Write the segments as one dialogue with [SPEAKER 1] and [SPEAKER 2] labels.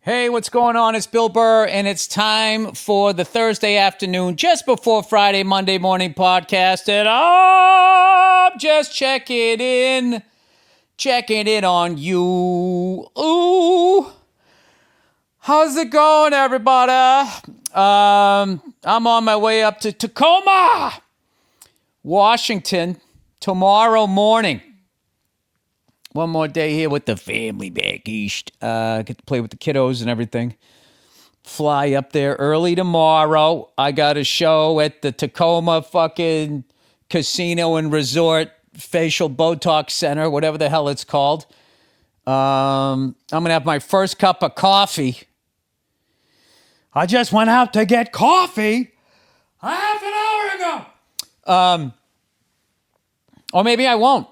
[SPEAKER 1] Hey, what's going on? It's Bill Burr, and it's time for the Thursday afternoon, just before Friday, Monday morning podcast. And I'm just checking in on you. Ooh, how's it going, everybody? I'm on my way up to Tacoma, Washington, tomorrow morning. One more day here with the family back east. Get to play with the kiddos and everything. Fly up there early tomorrow. I got a show at the Tacoma fucking casino and resort facial Botox center, whatever the hell it's called. I'm going to have my first cup of coffee. I just went out to get coffee half an hour ago. Or maybe I won't.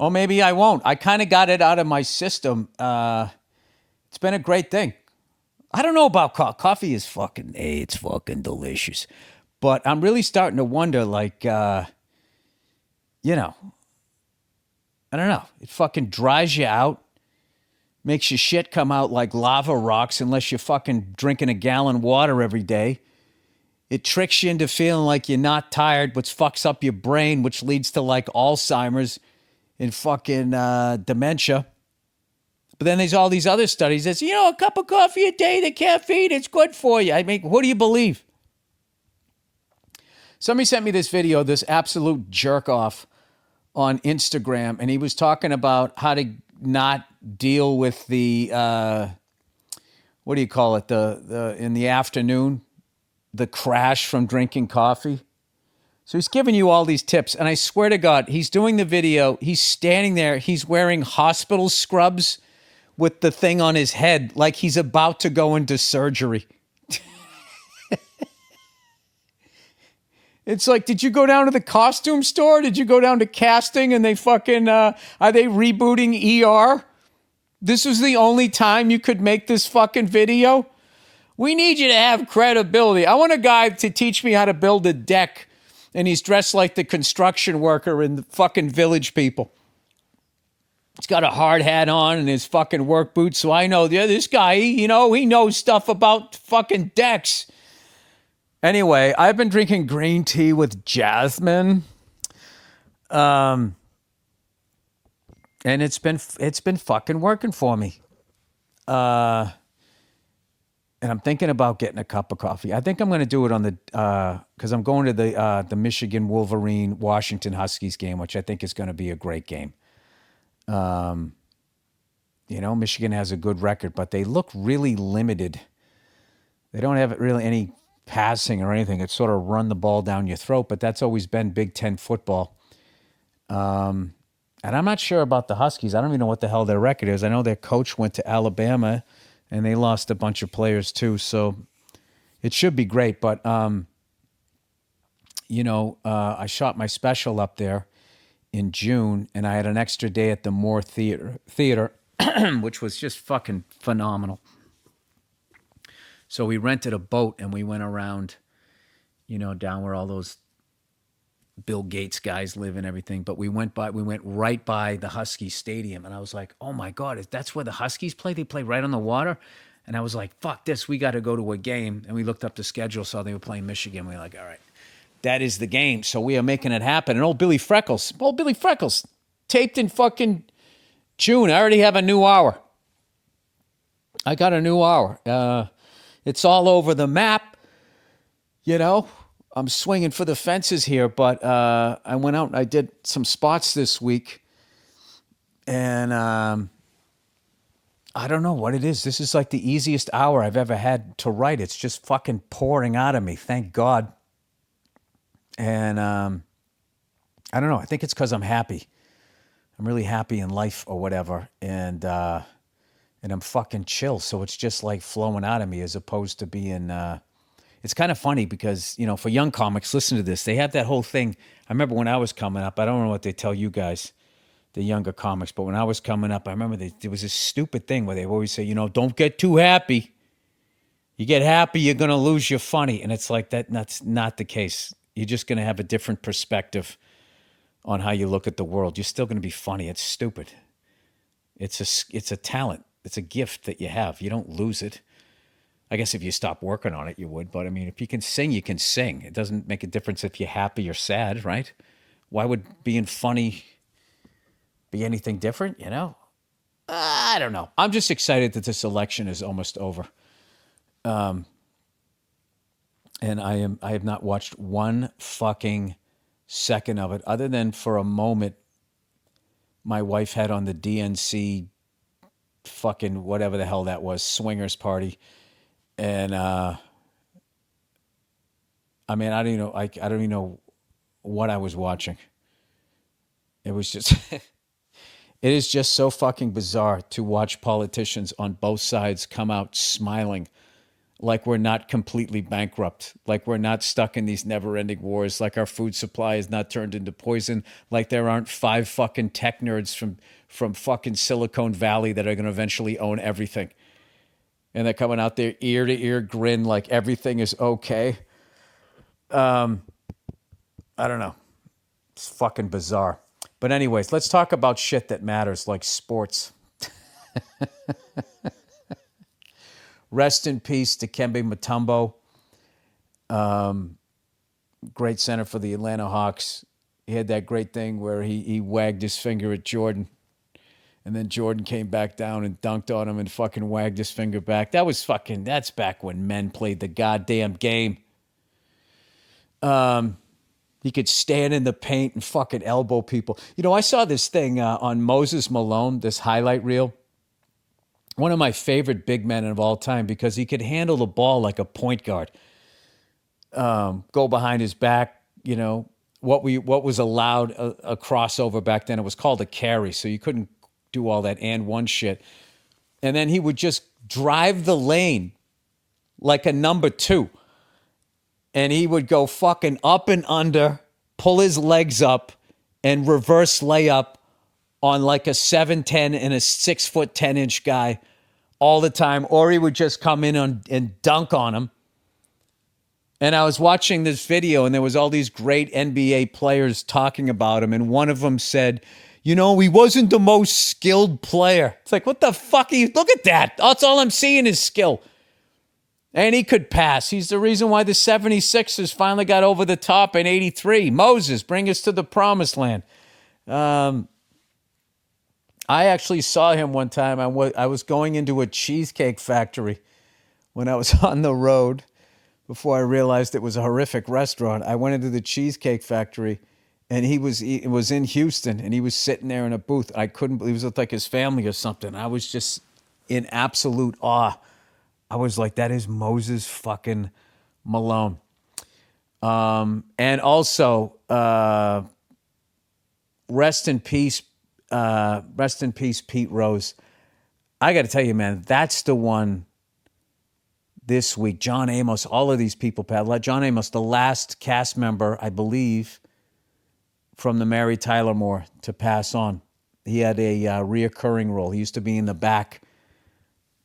[SPEAKER 1] I kind of got it out of my system. It's been a great thing. I don't know about coffee. Coffee is it's fucking delicious. But I'm really starting to wonder, I don't know. It fucking dries you out. Makes your shit come out like lava rocks unless you're fucking drinking a gallon of water every day. It tricks you into feeling like you're not tired, which fucks up your brain, which leads to like Alzheimer's and fucking dementia. But then there's all these other studies that say, a cup of coffee a day, the caffeine, it's good for you. I mean, what do you believe? Somebody sent me this video, this absolute jerk off on Instagram, and he was talking about how to not deal with the, what do you call it, the in the afternoon, the crash from drinking coffee. So he's giving you all these tips, and I swear to God, he's doing the video, he's standing there, he's wearing hospital scrubs with the thing on his head like he's about to go into surgery. It's like, did you go down to the costume store? Did you go down to casting and they fucking, are they rebooting ER? This was the only time you could make this fucking video? We need you to have credibility. I want a guy to teach me how to build a deck, and he's dressed like the construction worker in the fucking Village People. He's got a hard hat on and his fucking work boots, so I know, this guy, he knows stuff about fucking decks. Anyway, I've been drinking green tea with jasmine. And it's been fucking working for me. And I'm thinking about getting a cup of coffee. I think I'm going to do it on the, because I'm going to the Michigan Wolverine Washington Huskies game, which I think is going to be a great game. Michigan has a good record, but they look really limited. They don't have really any passing or anything. It's sort of run the ball down your throat, but that's always been Big Ten football. And I'm not sure about the Huskies. I don't even know what the hell their record is. I know their coach went to Alabama, and they lost a bunch of players too, so it should be great. But, I shot my special up there in June, and I had an extra day at the Moore Theater, which was just fucking phenomenal. So we rented a boat, and we went around, down where all those Bill Gates guys live and everything. But we went right by the Husky Stadium, and I was like, oh my God, that's where the Huskies play? They play right on the water? And I was like, fuck this, we got to go to a game. And we looked up the schedule, saw they were playing Michigan. We were like, all right, that is the game. So we are making it happen. And old Billy Freckles, taped in fucking June. I already have a new hour. I got a new hour. It's all over the map, I'm swinging for the fences here, but I went out and I did some spots this week, and I don't know what it is. This is like the easiest hour I've ever had to write. It's just fucking pouring out of me, thank God. And I don't know. I think it's because I'm happy. I'm really happy in life or whatever, and I'm fucking chill. So it's just like flowing out of me as opposed to being. It's kind of funny because, for young comics, listen to this. They have that whole thing. I remember when I was coming up, I don't know what they tell you guys, the younger comics, but when I was coming up, I remember there was this stupid thing where they always say, don't get too happy. You get happy, you're going to lose your funny. And it's like that's not the case. You're just going to have a different perspective on how you look at the world. You're still going to be funny. It's stupid. It's a talent. It's a gift that you have. You don't lose it. I guess if you stop working on it, you would. But I mean, if you can sing, you can sing. It doesn't make a difference if you're happy or sad, right? Why would being funny be anything different, you know? I don't know. I'm just excited that this election is almost over. And I have not watched one fucking second of it, other than for a moment my wife had on the DNC fucking whatever the hell that was, swingers party. And I mean, I don't even know. I don't even know what I was watching. It was just, it is just so fucking bizarre to watch politicians on both sides come out smiling like we're not completely bankrupt, like we're not stuck in these never-ending wars, like our food supply is not turned into poison, like there aren't 5 fucking tech nerds from fucking Silicon Valley that are going to eventually own everything. And they're coming out there ear to ear grin like everything is okay. I don't know. It's fucking bizarre. But anyways, let's talk about shit that matters, like sports. Rest in peace, Dikembe Mutombo. Great center for the Atlanta Hawks. He had that great thing where he wagged his finger at Jordan. And then Jordan came back down and dunked on him and fucking wagged his finger back. That's back when men played the goddamn game. He could stand in the paint and fucking elbow people. You know, I saw this thing on Moses Malone, this highlight reel. One of my favorite big men of all time because he could handle the ball like a point guard. Go behind his back, you know. What was allowed a crossover back then, it was called a carry, so you couldn't do all that and one shit. And then he would just drive the lane like a number 2. And he would go fucking up and under, pull his legs up, and reverse layup on like a 7'10" and a 6'10" guy all the time. Or he would just come in and dunk on him. And I was watching this video, and there was all these great NBA players talking about him, and one of them said, you know, he wasn't the most skilled player. It's like, what the fuck? Look at that. That's all I'm seeing is skill. And he could pass. He's the reason why the 76ers finally got over the top in 83. Moses, bring us to the promised land. I actually saw him one time. I was going into a cheesecake factory when I was on the road before I realized it was a horrific restaurant. I went into the cheesecake factory, and it was in Houston, and he was sitting there in a booth. I couldn't believe it was like his family or something. I was just in absolute awe. I was like, that is Moses fucking Malone. And also, rest in peace, Pete Rose. I got to tell you, man, that's the one this week. John Amos, all of these people, Pat. John Amos, the last cast member, I believe, from the Mary Tyler Moore to pass on. He had a reoccurring role. He used to be in the back,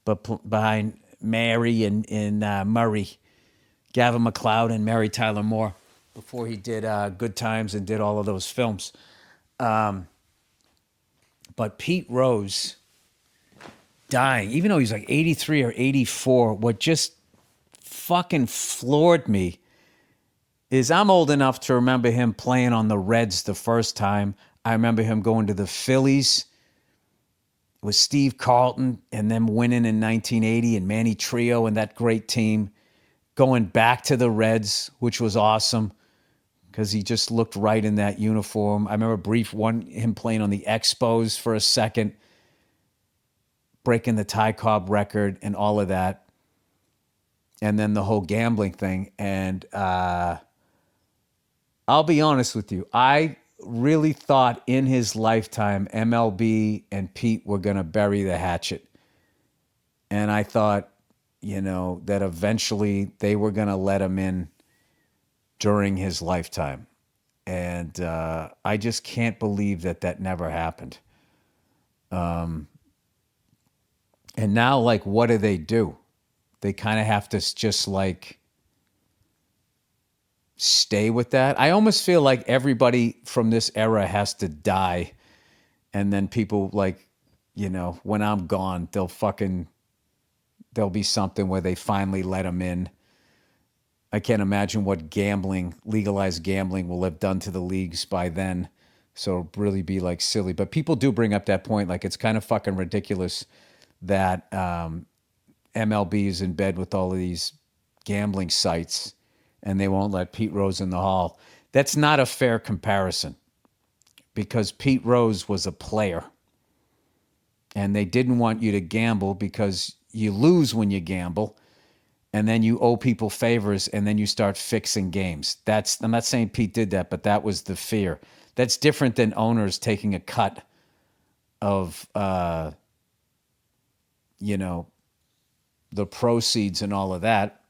[SPEAKER 1] but behind Mary and Murray, Gavin MacLeod and Mary Tyler Moore, before he did Good Times and did all of those films. But Pete Rose dying, even though he's like 83 or 84, what just fucking floored me is I'm old enough to remember him playing on the Reds the first time. I remember him going to the Phillies with Steve Carlton and them winning in 1980 and Manny Trio and that great team, going back to the Reds, which was awesome because he just looked right in that uniform. I remember him playing on the Expos for a second, breaking the Ty Cobb record and all of that. And then the whole gambling thing. And I'll be honest with you, I really thought in his lifetime MLB and Pete were going to bury the hatchet. And I thought, you know, that eventually they were going to let him in during his lifetime. And I just can't believe that never happened. And now, like, what do? They kind of have to just, like, stay with that. I almost feel like everybody from this era has to die, and then people, like, when I'm gone, there'll be something where they finally let him in. I can't imagine what legalized gambling will have done to the leagues by then. So it'll really be like silly. But people do bring up that point. Like, it's kind of fucking ridiculous that MLB is in bed with all of these gambling sites and they won't let Pete Rose in the hall. That's not a fair comparison because Pete Rose was a player and they didn't want you to gamble because you lose when you gamble. And then you owe people favors, and then you start fixing games. I'm not saying Pete did that, but that was the fear. That's different than owners taking a cut of, the proceeds and all of that.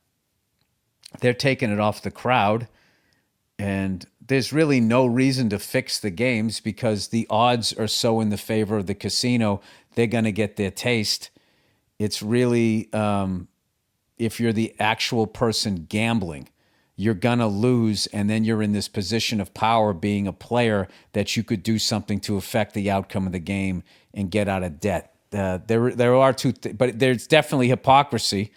[SPEAKER 1] They're taking it off the crowd, and there's really no reason to fix the games because the odds are so in the favor of the casino. They're going to get their taste. It's really... if you're the actual person gambling, you're going to lose, and then you're in this position of power being a player that you could do something to affect the outcome of the game and get out of debt. There are but there's definitely hypocrisy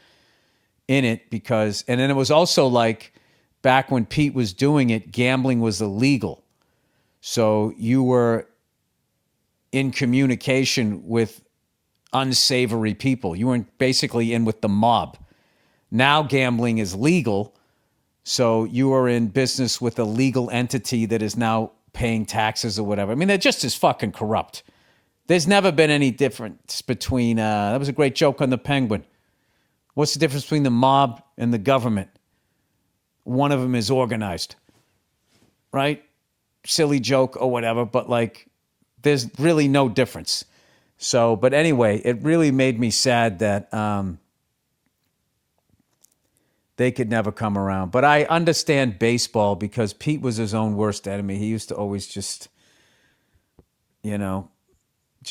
[SPEAKER 1] in it because, and then it was also like back when Pete was doing it, gambling was illegal. So you were in communication with unsavory people. You weren't basically in with the mob. Now gambling is legal, so you are in business with a legal entity that is now paying taxes or whatever. I mean, they're just as fucking corrupt. There's never been any difference between... that was a great joke on the Penguin. What's the difference between the mob and the government? One of them is organized, right? Silly joke or whatever, but like, there's really no difference. So, but anyway, it really made me sad that... they could never come around. But I understand baseball because Pete was his own worst enemy. He used to always just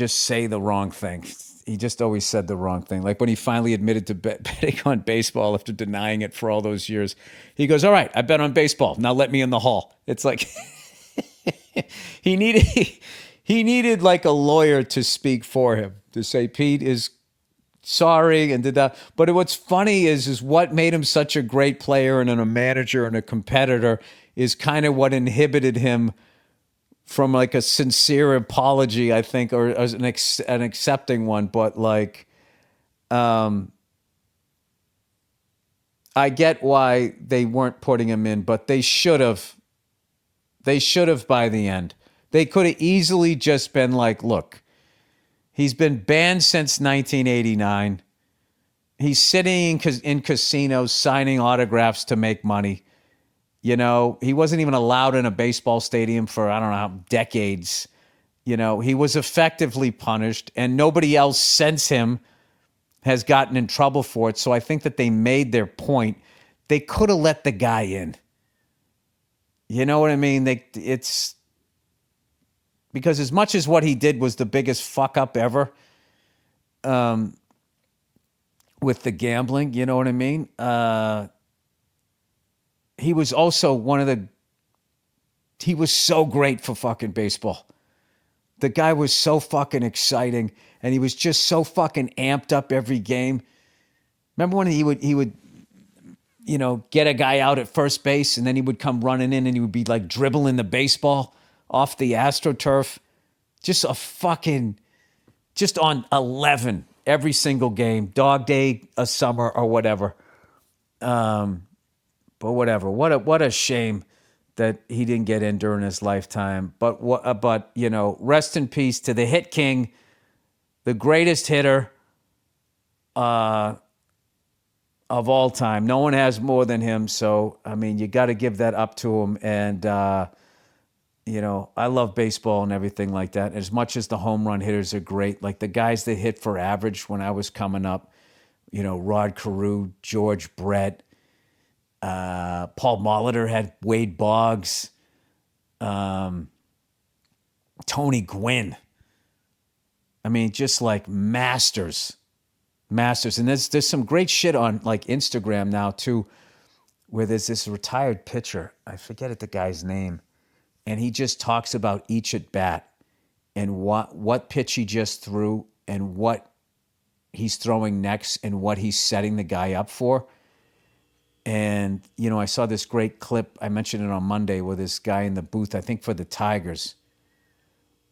[SPEAKER 1] say the wrong thing. He just always said the wrong thing. Like when he finally admitted to betting on baseball after denying it for all those years, he goes, all right, I bet on baseball. Now let me in the hall. It's like he needed like a lawyer to speak for him, to say Pete is sorry and did that. But what's funny is what made him such a great player and a manager and a competitor is kind of what inhibited him from like a sincere apology, I think, or as an accepting one. But like, I get why they weren't putting him in, but they should have. They should have by the end. They could have easily just been like, look, he's been banned since 1989. He's sitting in casinos signing autographs to make money. He wasn't even allowed in a baseball stadium for, I don't know, how decades. He was effectively punished, and nobody else since him has gotten in trouble for it. So I think that they made their point. They could have let the guy in. You know what I mean? It's... Because as much as what he did was the biggest fuck up ever with the gambling, you know what I mean? He was also he was so great for fucking baseball. The guy was so fucking exciting, and he was just so fucking amped up every game. Remember when he would get a guy out at first base, and then he would come running in and he would be like dribbling the baseball off the AstroTurf, just on 11 every single game, dog day, a summer or whatever. But whatever, what a shame that he didn't get in during his lifetime. But rest in peace to the hit king, the greatest hitter of all time. No one has more than him. So, I mean, you got to give that up to him. And, I love baseball and everything like that. As much as the home run hitters are great, like the guys that hit for average when I was coming up, Rod Carew, George Brett, Paul Molitor had Wade Boggs, Tony Gwynn. I mean, just like masters. And there's some great shit on like Instagram now too, where there's this retired pitcher. I forget the guy's name. And he just talks about each at bat and what pitch he just threw and what he's throwing next and what he's setting the guy up for. And, I saw this great clip. I mentioned it on Monday where this guy in the booth, I think for the Tigers,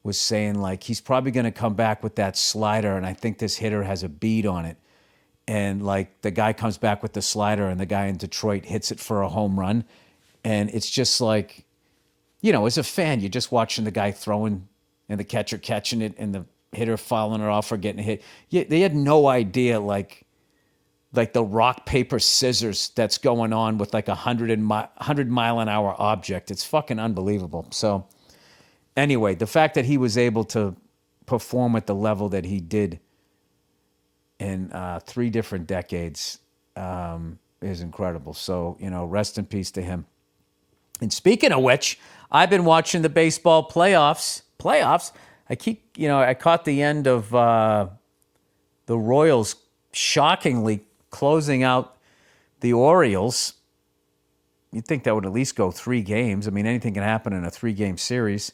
[SPEAKER 1] was saying, like, he's probably going to come back with that slider, and I think this hitter has a bead on it. And, like, the guy comes back with the slider, and the guy in Detroit hits it for a home run. And it's just like, as a fan, you're just watching the guy throwing and the catcher catching it and the hitter fouling it off or getting a hit. Yeah, they had no idea, like the rock, paper, scissors that's going on with like a 100 mile an hour object. It's fucking unbelievable. So anyway, the fact that he was able to perform at the level that he did in 3 different decades is incredible. So, rest in peace to him. And speaking of which, I've been watching the baseball playoffs. I caught the end of the Royals shockingly closing out the Orioles. You'd think that would at least go 3 games. I mean, anything can happen in a 3-game series.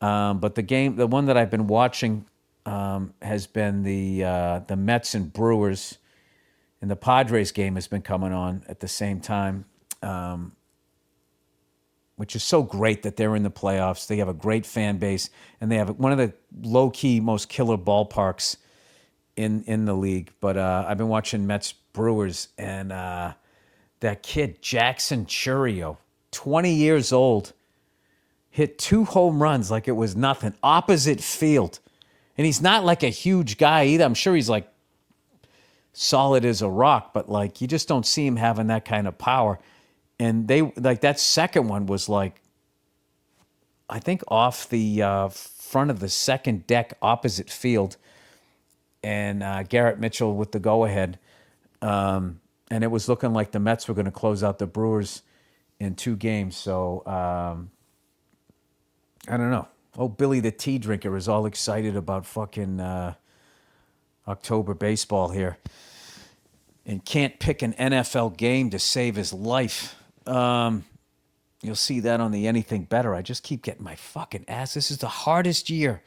[SPEAKER 1] But the one that I've been watching has been the Mets and Brewers, and the Padres game has been coming on at the same time, which is so great that they're in the playoffs. They have a great fan base, and they have one of the low-key, most killer ballparks in the league. But I've been watching Mets Brewers, and that kid, Jackson Chourio, 20 years old, hit 2 home runs like it was nothing, opposite field. And he's not like a huge guy either. I'm sure he's like solid as a rock, but like you just don't see him having that kind of power. And they like that second one was like, I think off the front of the second deck opposite field, and Garrett Mitchell with the go-ahead. And it was looking like the Mets were going to close out the Brewers in 2 games. So I don't know. Oh, Billy the Tea Drinker is all excited about fucking October baseball here, and can't pick an NFL game to save his life. You'll see that on the Anything Better. I just keep getting my fucking ass. This is the hardest year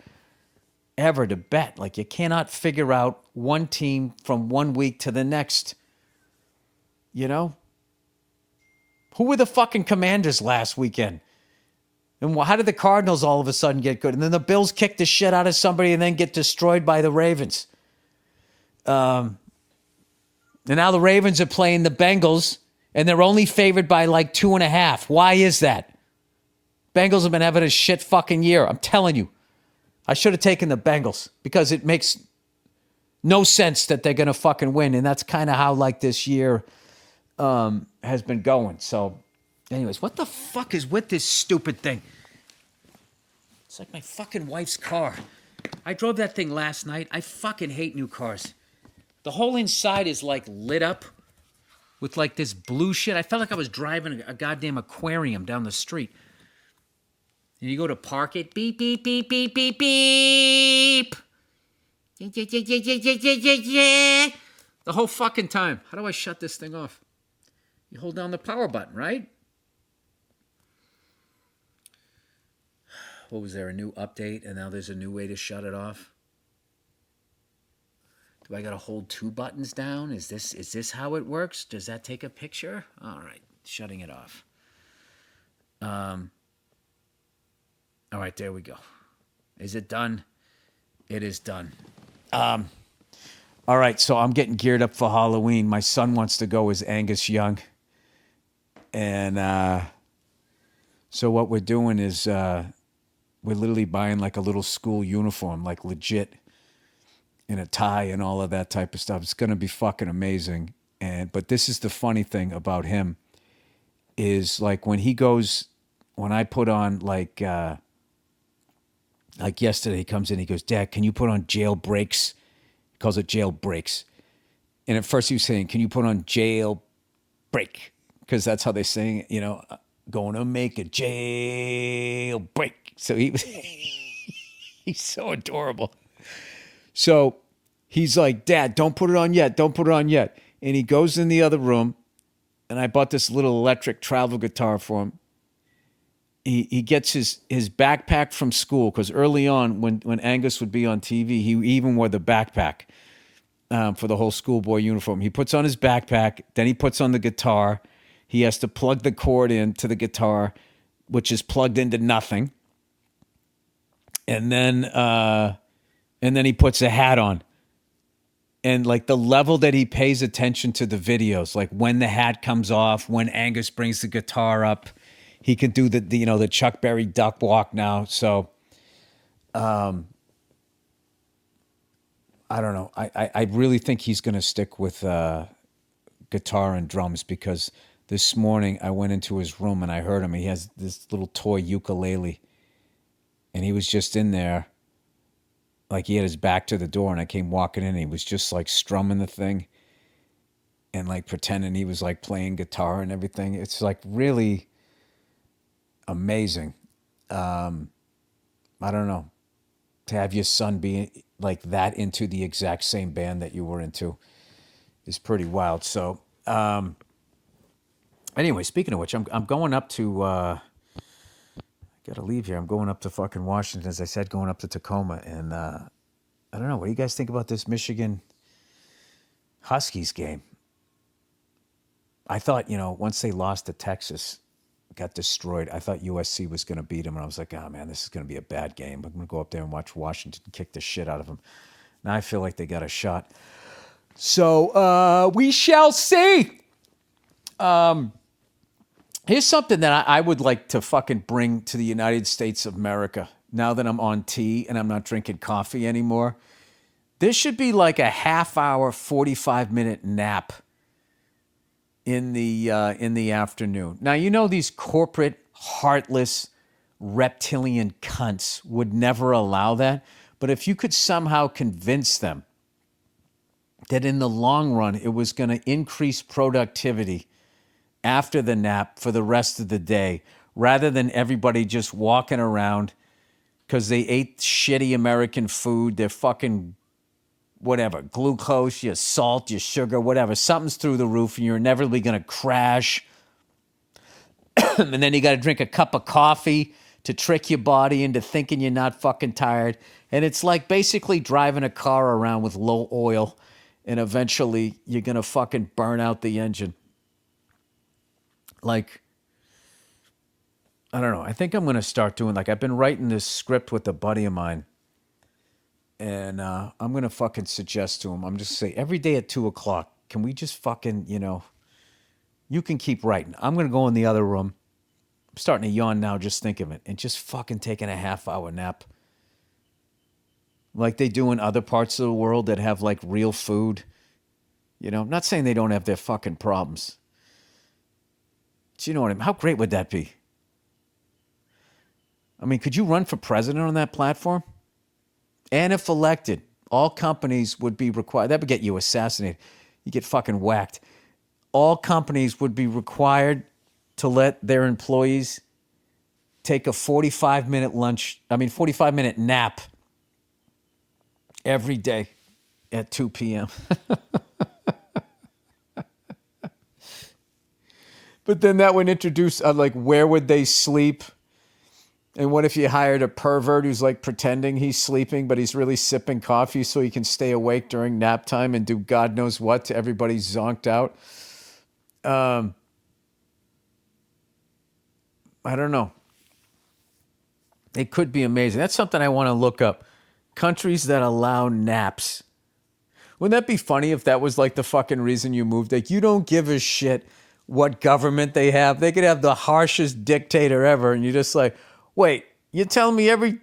[SPEAKER 1] ever to bet. Like, you cannot figure out one team from one week to the next. Who were the fucking Commanders last weekend? And how did the Cardinals all of a sudden get good? And then the Bills kick the shit out of somebody and then get destroyed by the Ravens. And now the Ravens are playing the Bengals, and they're only favored by like 2.5. Why is that? Bengals have been having a shit fucking year. I'm telling you. I should have taken the Bengals because it makes no sense that they're going to fucking win. And that's kind of how like this year has been going. So anyways, what the fuck is with this stupid thing? It's like my fucking wife's car. I drove that thing last night. I fucking hate new cars. The whole inside is like lit up with like this blue shit. I felt like I was driving a goddamn aquarium down the street. And you go to park it, beep, beep, beep, beep, beep, beep. The whole fucking time. How do I shut this thing off? You hold down the power button, right? What was there, a new update, and now there's a new way to shut it off? Do I got to hold 2 buttons down? Is this how it works? Does that take a picture? All right, shutting it off. All right, there we go. Is it done? It is done. All right, so I'm getting geared up for Halloween. My son wants to go as Angus Young. And so what we're doing is we're literally buying like a little school uniform, like legit, and a tie and all of that type of stuff. It's going to be fucking amazing. But this is the funny thing about him is like when I put on like yesterday, he comes in, he goes, Dad, can you put on jail breaks? He calls it jail breaks. And at first he was saying, can you put on jail break? Because that's how they sing, gonna make a jail break. So he was, he's so adorable. So he's like, Dad, don't put it on yet. Don't put it on yet. And he goes in the other room, and I bought this little electric travel guitar for him. he gets his backpack from school, because early on when Angus would be on TV, he even wore the backpack for the whole schoolboy uniform. He puts on his backpack, then he puts on the guitar. He has to plug the cord into the guitar, which is plugged into nothing. And then he puts a hat on. And like the level that he pays attention to the videos, like when the hat comes off, when Angus brings the guitar up, he can do the Chuck Berry duck walk now. So, I don't know. I really think he's going to stick with guitar and drums, because this morning I went into his room and I heard him. He has this little toy ukulele, and he was just in there. Like he had his back to the door, and I came walking in and he was just like strumming the thing and like pretending he was like playing guitar and everything. It's like really amazing. I don't know, to have your son be like that into the exact same band that you were into is pretty wild. So, anyway, speaking of which, I'm going up to, got to leave here. I'm going up to fucking Washington, as I said, going up to Tacoma. And I don't know. What do you guys think about this Michigan Huskies game? I thought, once they lost to Texas, got destroyed, I thought USC was going to beat them. And I was like, oh, man, this is going to be a bad game. I'm going to go up there and watch Washington kick the shit out of them. Now I feel like they got a shot. So we shall see. Here's something that I would like to fucking bring to the United States of America now that I'm on tea and I'm not drinking coffee anymore. There should be like a half-hour, 45-minute nap in the afternoon. Now, these corporate, heartless, reptilian cunts would never allow that. But if you could somehow convince them that in the long run it was going to increase productivity after the nap for the rest of the day, rather than everybody just walking around because they ate shitty American food, they're fucking whatever, glucose, your salt, your sugar, whatever, something's through the roof and you're inevitably going to crash. And then you got to drink a cup of coffee to trick your body into thinking you're not fucking tired. And it's like basically driving a car around with low oil, and eventually you're going to fucking burn out the engine. Like, I don't know. I think I'm going to start doing, like, I've been writing this script with a buddy of mine, and I'm going to fucking suggest to him, I'm just say every day at 2:00, can we just fucking, you can keep writing. I'm going to go in the other room. I'm starting to yawn now just thinking of it, and just fucking taking a half-hour nap. Like they do in other parts of the world that have like real food. I'm not saying they don't have their fucking problems. Do you know what I mean? How great would that be? I mean, could you run for president on that platform? And if elected, all companies would be required. That would get you assassinated. You get fucking whacked. All companies would be required to let their employees take a 45-minute nap every day at 2 p.m. But then that would introduce, like, where would they sleep? And what if you hired a pervert who's, like, pretending he's sleeping, but he's really sipping coffee so he can stay awake during nap time and do God knows what to everybody zonked out? I don't know. It could be amazing. That's something I want to look up. Countries that allow naps. Wouldn't that be funny if that was, like, the fucking reason you moved? Like, you don't give a shit what government they have. They could have the harshest dictator ever, and you're just like, wait, you're telling me every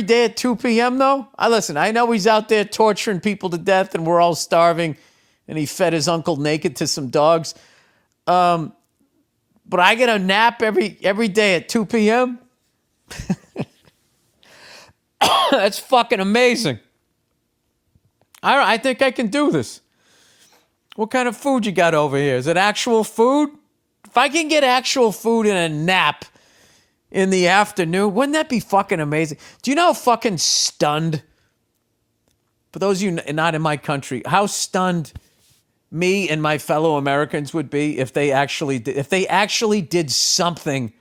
[SPEAKER 1] day at 2 p.m. though? I know he's out there torturing people to death and we're all starving, and he fed his uncle naked to some dogs. But I get a nap every day at 2 p.m.? That's fucking amazing. I think I can do this. What kind of food you got over here? Is it actual food? If I can get actual food in a nap in the afternoon, wouldn't that be fucking amazing? Do you know how fucking stunned, for those of you not in my country, how stunned me and my fellow Americans would be if they actually did something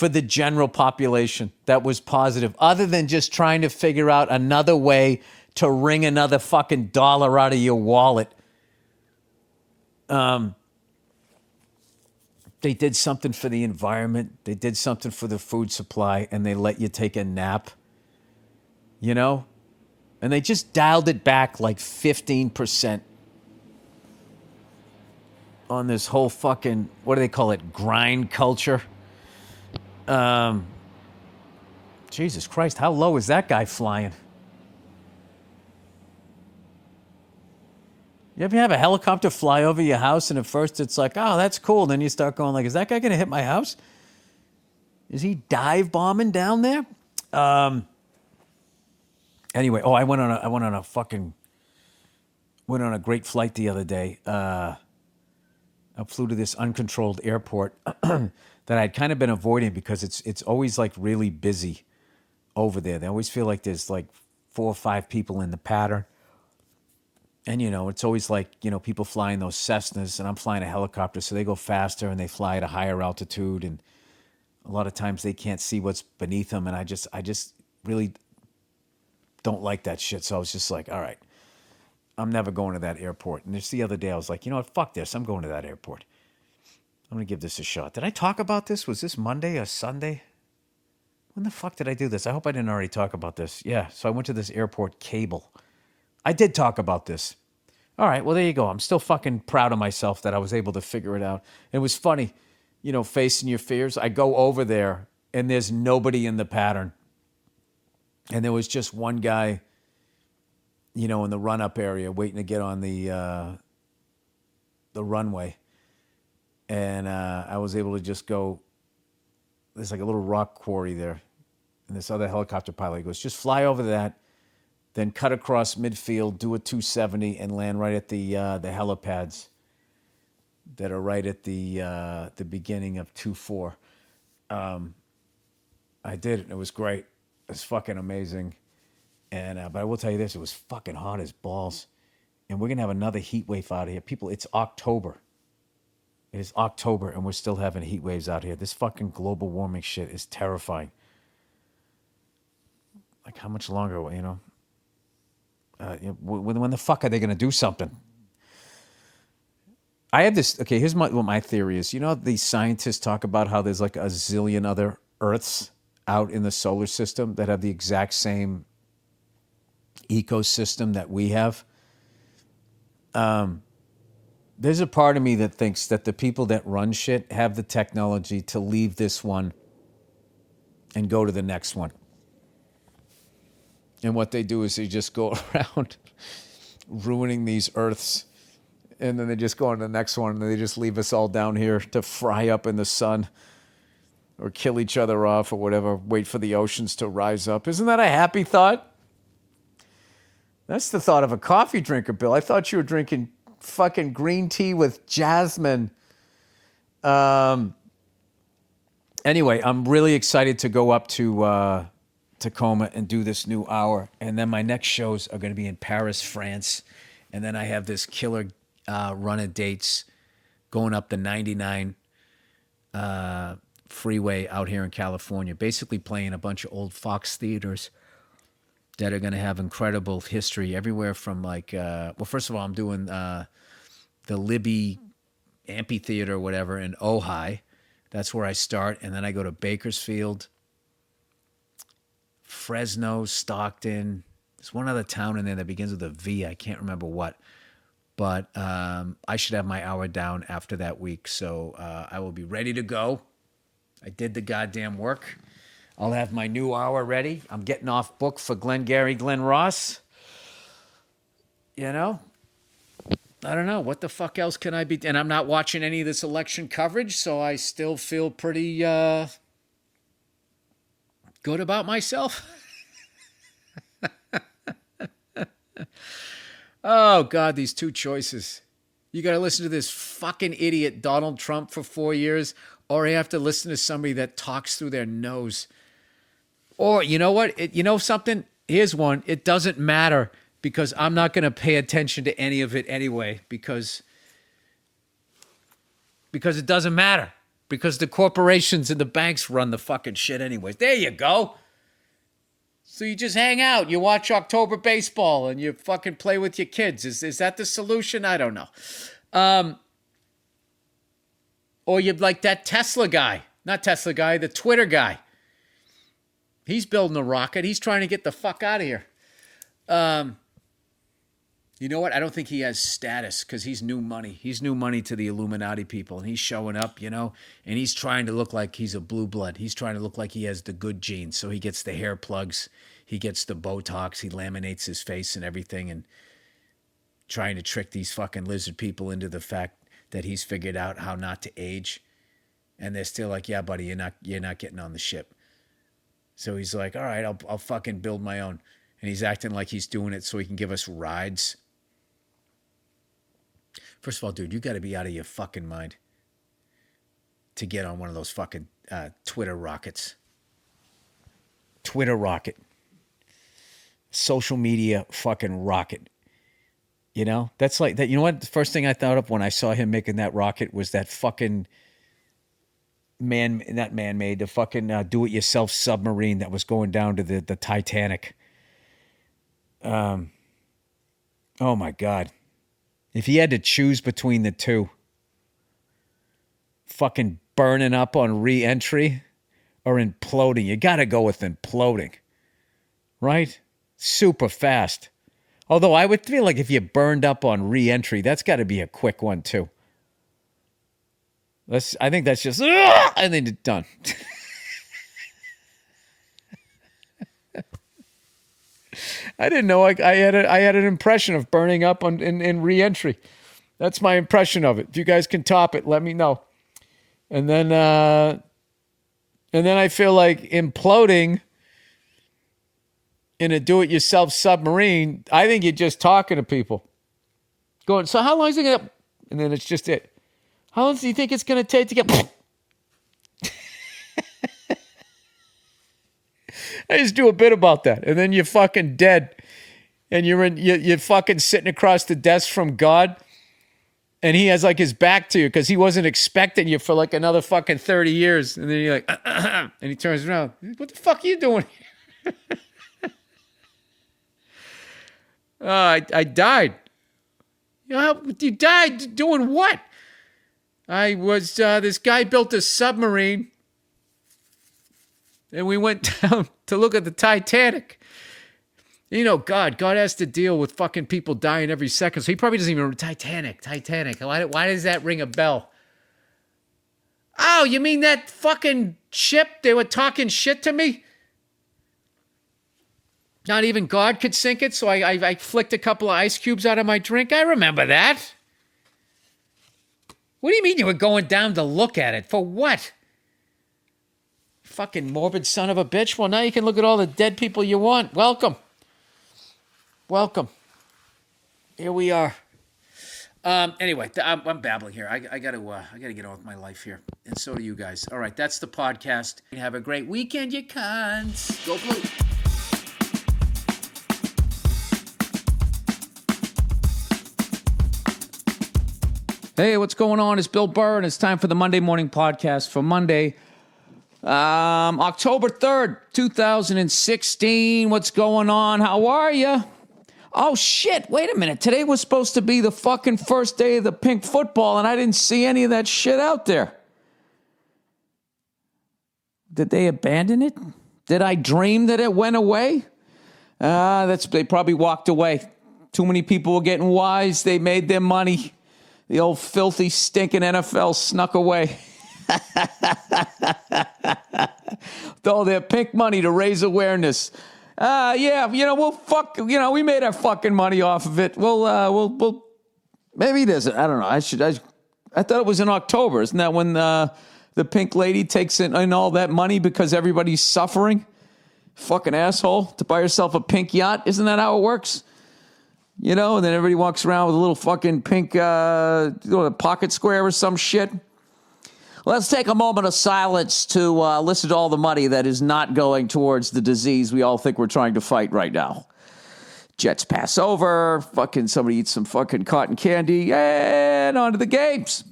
[SPEAKER 1] for the general population that was positive, other than just trying to figure out another way to wring another fucking dollar out of your wallet. They did something for the environment. They did something for the food supply, and they let you take a nap, you know? And they just dialed it back like 15% on this whole fucking, what do they call it, grind culture? Jesus Christ, how low is that guy flying? You ever have a helicopter fly over your house and at first it's like, oh, that's cool. Then you start going like, is that guy going to hit my house? Is he dive bombing down there? Anyway, I went on a great flight the other day. I flew to this uncontrolled airport that I'd kind of been avoiding because it's always like really busy over there. They always feel like there's like 4 or 5 people in the pattern. And, it's always like, people flying those Cessnas, and I'm flying a helicopter, so they go faster and they fly at a higher altitude. And a lot of times they can't see what's beneath them. And I just really don't like that shit. So I was just like, all right, I'm never going to that airport. And just the other day I was like, you know what, fuck this. I'm going to that airport. I'm going to give this a shot. Did I talk about this? Was this Monday or Sunday? When the fuck did I do this? I hope I didn't already talk about this. Yeah, so I went to this airport cable. I did talk about this. All right, well, there you go. I'm still fucking proud of myself that I was able to figure it out. It was funny, facing your fears. I go over there, and there's nobody in the pattern. And there was just one guy, in the run-up area waiting to get on the runway. And I was able to just go, there's like a little rock quarry there. And this other helicopter pilot goes, just fly over that, then cut across midfield, do a 270, and land right at the helipads that are right at the beginning of 24. I did it. It was great. It was fucking amazing. And but I will tell you this, it was fucking hot as balls. And we're going to have another heat wave out here. People, it's October. It is October, and we're still having heat waves out here. This fucking global warming shit is terrifying. Like, how much longer, when the fuck are they going to do something? I have this, okay, here's what my theory is. These scientists talk about how there's like a zillion other Earths out in the solar system that have the exact same ecosystem that we have. There's a part of me that thinks that the people that run shit have the technology to leave this one and go to the next one. And what they do is they just go around ruining these Earths. And then they just go on to the next one, and they just leave us all down here to fry up in the sun or kill each other off or whatever, wait for the oceans to rise up. Isn't that a happy thought? That's the thought of a coffee drinker, Bill. I thought you were drinking fucking green tea with jasmine. Anyway, I'm really excited to go up to Tacoma and do this new hour. And then my next shows are going to be in Paris, France. And then I have this killer run of dates going up the 99 freeway out here in California, basically playing a bunch of old Fox theaters that are going to have incredible history everywhere from like, first of all, I'm doing the Libby Amphitheater or whatever in Ojai. That's where I start. And then I go to Bakersfield, Fresno, Stockton. There's one other town in there that begins with a V. I can't remember what. But I should have my hour down after that week. So I will be ready to go. I did the goddamn work. I'll have my new hour ready. I'm getting off book for Glengarry Glen Ross. I don't know. What the fuck else can I be? And I'm not watching any of this election coverage, so I still feel pretty good about myself. Oh, God, these two choices. You got to listen to this fucking idiot Donald Trump for 4 years, or you have to listen to somebody that talks through their nose. Or, you know what? Something? Here's one. It doesn't matter because I'm not going to pay attention to any of it anyway because it doesn't matter. because the corporations and the banks run the fucking shit anyways. There you go. So you just hang out, you watch October baseball, and you fucking play with your kids. Is that the solution? I don't know. Or you're like that Tesla guy. Not Tesla guy, the Twitter guy. He's building a rocket. He's trying to get the fuck out of here. You know what? I don't think he has status because he's new money. He's new money to the Illuminati people, and he's showing up, and he's trying to look like he's a blue blood. He's trying to look like he has the good genes. So he gets the hair plugs, he gets the Botox, he laminates his face and everything, and trying to trick these fucking lizard people into the fact that he's figured out how not to age. And they're still like, yeah, buddy, you're not getting on the ship. So he's like, all right, I'll fucking build my own. And he's acting like he's doing it so he can give us rides. First of all, dude, you got to be out of your fucking mind to get on one of those fucking Twitter rockets. Twitter rocket. Social media fucking rocket. That's like that. You know what? The first thing I thought of when I saw him making that rocket was that fucking not man-made, the fucking do-it-yourself submarine that was going down to the Titanic. Oh my God. If he had to choose between the two, fucking burning up on re-entry or imploding, you got to go with imploding, right? Super fast. Although I would feel like if you burned up on re-entry, that's got to be a quick one too. I think that's just, and then it's done. I didn't know I had an impression of burning up in re-entry. That's my impression of it. If you guys can top it, let me know. And then I feel like imploding in a do-it-yourself submarine. I think you're just talking to people, going, so how long is it gonna? And then it's just it. How long do you think it's gonna take to get? I just do a bit about that, and then you're fucking dead, and you're fucking sitting across the desk from God, and he has like his back to you because he wasn't expecting you for like another fucking 30 years, and then you're like, and he turns around, what the fuck are you doing? I died. You died doing what? I was this guy built a submarine. And we went down to look at the Titanic. God has to deal with fucking people dying every second. So he probably doesn't even remember Titanic. Why does that ring a bell? Oh, you mean that fucking ship? They were talking shit to me? Not even God could sink it, so I flicked a couple of ice cubes out of my drink. I remember that. What do you mean you were going down to look at it? For what? Fucking morbid son of a bitch. Well, now you can look at all the dead people you want. Welcome. Here we are. Anyway, I'm babbling here. I gotta get on with my life here, and so do you guys. All right, that's the podcast. Have a great weekend, you cunts. Go Blue. Hey, what's going on? It's Bill Burr, and it's time for the Monday morning podcast for Monday. October 3rd, 2016. What's going on? How are you? Oh, shit. Wait a minute. Today was supposed to be the fucking first day of the pink football, and I didn't see any of that shit out there. Did they abandon it? Did I dream that it went away? They probably walked away. Too many people were getting wise. They made their money. The old filthy, stinking NFL snuck away. All their pink money to raise awareness. We made our fucking money off of it. We'll maybe it isn't. I don't know. I thought it was in October. Isn't that when the pink lady takes in all that money because everybody's suffering? Fucking asshole. To buy yourself a pink yacht. Isn't that how it works? And then everybody walks around with a little fucking pink pocket square or some shit. Let's take a moment of silence to listen to all the money that is not going towards the disease we all think we're trying to fight right now. Jets pass over, fucking somebody eats some fucking cotton candy, and on to the games.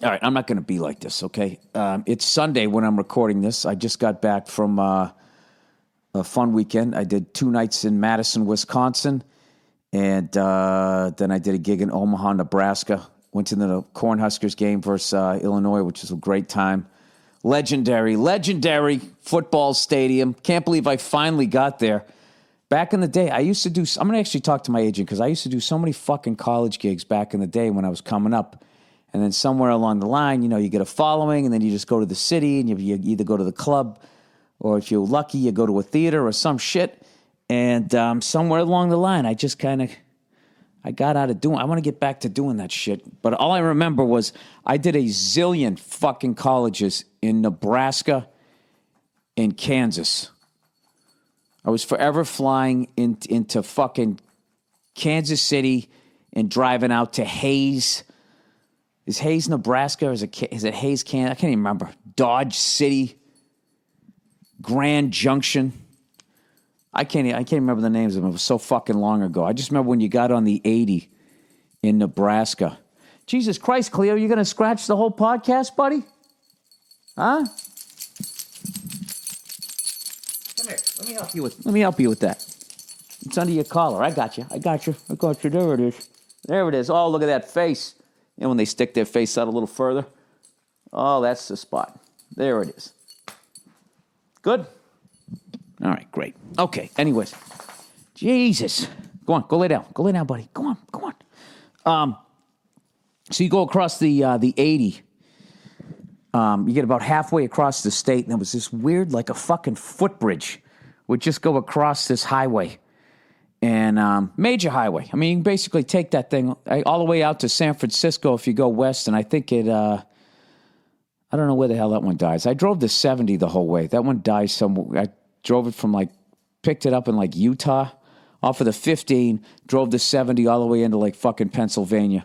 [SPEAKER 1] All right, I'm not going to be like this, okay? It's Sunday when I'm recording this. I just got back from a fun weekend. I did 2 nights in Madison, Wisconsin, and then I did a gig in Omaha, Nebraska. Went to the Cornhuskers game versus Illinois, which was a great time. Legendary football stadium. Can't believe I finally got there. Back in the day, I'm going to actually talk to my agent because I used to do so many fucking college gigs back in the day when I was coming up. And then somewhere along the line, you get a following, and then you just go to the city, and you either go to the club, or if you're lucky, you go to a theater or some shit. And somewhere along the line, I just I got out of doing. I want to get back to doing that shit. But all I remember was I did a zillion fucking colleges in Nebraska and Kansas. I was forever flying into fucking Kansas City and driving out to Hayes. Is Hayes, Nebraska, or is it Hayes, Kansas? I can't even remember. Dodge City, Grand Junction. I can't remember the names of them. It was so fucking long ago. I just remember when you got on the 80 in Nebraska. Jesus Christ, Cleo, you going to scratch the whole podcast, buddy? Huh? Come here. Let me help you with that. It's under your collar. I got you. There it is. Oh, look at that face. When they stick their face out a little further. Oh, that's the spot. There it is. Good? All right, great. Okay, anyways. Jesus. Go on, go lay down. Go lay down, buddy. Go on. So you go across the 80. You get about halfway across the state, and there was this weird, like a fucking footbridge would just go across this highway. And major highway. I mean, you can basically take that thing all the way out to San Francisco if you go west, and I think I don't know where the hell that one dies. I drove the 70 the whole way. That one dies somewhere. I drove it from picked it up in Utah, off of the 15, drove the 70 all the way into fucking Pennsylvania.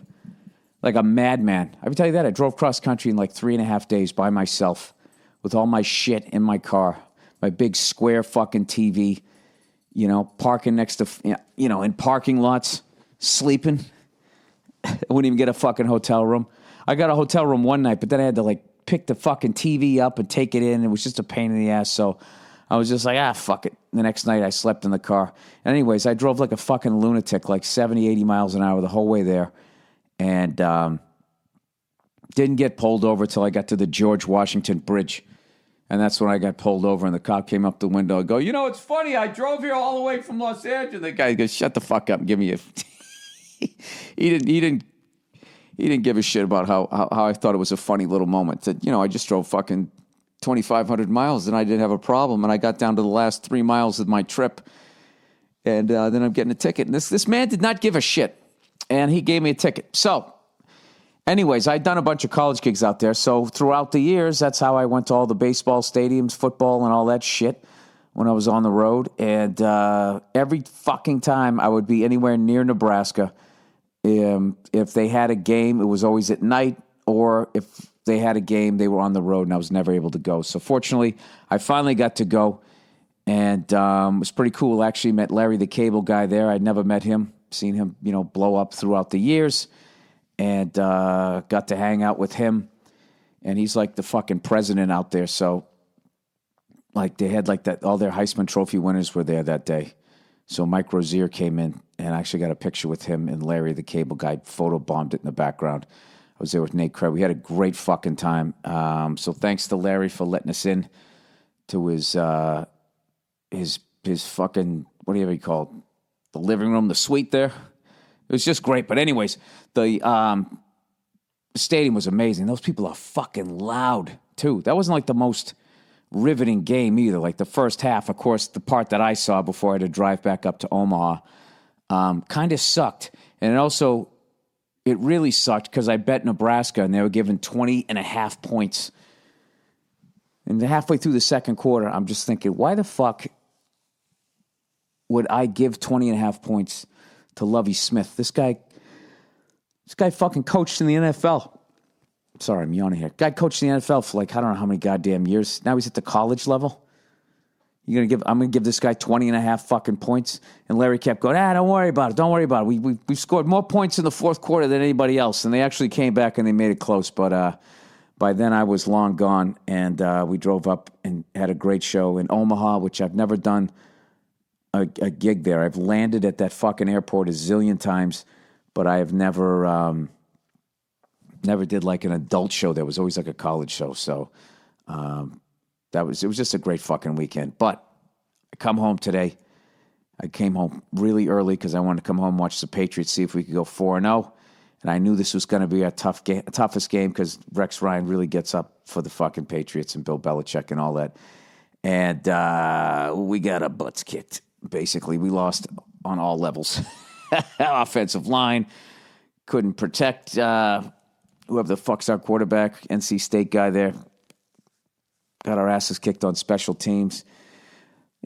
[SPEAKER 1] Like a madman. I would tell you that. I drove cross country in 3.5 days by myself with all my shit in my car, my big square fucking TV. Parking next to, in parking lots, sleeping. I wouldn't even get a fucking hotel room. I got a hotel room one night, but then I had to, pick the fucking TV up and take it in. It was just a pain in the ass, so I was just fuck it. The next night, I slept in the car. And anyways, I drove like a fucking lunatic, 70, 80 miles an hour the whole way there, and didn't get pulled over till I got to the George Washington Bridge. And that's when I got pulled over, and the cop came up the window and go, it's funny, I drove here all the way from Los Angeles. The guy goes, shut the fuck up and give me a... He didn't give a shit about how I thought it was a funny little moment. That, I just drove fucking 2,500 miles, and I didn't have a problem, and I got down to the last 3 miles of my trip, and then I'm getting a ticket. And this man did not give a shit, and he gave me a ticket. So... anyways, I'd done a bunch of college gigs out there, so throughout the years, that's how I went to all the baseball stadiums, football, and all that shit when I was on the road. And every fucking time I would be anywhere near Nebraska, if they had a game, it was always at night, or if they had a game, they were on the road, and I was never able to go. So fortunately, I finally got to go, and it was pretty cool. I actually met Larry the Cable Guy there. I'd never met him, seen him, blow up throughout the years. And got to hang out with him, and he's like the fucking president out there. So, they had that. All their Heisman Trophy winners were there that day. So Mike Rozier came in, and I actually got a picture with him and Larry, the Cable Guy, photobombed it in the background. I was there with Nate Krebs. We had a great fucking time. So thanks to Larry for letting us in to his fucking, whatever he called, the living room, the suite there. It was just great. But anyways, the stadium was amazing. Those people are fucking loud, too. That wasn't the most riveting game either. The first half, of course, the part that I saw before I had to drive back up to Omaha, kind of sucked. And it really sucked because I bet Nebraska, and they were given 20.5 points. And halfway through the second quarter, I'm just thinking, why the fuck would I give 20.5 points to Lovie Smith? This guy fucking coached in the NFL. Sorry, I'm yawning here. Guy coached in the NFL for I don't know how many goddamn years. Now he's at the college level. I'm gonna give this guy 20 and a half fucking points. And Larry kept going, don't worry about it. Don't worry about it. We scored more points in the fourth quarter than anybody else. And they actually came back and they made it close. But by then I was long gone, and we drove up and had a great show in Omaha, which I've never done a gig there. I've landed at that fucking airport a zillion times, but I have never did like an adult show. There was always like a college show. So it was just a great fucking weekend. But I come home today. I came home really early because I wanted to come home, watch the Patriots, see if we could go 4-0. And I knew this was going to be our toughest game because Rex Ryan really gets up for the fucking Patriots and Bill Belichick and all that. And we got our butts kicked. Basically, we lost on all levels. Offensive line couldn't protect whoever the fuck's our quarterback, NC State guy there. Got our asses kicked on special teams.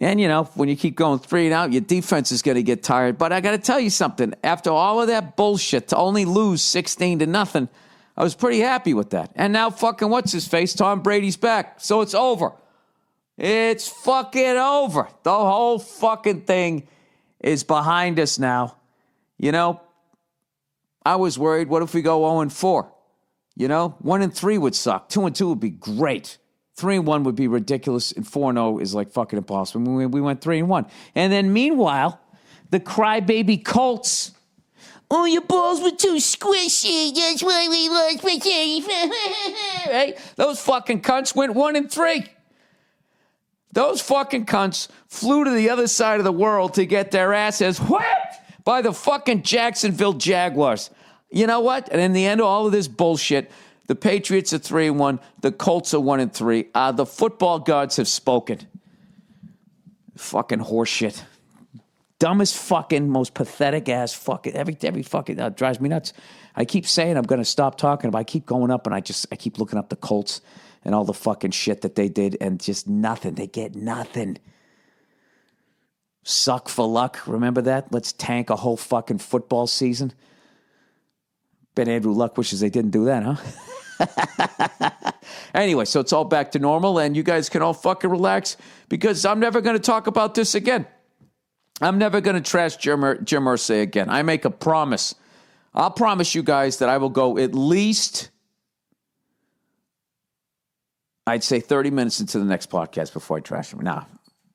[SPEAKER 1] And, when you keep going 3-0, your defense is going to get tired. But I got to tell you something. After all of that bullshit, to only lose 16-0, I was pretty happy with that. And now fucking what's-his-face, Tom Brady's back. So it's over. It's fucking over. The whole fucking thing is behind us now. I was worried, what if we go 0-4? 1-3 would suck. 2-2 would be great. 3-1 would be ridiculous, and 4-0 is like fucking impossible. We went 3-1. And then meanwhile, the crybaby Colts, your balls were too squishy. That's why we lost. Right? Those fucking cunts went 1-3. Those fucking cunts flew to the other side of the world to get their asses whipped by the fucking Jacksonville Jaguars. You know what? And in the end of all of this bullshit, the Patriots are 3-1. The Colts are 1-3. The football gods have spoken. Fucking horseshit. Dumbest fucking, most pathetic ass fucking, every fucking, drives me nuts. I keep saying I'm going to stop talking, but I keep going up and I keep looking up the Colts and all the fucking shit that they did and just nothing. They get nothing. Suck for luck. Remember that? Let's tank a whole fucking football season. Bet Andrew Luck wishes they didn't do that, huh? Anyway, so it's all back to normal, and you guys can all fucking relax because I'm never going to talk about this again. I'm never going to trash Jim Irsay again. I make a promise. I'll promise you guys that I will go at least, I'd say 30 minutes into the next podcast before I trash him. Nah,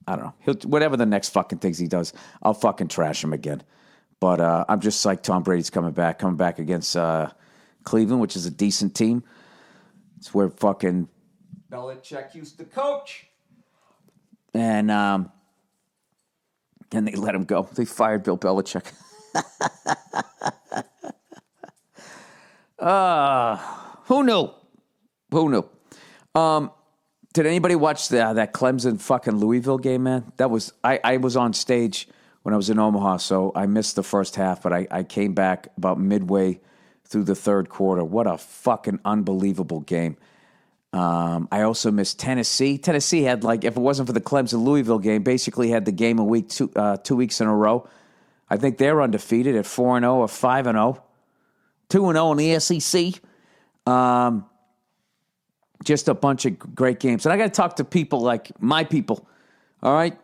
[SPEAKER 1] I don't know. Whatever the next fucking things he does, I'll fucking trash him again. But I'm just like Tom Brady's coming back against Cleveland, which is a decent team. It's where fucking Belichick used to coach. And they let him go. They fired Bill Belichick. Who knew? Did anybody watch that Clemson fucking Louisville game, man? I was on stage when I was in Omaha, so I missed the first half, but I came back about midway through the third quarter. What a fucking unbelievable game. I also missed Tennessee. Tennessee had, like, if it wasn't for the Clemson-Louisville game, basically had the game a week, 2 weeks in a row. I think they're undefeated at 4-0 or 5-0. 2-0 in the SEC. Just a bunch of great games. And I got to talk to people like my people, all right?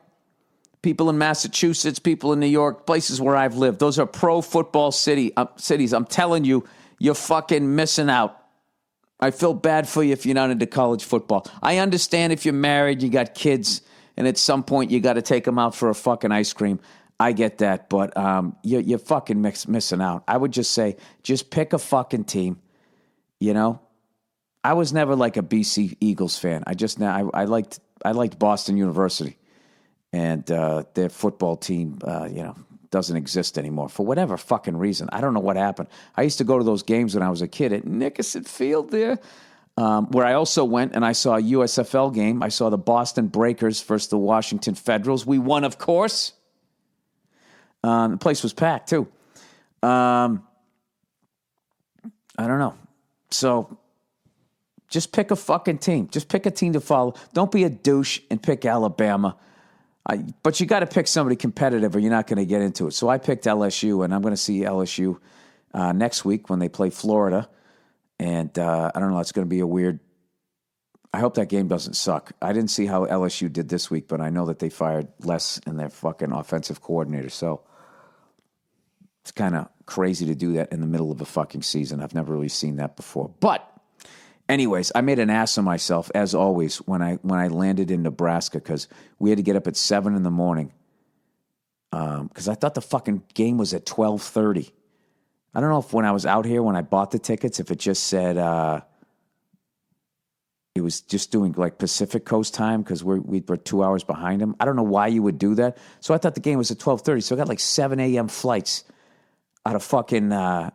[SPEAKER 1] People in Massachusetts, people in New York, places where I've lived. Those are pro football cities. I'm telling you, you're fucking missing out. I feel bad for you if you're not into college football. I understand if you're married, you got kids, and at some point you got to take them out for a fucking ice cream. I get that, but you're fucking missing out. I would just say, just pick a fucking team, you know? I was never like a BC Eagles fan. I liked Boston University. And their football team, doesn't exist anymore for whatever fucking reason. I don't know what happened. I used to go to those games when I was a kid at Nickerson Field there, where I also went and I saw a USFL game. I saw the Boston Breakers versus the Washington Federals. We won, of course. The place was packed, too. I don't know. So just pick a fucking team. Just pick a team to follow. Don't be a douche and pick Alabama. But you got to pick somebody competitive or you're not going to get into it. So I picked LSU, and I'm going to see LSU next week when they play Florida. And I don't know, it's going to be a weird
[SPEAKER 2] I hope that game doesn't suck. I didn't see how LSU did this week, but I know that they fired Les and their fucking offensive coordinator. So it's kind of crazy to do that in the middle of a fucking season. I've never really seen that before. But anyways, I made an ass of myself, as always, when I landed in Nebraska, because we had to get up at 7 in the morning because I thought the fucking game was at 12:30. I don't know if when I was out here, when I bought the tickets, if it just said it was just doing like Pacific Coast time because we were 2 hours behind them. I don't know why you would do that. So I thought the game was at 12:30. So I got like 7 a.m. flights out of fucking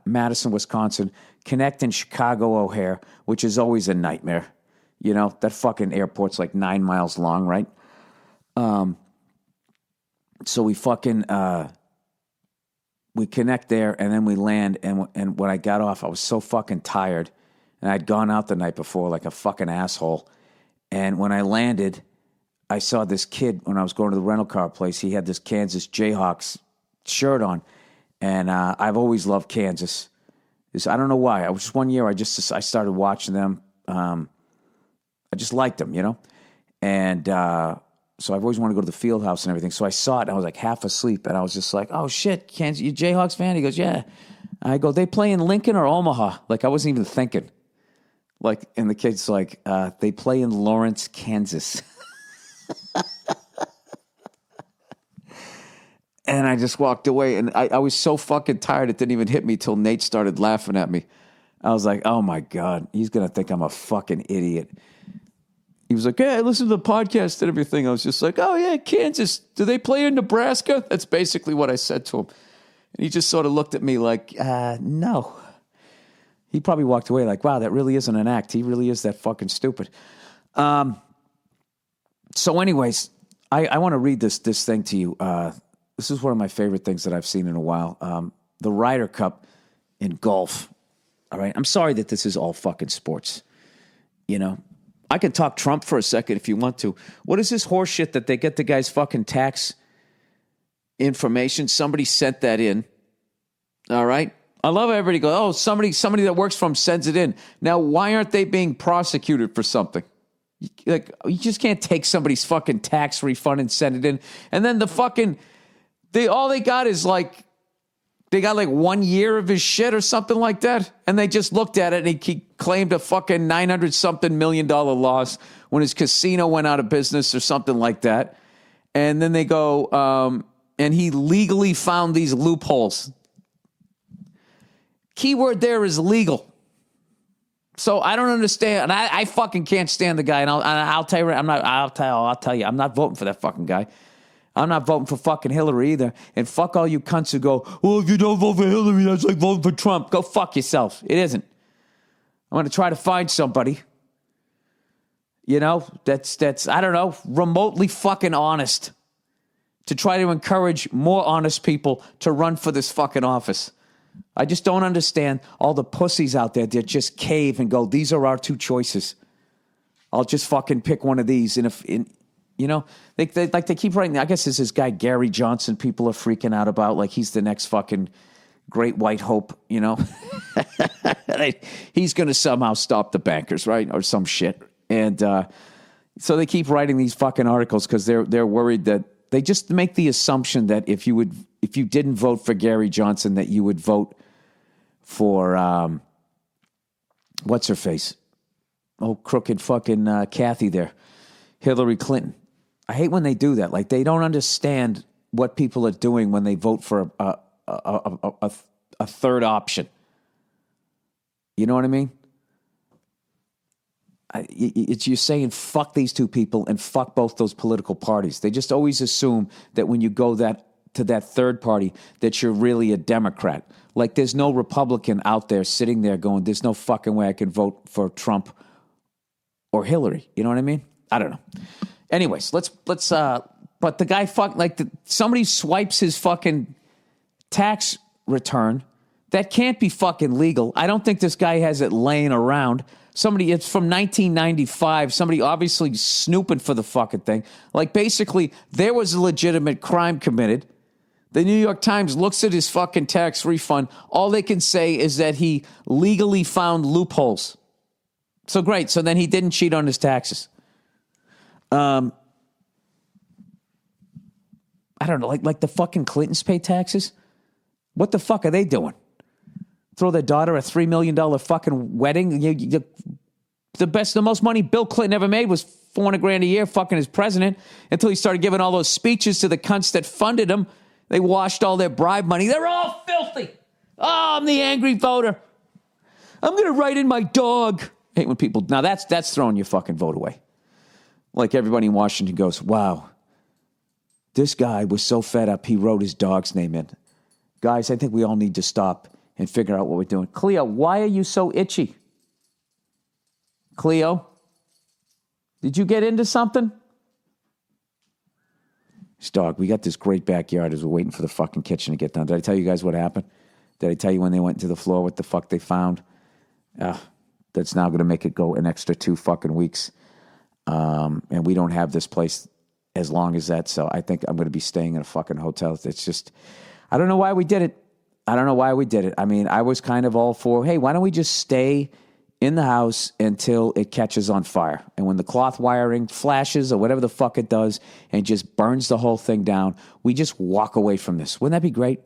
[SPEAKER 2] Madison, Wisconsin, connecting Chicago O'Hare, which is always a nightmare. You know, that fucking airport's like 9 miles long, right? So we fucking we connect there, and then we land, and when I got off, I was so fucking tired, and I'd gone out the night before like a fucking asshole. And when I landed, I saw this kid when I was going to the rental car place. He had this Kansas Jayhawks shirt on, and I've always loved Kansas. I don't know why. I was just one year. I started watching them. I just liked them, you know, and so I've always wanted to go to the field house and everything. So I saw it, and I was like half asleep, and I was just like, "Oh shit, Kansas, you Jayhawks fan?" He goes, "Yeah." I go, "They play in Lincoln or Omaha?" Like I wasn't even thinking. Like, and the kid's like, "They play in Lawrence, Kansas." And I just walked away, and I was so fucking tired it didn't even hit me till Nate started laughing at me. I was like, "Oh my God, he's gonna think I'm a fucking idiot." He was like, "Hey, I listened to the podcast and everything." I was just like, "Oh yeah, Kansas. Do they play in Nebraska?" That's basically what I said to him. And he just sort of looked at me like, no. He probably walked away like, wow, that really isn't an act. He really is that fucking stupid. So anyways, I want to read this thing to you. This is one of my favorite things that I've seen in a while. The Ryder Cup in golf. All right. I'm sorry that this is all fucking sports. You know, I can talk Trump for a second if you want to. What is this horse shit that they get the guy's fucking tax information? Somebody sent that in. All right. I love how everybody goes, oh, somebody that works for him sends it in. Now, why aren't they being prosecuted for something? Like, you just can't take somebody's fucking tax refund and send it in. And then the fucking, all they got is like, they got like 1 year of his shit or something like that. And they just looked at it and he claimed a fucking $900-something million loss when his casino went out of business or something like that. And then they go, and he legally found these loopholes. Keyword there is legal. So I don't understand. And I fucking can't stand the guy. And I'll tell you, I'll tell you, I'm not voting for that fucking guy. I'm not voting for fucking Hillary either. And fuck all you cunts who go, well, if you don't vote for Hillary, that's like voting for Trump. Go fuck yourself. It isn't. I'm going to try to find somebody, you know, that's, I don't know, remotely fucking honest to try to encourage more honest people to run for this fucking office. I just don't understand all the pussies out there that just cave and go, these are our two choices. I'll just fucking pick one of these. And you know, they keep writing. I guess there's this guy, Gary Johnson, people are freaking out about, like he's the next fucking great white hope, you know. He's going to somehow stop the bankers, right? Or some shit. And so they keep writing these fucking articles because they're worried that they just make the assumption that if you didn't vote for Gary Johnson, that you would vote for, what's her face? Oh, crooked fucking Kathy there. Hillary Clinton. I hate when they do that. Like, they don't understand what people are doing when they vote for a third option. You know what I mean? You're saying fuck these two people and fuck both those political parties. They just always assume that when you go to that third party that you're really a Democrat. Like, there's no Republican out there sitting there going, there's no fucking way I can vote for Trump or Hillary. You know what I mean? I don't know. Anyways, let's but the guy somebody swipes his fucking tax return. That can't be fucking legal. I don't think this guy has it laying around. It's from 1995. Somebody obviously snooping for the fucking thing. Like, basically, there was a legitimate crime committed. The New York Times looks at his fucking tax refund. All they can say is that he legally found loopholes. So great. So then he didn't cheat on his taxes. I don't know, like the fucking Clintons pay taxes? What the fuck are they doing? Throw their daughter a $3 million fucking wedding? The most money Bill Clinton ever made was $400,000 a year fucking as president until he started giving all those speeches to the cunts that funded him. They washed all their bribe money. They're all filthy. Oh, I'm the angry voter. I'm going to write in my dog. I hate when people... Now, that's throwing your fucking vote away. Like everybody in Washington goes, wow, this guy was so fed up, he wrote his dog's name in. Guys, I think we all need to stop and figure out what we're doing. Cleo, why are you so itchy? Cleo, did you get into something? This dog, we got this great backyard as we're waiting for the fucking kitchen to get done. Did I tell you guys what happened? Did I tell you when they went to the floor what the fuck they found? That's now going to make it go an extra 2 fucking weeks. And we don't have this place as long as that, so I think I'm going to be staying in a fucking hotel. It's just, I don't know why we did it. I mean, I was kind of all for, hey, why don't we just stay in the house until it catches on fire? And when the cloth wiring flashes or whatever the fuck it does and just burns the whole thing down, we just walk away from this. Wouldn't that be great?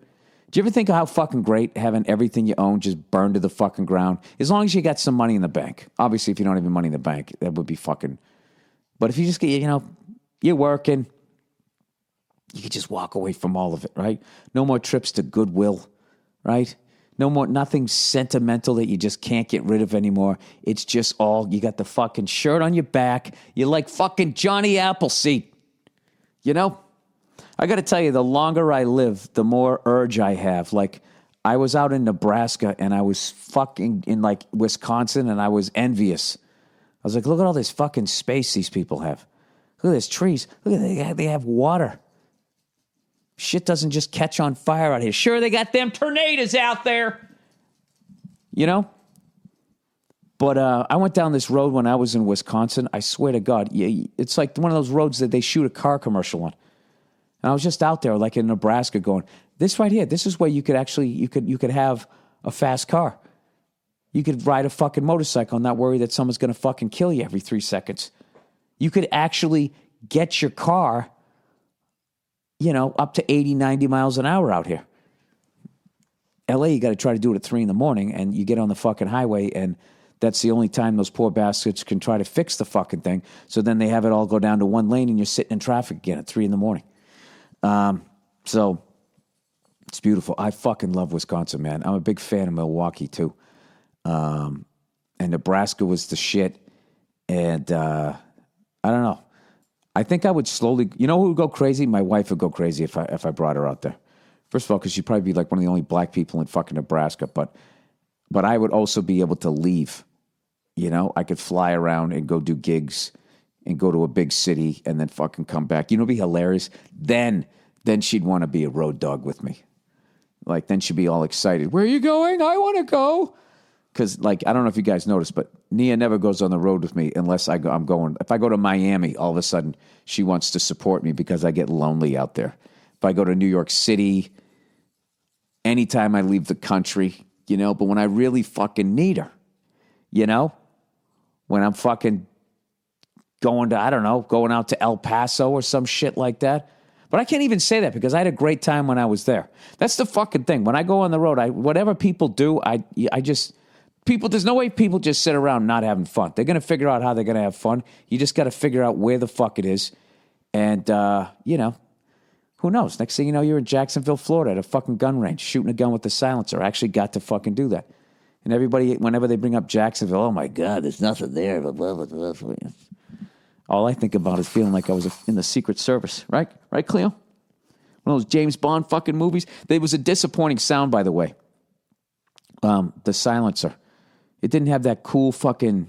[SPEAKER 2] Do you ever think of how fucking great having everything you own just burned to the fucking ground? As long as you got some money in the bank. Obviously, if you don't have any money in the bank, that would be fucking... But if you just get, you're working, you could just walk away from all of it, right? No more trips to Goodwill, right? Nothing sentimental that you just can't get rid of anymore. It's just all, you got the fucking shirt on your back. You're like fucking Johnny Appleseed, I got to tell you, the longer I live, the more urge I have. Like, I was out in Nebraska and I was fucking in like Wisconsin and I was envious. I was like, look at all this fucking space these people have. Look at these trees. Look at they have water. Shit doesn't just catch on fire out here. Sure, they got them tornadoes out there. But I went down this road when I was in Wisconsin. I swear to God, it's like one of those roads that they shoot a car commercial on. And I was just out there, like in Nebraska, going, this right here, this is where you could actually, you could have a fast car. You could ride a fucking motorcycle and not worry that someone's going to fucking kill you every 3 seconds. You could actually get your car, up to 80, 90 miles an hour out here. LA, you got to try to do it at 3 a.m, and you get on the fucking highway, and that's the only time those poor bastards can try to fix the fucking thing. So then they have it all go down to 1 lane, and you're sitting in traffic again at 3 a.m. So it's beautiful. I fucking love Wisconsin, man. I'm a big fan of Milwaukee, too. And Nebraska was the shit. And I don't know. I think I would slowly... You know who would go crazy? My wife would go crazy if I brought her out there. First of all, because she'd probably be like one of the only black people in fucking Nebraska. But I would also be able to leave. I could fly around and go do gigs and go to a big city and then fucking come back. It'd be hilarious. Then she'd want to be a road dog with me. Like, then she'd be all excited. Where are you going? I want to go. Because, I don't know if you guys noticed, but Nia never goes on the road with me unless I'm going. If I go to Miami, all of a sudden, she wants to support me because I get lonely out there. If I go to New York City, anytime I leave the country, but when I really fucking need her, when I'm fucking going to, going out to El Paso or some shit like that. But I can't even say that because I had a great time when I was there. That's the fucking thing. When I go on the road, whatever people do, there's no way people just sit around not having fun. They're going to figure out how they're going to have fun. You just got to figure out where the fuck it is. And, who knows? Next thing you know, you're in Jacksonville, Florida at a fucking gun range, shooting a gun with the silencer. I actually got to fucking do that. And everybody, whenever they bring up Jacksonville, oh my God, there's nothing there. Blah, blah, blah, blah. All I think about is feeling like I was in the Secret Service. Right? Right, Cleo? One of those James Bond fucking movies. There was a disappointing sound, by the way. The silencer. It didn't have that cool fucking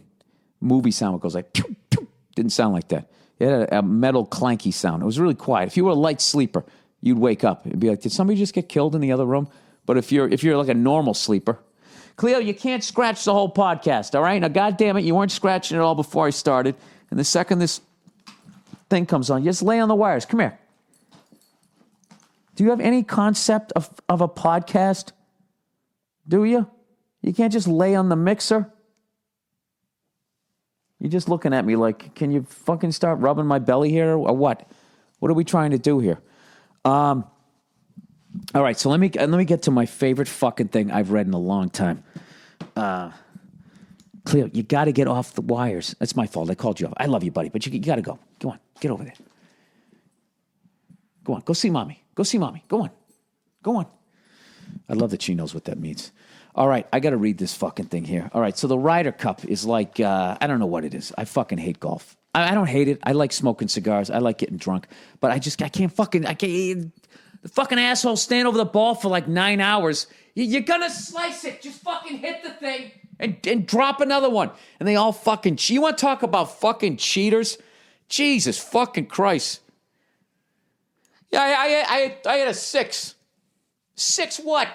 [SPEAKER 2] movie sound. It goes like, pew, pew. Didn't sound like that. It had a metal clanky sound. It was really quiet. If you were a light sleeper, you'd wake up and be like, did somebody just get killed in the other room? But if you're like a normal sleeper, Cleo, you can't scratch the whole podcast, all right? Now, goddamn it, you weren't scratching it all before I started. And the second this thing comes on, you just lay on the wires. Come here. Do you have any concept of a podcast? Do you? You can't just lay on the mixer? You're just looking at me like, can you fucking start rubbing my belly here or what? What are we trying to do here? All right, so let me get to my favorite fucking thing I've read in a long time. Cleo, you got to get off the wires. That's my fault. I called you off. I love you, buddy, but you got to go. Go on, get over there. Go on, go see mommy. Go see mommy. Go on. Go on. I love that she knows what that means. All right, I got to read this fucking thing here. All right, so the Ryder Cup is like, I don't know what it is. I fucking hate golf. I don't hate it. I like smoking cigars. I like getting drunk. But I can't. The fucking assholes stand over the ball for like 9 hours. You're going to slice it. Just fucking hit the thing and drop another one. And they all fucking cheat. You want to talk about fucking cheaters? Jesus fucking Christ. Yeah, I had a 6. 6 what?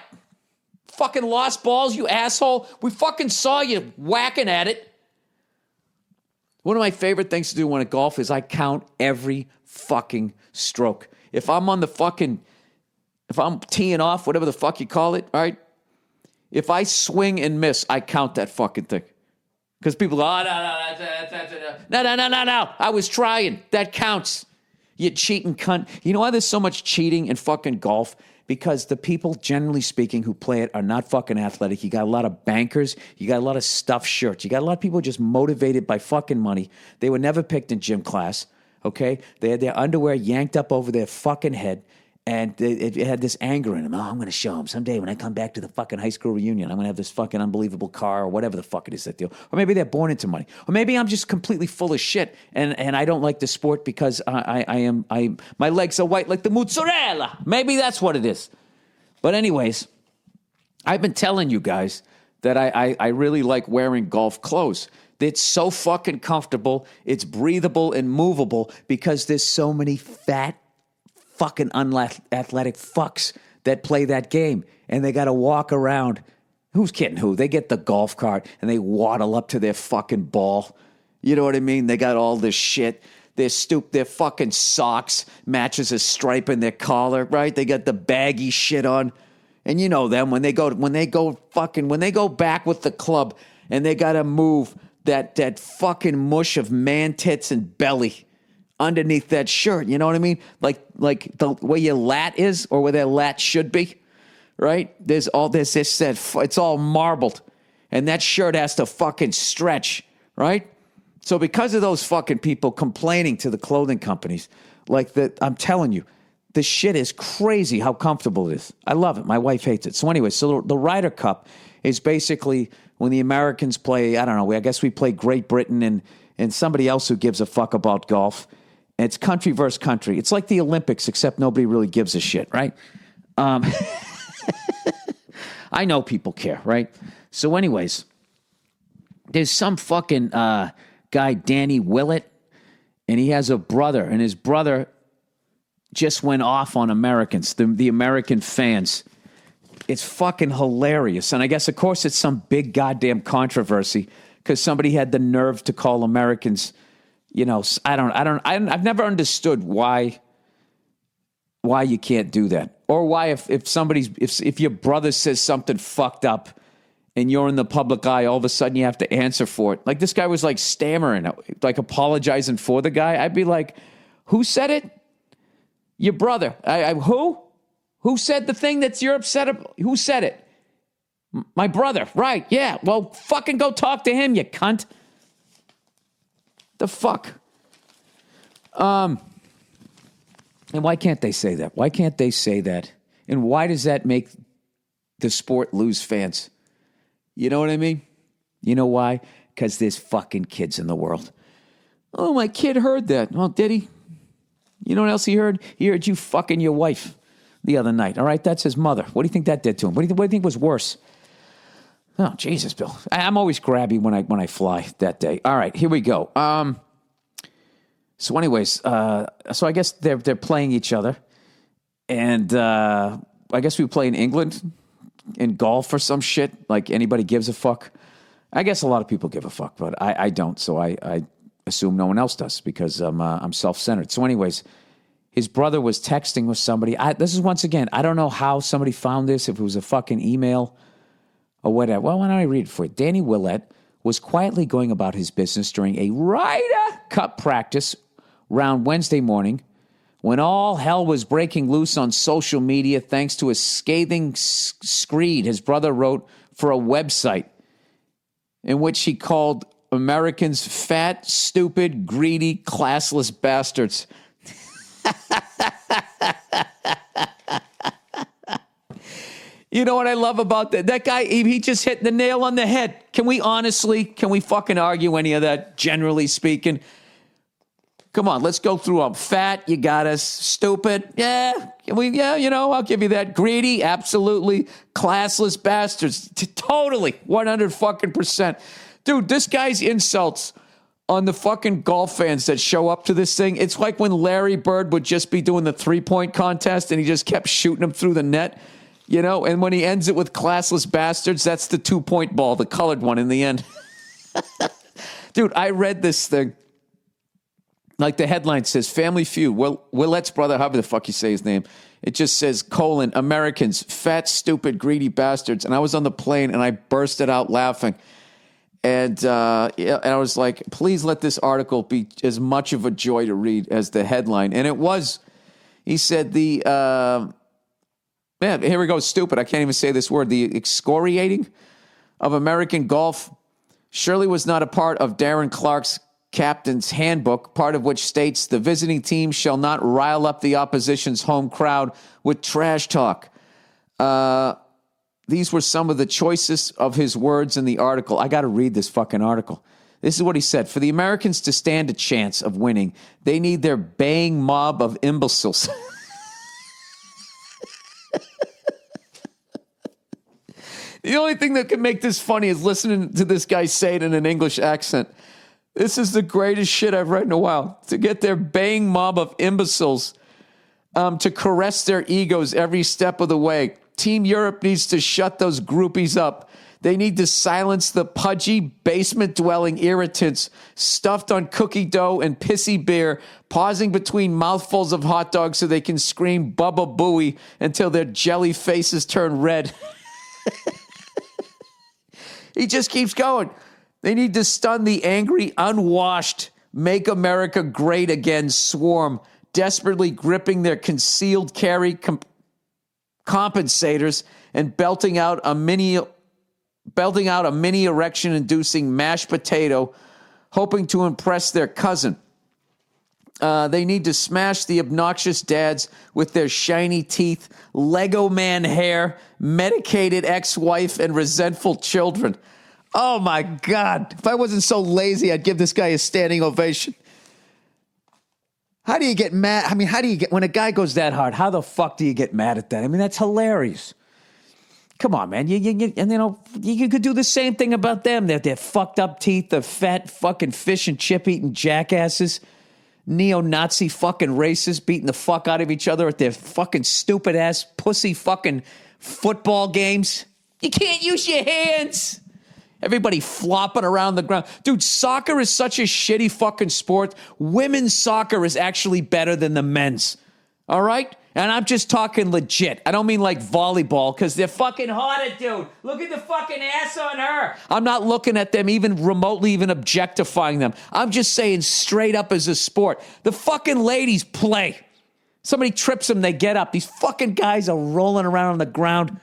[SPEAKER 2] Fucking lost balls, you asshole. We fucking saw you whacking at it. One of my favorite things to do when I golf is I count every fucking stroke. If I'm teeing off, whatever the fuck you call it, all right? If I swing and miss, I count that fucking thing. Because people go, no. I was trying. That counts. You cheating cunt. You know why there's so much cheating in fucking golf? Because the people, generally speaking, who play it are not fucking athletic. You got a lot of bankers. You got a lot of stuffed shirts. You got a lot of people just motivated by fucking money. They were never picked in gym class, okay? They had their underwear yanked up over their fucking head, and it had this anger in them. Oh, I'm going to show them. Someday when I come back to the fucking high school reunion, I'm going to have this fucking unbelievable car or whatever the fuck it is that deal. Or maybe they're born into money. Or maybe I'm just completely full of shit, and I don't like the sport because my legs are white like the mozzarella. Maybe that's what it is. But anyways, I've been telling you guys that I really like wearing golf clothes. It's so fucking comfortable. It's breathable and movable because there's so many fat fucking unathletic fucks that play that game, and they got to walk around. Who's kidding who? They get the golf cart and they waddle up to their fucking ball. You know what I mean? They got all this shit. Their fucking socks matches a stripe in their collar, right? They got the baggy shit on. And you know them when they go back with the club and they got to move that fucking mush of man tits and belly underneath that shirt, you know what I mean? Like the way your lat is or where their lat should be, right? There's this it's all marbled, and that shirt has to fucking stretch, right? So because of those fucking people complaining to the clothing companies, I'm telling you, the shit is crazy how comfortable it is. I love it. My wife hates it. So anyway, so the Ryder Cup is basically when the Americans play, I don't know, I guess we play Great Britain and somebody else who gives a fuck about golf. And it's country versus country. It's like the Olympics, except nobody really gives a shit, right? I know people care, right? So anyways, there's some fucking guy, Danny Willett, and he has a brother, and his brother just went off on Americans, the American fans. It's fucking hilarious. And I guess, of course, it's some big goddamn controversy because somebody had the nerve to call Americans... You know, I've never understood why you can't do that, or why if your brother says something fucked up and you're in the public eye, all of a sudden you have to answer for it. Like this guy was like stammering, like apologizing for the guy. I'd be like, who said it? Your brother. Who? Who said the thing that you're upset about? Who said it? My brother. Right. Yeah. Well, fucking go talk to him, you cunt. The fuck? And why can't they say that? Why can't they say that? And why does that make the sport lose fans? You know what I mean? You know why? Because there's fucking kids in the world. Oh, my kid heard that. Well, did he? You know what else he heard? He heard you fucking your wife the other night. All right, that's his mother. What do you think that did to him? What do you think was worse? Oh, Jesus, Bill. I'm always grabby when I fly that day. All right, here we go. So anyways, so I guess they're playing each other. And I guess we play in England in golf or some shit. Like anybody gives a fuck. I guess a lot of people give a fuck, but I don't. So I assume no one else does because I'm self-centered. So anyways, his brother was texting with somebody. This is once again, I don't know how somebody found this, if it was a fucking email or whatever. Well, why don't I read it for you? Danny Willett was quietly going about his business during a Ryder Cup practice round Wednesday morning when all hell was breaking loose on social media thanks to a scathing screed his brother wrote for a website in which he called Americans fat, stupid, greedy, classless bastards. You know what I love about that? That guy, he just hit the nail on the head. Can we fucking argue any of that, generally speaking? Come on, let's go through them. Fat, you got us. Stupid, yeah, I'll give you that. Greedy, absolutely. Classless bastards, totally, 100 fucking %. Dude, this guy's insults on the fucking golf fans that show up to this thing, it's like when Larry Bird would just be doing the 3-point contest and he just kept shooting them through the net. And when he ends it with classless bastards, that's the 2-point ball, the colored one in the end. Dude, I read this thing. Like the headline says, Family Feud, Willette's brother, however the fuck you say his name. It just says, Americans, fat, stupid, greedy bastards. And I was on the plane and I bursted out laughing. And I was like, please let this article be as much of a joy to read as the headline. And it was. He said here we go, stupid. I can't even say this word. The excoriating of American golf surely was not a part of Darren Clark's captain's handbook, part of which states the visiting team shall not rile up the opposition's home crowd with trash talk. These were some of the choicest of his words in the article. I got to read this fucking article. This is what he said. For the Americans to stand a chance of winning, they need their baying mob of imbeciles. The only thing that can make this funny is listening to this guy say it in an English accent. This is the greatest shit I've read in a while. To get their baying mob of imbeciles to caress their egos every step of the way. Team Europe needs to shut those groupies up. They need to silence the pudgy, basement-dwelling irritants stuffed on cookie dough and pissy beer, pausing between mouthfuls of hot dogs so they can scream Bubba Booey until their jelly faces turn red. He just keeps going. They need to stun the angry, unwashed, make America great again swarm, desperately gripping their concealed carry compensators and belting out a mini erection-inducing mashed potato, hoping to impress their cousin. They need to smash the obnoxious dads with their shiny teeth, Lego man hair, medicated ex-wife, and resentful children. Oh, my God. If I wasn't so lazy, I'd give this guy a standing ovation. How do you get mad? I mean, when a guy goes that hard, how the fuck do you get mad at that? I mean, that's hilarious. Come on, man. You could do the same thing about them. They're fucked up teeth, the fat fucking fish and chip eating jackasses, neo-Nazi fucking racists beating the fuck out of each other at their fucking stupid ass pussy fucking football games. You can't use your hands. Everybody flopping around the ground. Dude, soccer is such a shitty fucking sport. Women's soccer is actually better than the men's. All right? And I'm just talking legit. I don't mean like volleyball, because they're fucking hotter, dude. Look at the fucking ass on her. I'm not looking at them even remotely even objectifying them. I'm just saying straight up as a sport. The fucking ladies play. Somebody trips them, they get up. These fucking guys are rolling around on the ground.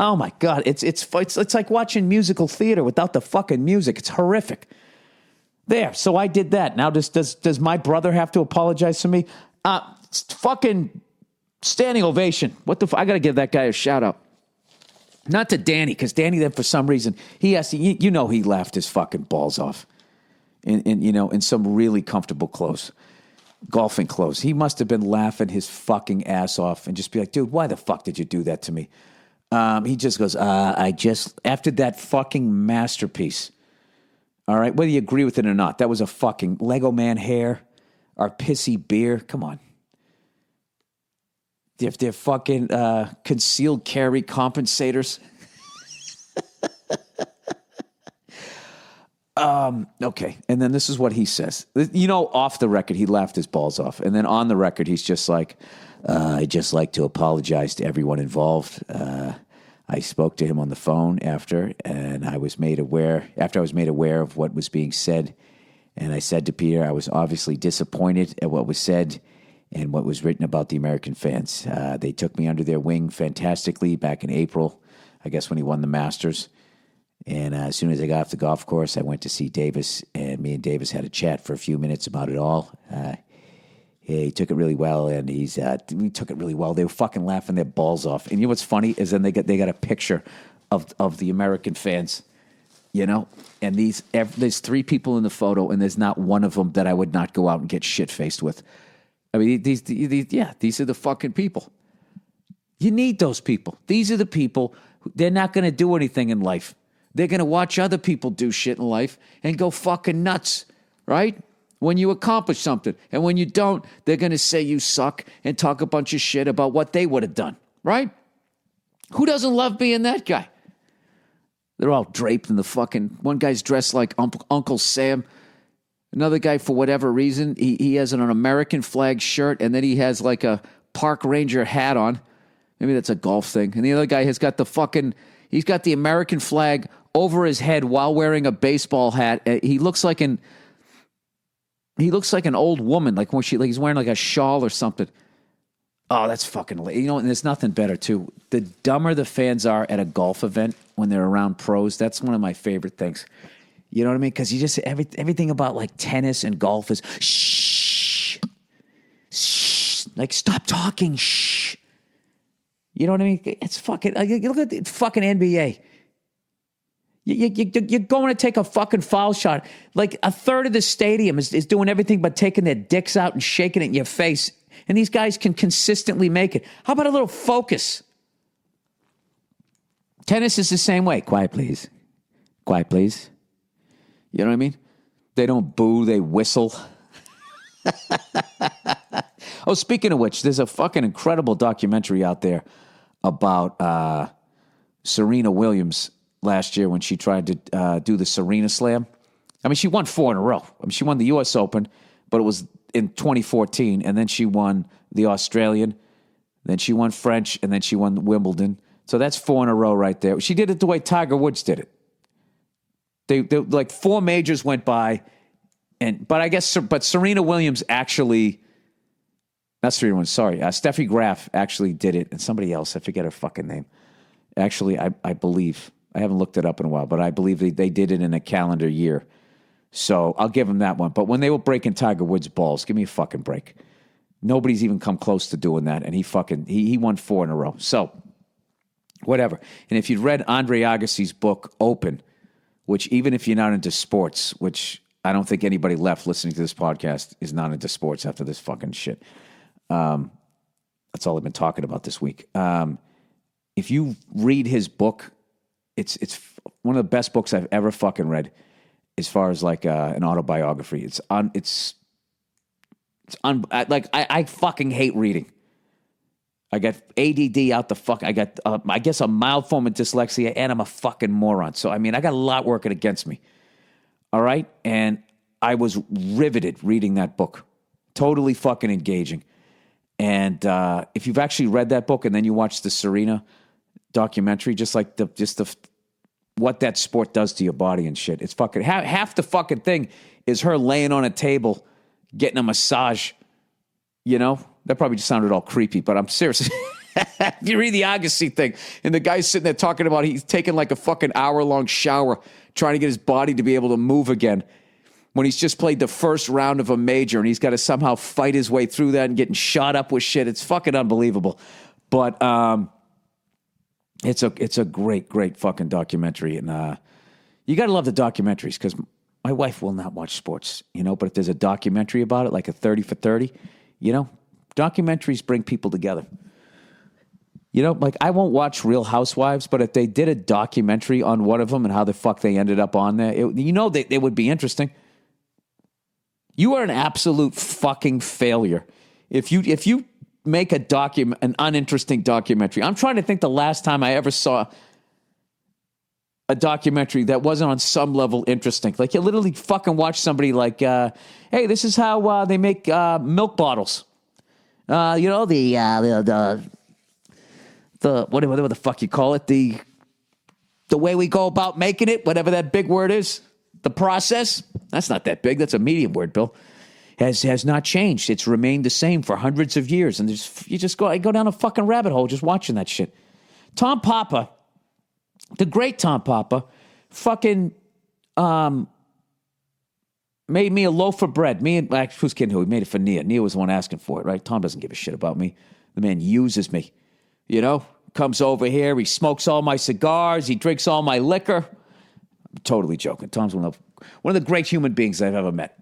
[SPEAKER 2] Oh my God, it's like watching musical theater without the fucking music. It's horrific. There, so I did that. Now does my brother have to apologize to me? Fucking standing ovation. I got to give that guy a shout out. Not to Danny, because Danny then for some reason he has to. He laughed his fucking balls off in some really comfortable clothes, golfing clothes. He must have been laughing his fucking ass off and just be like, dude, why the fuck did you do that to me? He just goes, after that fucking masterpiece, all right, whether you agree with it or not, that was a fucking Lego man hair, our pissy beer, come on. If they're fucking concealed carry compensators. Okay, and then this is what he says. Off the record, he laughed his balls off. And then on the record, he's just like, I'd just like to apologize to everyone involved. I spoke to him on the phone after, and I was made aware of what was being said. And I said to Peter, I was obviously disappointed at what was said and what was written about the American fans. They took me under their wing fantastically back in April, I guess when he won the Masters. And as soon as I got off the golf course, I went to see Davis, and me and Davis had a chat for a few minutes about it all. He took it really well, and we took it really well. They were fucking laughing their balls off. And you know what's funny is then they got a picture of the American fans, you know. And there's 3 people in the photo, and there's not one of them that I would not go out and get shit faced with. I mean, these are the fucking people. You need those people. These are the people. They're not going to do anything in life. They're going to watch other people do shit in life and go fucking nuts, right? When you accomplish something. And when you don't, they're going to say you suck and talk a bunch of shit about what they would have done, right? Who doesn't love being that guy? They're all draped in the fucking... One guy's dressed like Uncle Sam. Another guy, for whatever reason, he has an American flag shirt, and then he has like a park ranger hat on. Maybe that's a golf thing. And the other guy has got he's got the American flag over his head while wearing a baseball hat. He looks like an old woman, like when he's wearing like a shawl or something. Oh, that's fucking late. You know, and there's nothing better too. The dumber the fans are at a golf event when they're around pros, that's one of my favorite things. You know what I mean? Because you just everything about like tennis and golf is shh, shh, like stop talking, shh. You know what I mean? It's fucking. You look at the fucking NBA. You're going to take a fucking foul shot. Like a third of the stadium is doing everything but taking their dicks out and shaking it in your face. And these guys can consistently make it. How about a little focus? Tennis is the same way. Quiet, please. Quiet, please. You know what I mean? They don't boo, they whistle. Oh, speaking of which, there's a fucking incredible documentary out there about Serena Williams last year when she tried to do the Serena Slam. I mean, she won 4 in a row. I mean, she won the U.S. Open, but it was in 2014, and then she won the Australian, then she won French, and then she won Wimbledon. So that's 4 in a row right there. She did it the way Tiger Woods did it. They like 4 majors went by, but Serena Williams actually, not Serena Williams, sorry, Steffi Graf actually did it, and somebody else, I forget her fucking name. Actually, I believe, I haven't looked it up in a while, but I believe they did it in a calendar year. So I'll give him that one. But when they were breaking Tiger Woods' balls, give me a fucking break. Nobody's even come close to doing that, and he won 4 in a row. So, whatever. And if you'd read Andre Agassi's book, Open, which even if you're not into sports, which I don't think anybody left listening to this podcast is not into sports after this fucking shit. That's all I've been talking about this week. If you read his book, it's one of the best books I've ever fucking read as far as like an autobiography. I fucking hate reading. I got ADD out the fuck. I got, I guess, a mild form of dyslexia, and I'm a fucking moron. So, I mean, I got a lot working against me. All right? And I was riveted reading that book. Totally fucking engaging. And if you've actually read that book and then you watch the Serena documentary, just what that sport does to your body and shit, it's fucking, half the fucking thing is her laying on a table, getting a massage, you know? That probably just sounded all creepy, but I'm serious. If you read the Agassi thing, and the guy's sitting there talking about he's taking like a fucking hour-long shower trying to get his body to be able to move again when he's just played the first round of a major, and he's got to somehow fight his way through that and getting shot up with shit. It's fucking unbelievable. But it's a great, great fucking documentary. And you got to love the documentaries because my wife will not watch sports, you know, but if there's a documentary about it, like a 30 for 30, you know, documentaries bring people together. You know, like I won't watch Real Housewives, but if they did a documentary on one of them and how the fuck they ended up on there, they would be interesting. You are an absolute fucking failure if you make an uninteresting documentary. I'm trying to think the last time I ever saw a documentary that wasn't on some level interesting. Like you literally fucking watch somebody like, hey, this is how they make milk bottles. You know, the whatever the fuck you call it, the the way we go about making it, whatever that big word is, the process, that's not that big. That's a medium word, Bill. Has not changed. It's remained the same for hundreds of years. And I go down a fucking rabbit hole just watching that shit. Tom Papa, the great Tom Papa, fucking made me a loaf of bread. Who's kidding who? He made it for Nia. Nia was the one asking for it, right? Tom doesn't give a shit about me. The man uses me, comes over here. He smokes all my cigars. He drinks all my liquor. I'm totally joking. Tom's one of the great human beings I've ever met.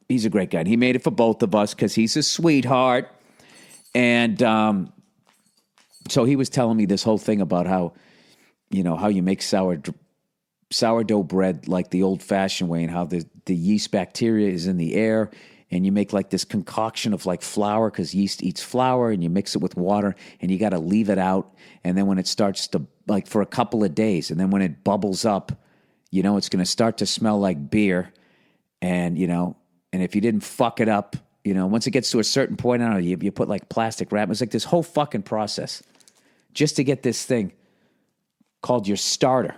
[SPEAKER 2] He's a great guy. And he made it for both of us because he's a sweetheart. And so he was telling me this whole thing about how you make sourdough bread like the old-fashioned way, and how the yeast bacteria is in the air, and you make like this concoction of like flour because yeast eats flour, and you mix it with water, and you got to leave it out. And then when it starts to, like, for a couple of days, and then when it bubbles up, it's going to start to smell like beer. And, and if you didn't fuck it up, once it gets to a certain point, I don't know, you put like plastic wrap. It's like this whole fucking process just to get this thing called your starter,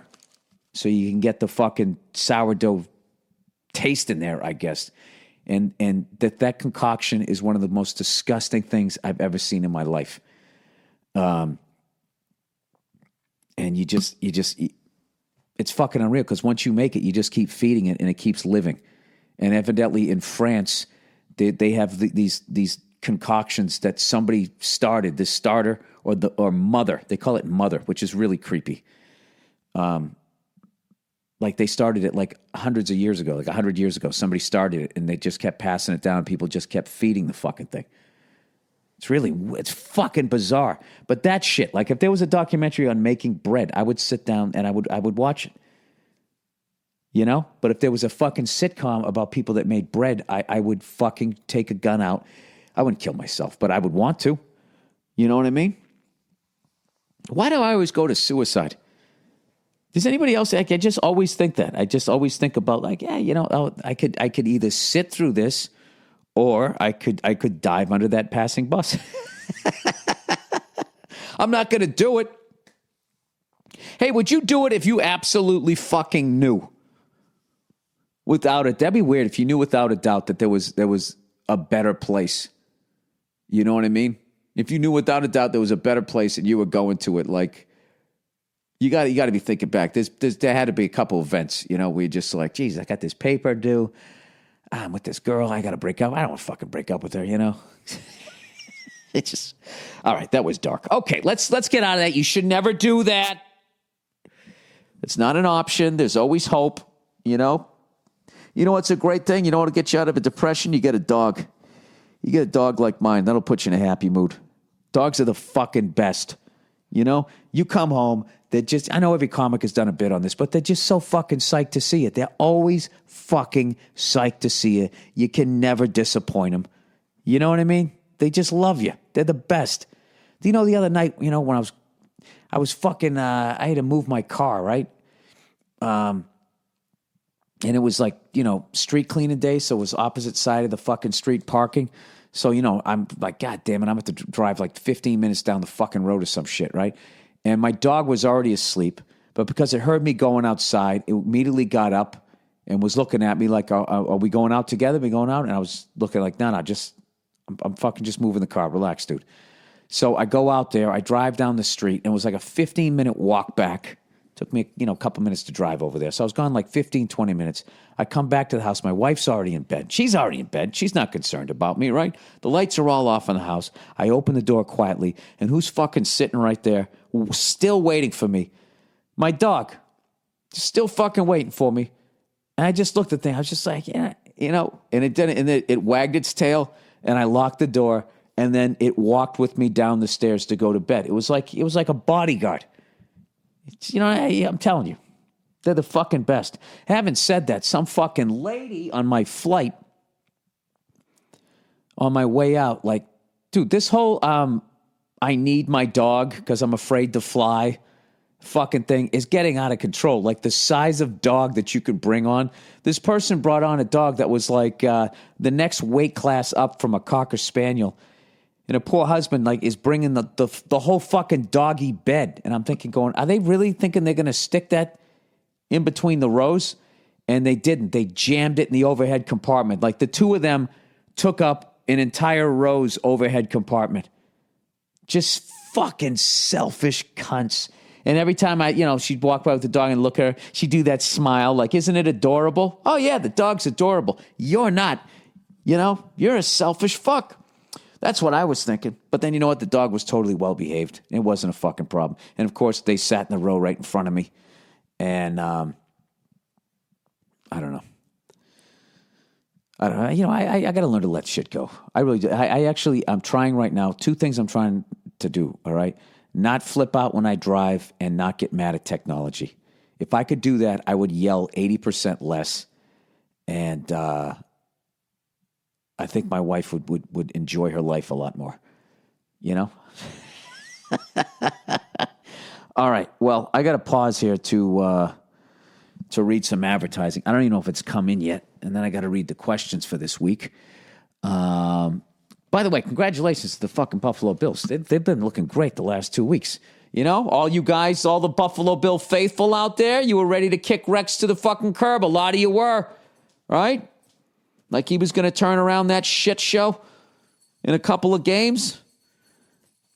[SPEAKER 2] so you can get the fucking sourdough taste in there, I guess. And that concoction is one of the most disgusting things I've ever seen in my life. And it's fucking unreal, because once you make it, you just keep feeding it and it keeps living. And evidently in France, they have these concoctions that somebody started, this starter or mother. They call it mother, which is really creepy. Like they started it like hundreds of years ago, like 100 years ago. Somebody started it and they just kept passing it down. People just kept feeding the fucking thing. It's fucking bizarre. But that shit, like if there was a documentary on making bread, I would sit down and I would watch it. But if there was a fucking sitcom about people that made bread, I would fucking take a gun out. I wouldn't kill myself, but I would want to. You know what I mean? Why do I always go to suicide? Does anybody else? I just always think that. I just always think about like, I could either sit through this, or I could dive under that passing bus. I'm not going to do it. Hey, would you do it if you absolutely fucking knew? That'd be weird if you knew without a doubt that there was a better place. You know what I mean? If you knew without a doubt there was a better place and you were going to it, like, you got to be thinking back. There had to be a couple of events, where you're just like, geez, I got this paper due. I'm with this girl. I got to break up. I don't want to fucking break up with her, It's just, all right, that was dark. Okay, let's get out of that. You should never do that. It's not an option. There's always hope, You know what's a great thing? You know what'll get you out of a depression? You get a dog. You get a dog like mine. That'll put you in a happy mood. Dogs are the fucking best. You come home, I know every comic has done a bit on this, but they're just so fucking psyched to see it. They're always fucking psyched to see it. You can never disappoint them. You know what I mean? They just love you. They're the best. The other night, when I was fucking, I had to move my car, right? And it was like, street cleaning day, so it was opposite side of the fucking street parking. So, I'm like, God damn it, I'm going to drive like 15 minutes down the fucking road or some shit, right? And my dog was already asleep, but because it heard me going outside, it immediately got up and was looking at me like, are we going out together? Are we going out? And I was looking like, no, I'm fucking just moving the car. Relax, dude. So I go out there, I drive down the street, and it was like a 15-minute walk back. Took me, a couple minutes to drive over there. So I was gone like 15, 20 minutes. I come back to the house. My wife's already in bed. She's already in bed. She's not concerned about me, right? The lights are all off in the house. I open the door quietly, and who's fucking sitting right there, still waiting for me? My dog. Still fucking waiting for me. And I just looked at the thing. I was just like, yeah, and it didn't, and it wagged its tail, and I locked the door, and then it walked with me down the stairs to go to bed. It was like a bodyguard. I'm telling you, they're the fucking best. Having said that, some fucking lady on my flight, on my way out, like, dude, this whole I need my dog because I'm afraid to fly fucking thing is getting out of control. Like the size of dog that you could bring on. This person brought on a dog that was like the next weight class up from a Cocker Spaniel. And her poor husband like is bringing the whole fucking doggy bed. And I'm thinking, going, are they really thinking they're going to stick that in between the rows? And they didn't. They jammed it in the overhead compartment. Like the two of them took up an entire row's overhead compartment. Just fucking selfish cunts. And every time she'd walk by with the dog and look at her, she'd do that smile like, isn't it adorable? Oh, yeah, the dog's adorable. You're not. You're a selfish fuck. That's what I was thinking. But then you know what? The dog was totally well behaved. It wasn't a fucking problem. And of course, they sat in the row right in front of me. And I don't know. I got to learn to let shit go. I really do. I'm trying right now. Two things I'm trying to do, all right? Not flip out when I drive and not get mad at technology. If I could do that, I would yell 80% less. And I think my wife would enjoy her life a lot more. All right. Well, I got to pause here to read some advertising. I don't even know if it's come in yet. And then I got to read the questions for this week. By the way, congratulations to the fucking Buffalo Bills. They've been looking great the last 2 weeks. All you guys, all the Buffalo Bill faithful out there, you were ready to kick Rex to the fucking curb. A lot of you were, right? Like he was going to turn around that shit show in a couple of games.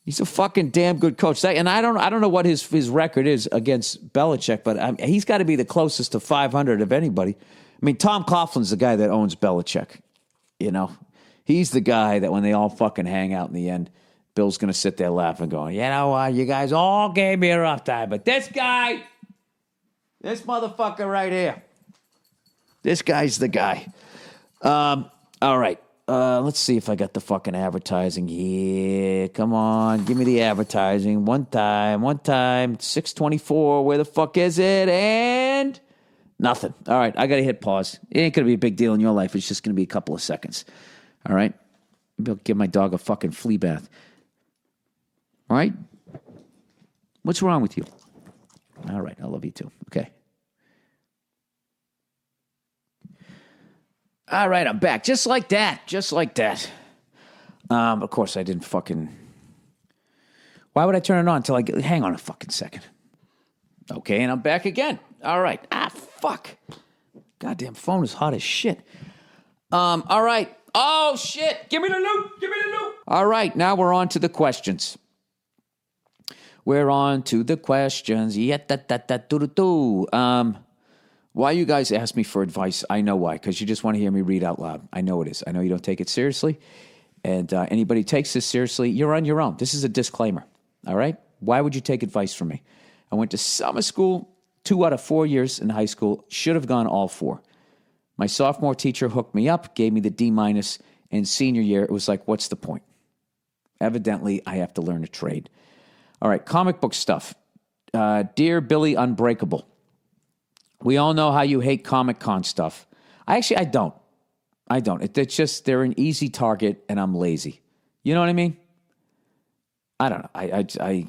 [SPEAKER 2] He's a fucking damn good coach. And I don't know what his record is against Belichick, but he's got to be the closest to 500 of anybody. I mean, Tom Coughlin's the guy that owns Belichick. He's the guy that when they all fucking hang out in the end, Bill's going to sit there laughing going, you guys all gave me a rough time, but this guy, this motherfucker right here, this guy's the guy. All right. Let's see if I got the fucking advertising here. Come on. Give me the advertising. One time. 624. Where the fuck is it? And nothing. All right. I got to hit pause. It ain't going to be a big deal in your life. It's just going to be a couple of seconds. All right. Maybe I'll give my dog a fucking flea bath. All right. What's wrong with you? All right. I love you too. Okay. All right, I'm back. Just like that. Of course, I didn't fucking... Why would I turn it on until hang on a fucking second. Okay, and I'm back again. All right. Fuck. Goddamn phone is hot as shit. All right. Oh, shit. Give me the loot. All right, now we're on to the questions. Why you guys ask me for advice, I know why, because you just want to hear me read out loud. I know it is. I know you don't take it seriously, and anybody who takes this seriously, you're on your own. This is a disclaimer, all right? Why would you take advice from me? I went to summer school 2 out of 4 years in high school, should have gone all 4. My sophomore teacher hooked me up, gave me the D-, and senior year, it was like, what's the point? Evidently, I have to learn a trade. All right, comic book stuff. Dear Billy Unbreakable, we all know how you hate Comic-Con stuff. I don't. It's just they're an easy target, and I'm lazy. You know what I mean? I don't know.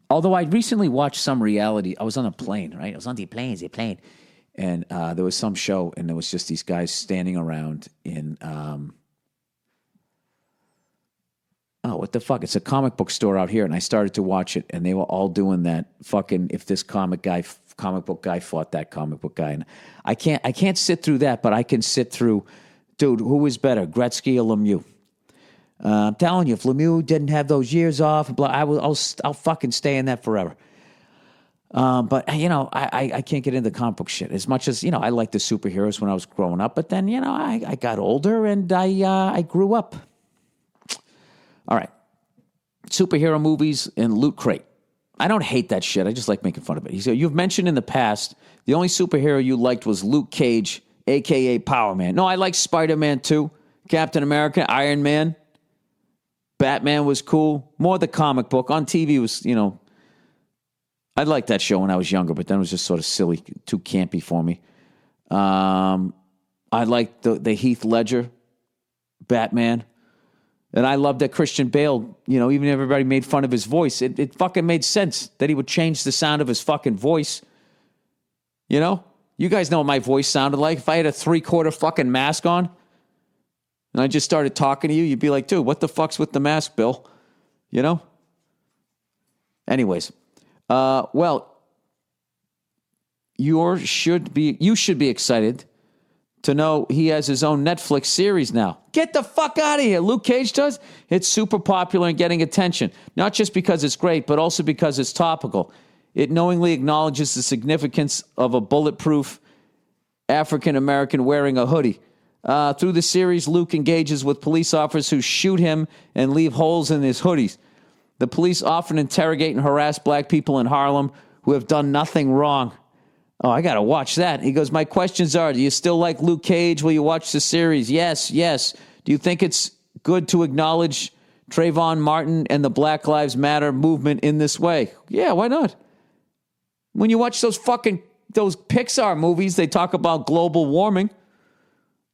[SPEAKER 2] Although I recently watched some reality. I was on a plane, right? I was on the plane. And there was some show, and there was just these guys standing around in... what the fuck? It's a comic book store out here, and I started to watch it, and they were all doing that fucking if this comic book guy fought that comic book guy. And I can't sit through that, but I can sit through, dude, who is better, Gretzky or Lemieux? I'm telling you, if Lemieux didn't have those years off, I'll fucking stay in that forever. But I can't get into comic book shit as much as I liked the superheroes when I was growing up. But then I got older and I grew up. All right, superhero movies and Loot Crate. I don't hate that shit. I just like making fun of it. He said, you've mentioned in the past the only superhero you liked was Luke Cage, a.k.a. Power Man. No, I like Spider-Man too, Captain America, Iron Man. Batman was cool. More the comic book. On TV was, I liked that show when I was younger, but then it was just sort of silly, too campy for me. I liked the Heath Ledger Batman. And I loved that Christian Bale, even if everybody made fun of his voice, it fucking made sense that he would change the sound of his fucking voice. You guys know what my voice sounded like. If I had a 3/4 fucking mask on, and I just started talking to you, you'd be like, dude, what the fuck's with the mask, Bill? You know? Anyways, well, you should be excited to know he has his own Netflix series now. Get the fuck out of here. Luke Cage does? It's super popular and getting attention, not just because it's great, but also because it's topical. It knowingly acknowledges the significance of a bulletproof African-American wearing a hoodie. Through the series, Luke engages with police officers who shoot him and leave holes in his hoodies. The police often interrogate and harass black people in Harlem who have done nothing wrong. Oh, I got to watch that. He goes, my questions are, do you still like Luke Cage? Will you watch the series? Yes. Do you think it's good to acknowledge Trayvon Martin and the Black Lives Matter movement in this way? Yeah, why not? When you watch those Pixar movies, they talk about global warming.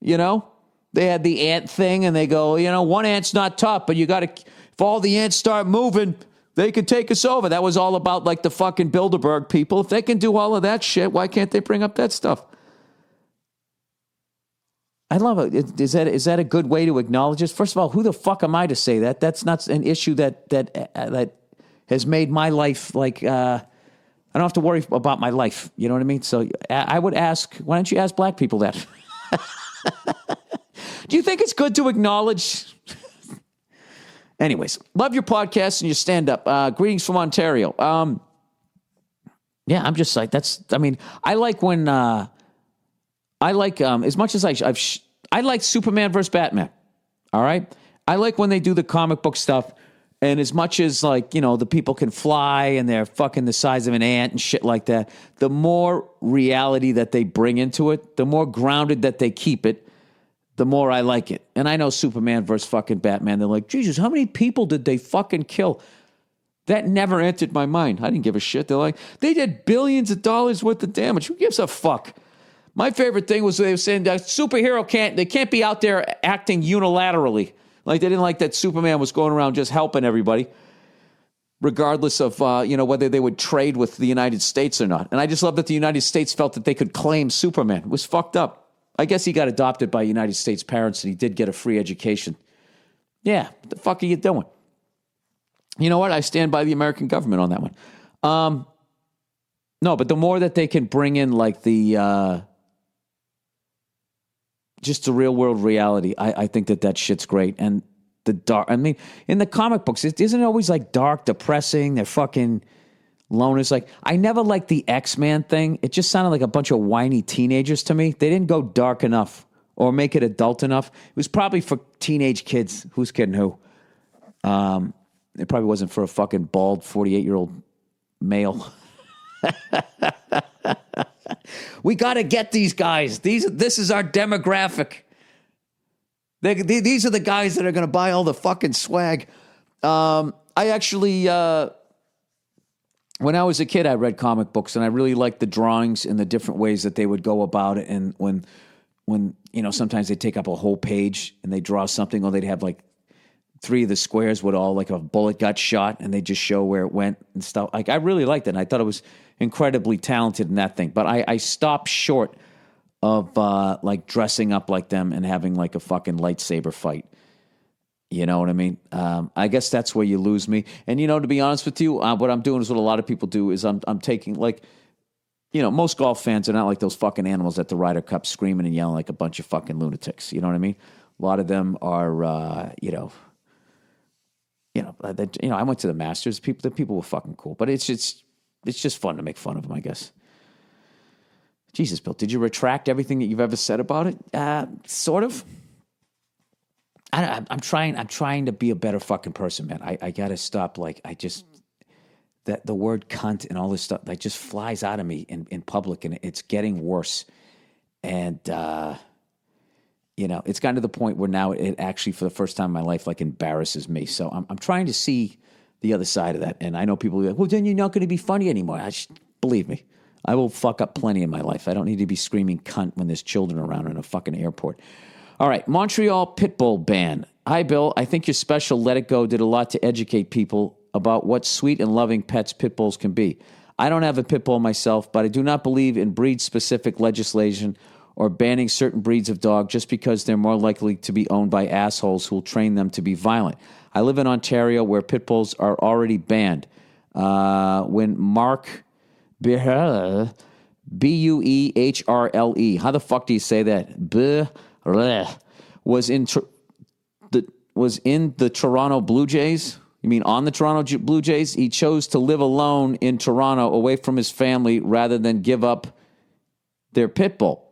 [SPEAKER 2] You know, they had the ant thing and they go, one ant's not tough, but you got to, if all the ants start moving, they could take us over. That was all about like the fucking Bilderberg people. If they can do all of that shit, why can't they bring up that stuff? I love it. Is that a good way to acknowledge this? First of all, who the fuck am I to say that? That's not an issue that has made my life like, I don't have to worry about my life. You know what I mean? So I would ask, why don't you ask black people that? Do you think it's good to acknowledge? Anyways, love your podcast and your stand-up. Greetings from Ontario. Yeah, I'm just like, I like when, as much as I like Superman versus Batman. All right? I like when they do the comic book stuff, and as much as like, the people can fly and they're fucking the size of an ant and shit like that, the more reality that they bring into it, the more grounded that they keep it, the more I like it. And I know Superman versus fucking Batman, they're like, Jesus, how many people did they fucking kill? That never entered my mind. I didn't give a shit. They're like, they did billions of dollars worth of damage. Who gives a fuck? My favorite thing was they were saying that superhero can't be out there acting unilaterally. Like they didn't like that Superman was going around just helping everybody, regardless of whether they would trade with the United States or not. And I just love that the United States felt that they could claim Superman. It was fucked up. I guess he got adopted by United States parents and he did get a free education. Yeah, what the fuck are you doing? You know what? I stand by the American government on that one. No, but the more that they can bring in like the just the real world reality, I think that shit's great. And the dark, in the comic books, isn't it always like dark, depressing? They're fucking loners. Like, I never liked the X-Man thing. It just sounded like a bunch of whiny teenagers to me. They didn't go dark enough or make it adult enough. It was probably for teenage kids. Who's kidding who? It probably wasn't for a fucking bald 48-year-old male. We got to get these guys. This is our demographic. These are the guys that are going to buy all the fucking swag. I actually, when I was a kid, I read comic books, and I really liked the drawings and the different ways that they would go about it. And when sometimes they take up a whole page and they draw something, or they'd have like 3 of the squares would all like a bullet got shot, and they just show where it went and stuff. Like I really liked it. And I thought it was incredibly talented in that thing. But I stopped short of like dressing up like them and having like a fucking lightsaber fight. You know what I mean? I guess that's where you lose me. And to be honest with you, what I'm doing is what a lot of people do is I'm taking like, most golf fans are not like those fucking animals at the Ryder Cup screaming and yelling like a bunch of fucking lunatics. You know what I mean? A lot of them are, I went to the Masters. The people were fucking cool, but it's just fun to make fun of them, I guess. Jesus, Bill, did you retract everything that you've ever said about it? Sort of. I'm trying to be a better fucking person, man. I gotta stop. Like, that the word cunt and all this stuff that just flies out of me in public, and it's getting worse. And it's gotten to the point where now it actually, for the first time in my life, like embarrasses me. So I'm trying to see the other side of that. And I know people are like, well, then you're not going to be funny anymore. Believe me, I will fuck up plenty in my life. I don't need to be screaming cunt when there's children around in a fucking airport. All right, Montreal Pitbull ban. Hi, Bill. I think your special Let It Go did a lot to educate people about what sweet and loving pets pit bulls can be. I don't have a pit bull myself, but I do not believe in breed-specific legislation or banning certain breeds of dog just because they're more likely to be owned by assholes who will train them to be violent. I live in Ontario where pit bulls are already banned. When Mark Buehrle, Buehrle, how the fuck do you say that? Buehrle, was in the Toronto Blue Jays. You mean on the Toronto Blue Jays? He chose to live alone in Toronto away from his family rather than give up their pit bull.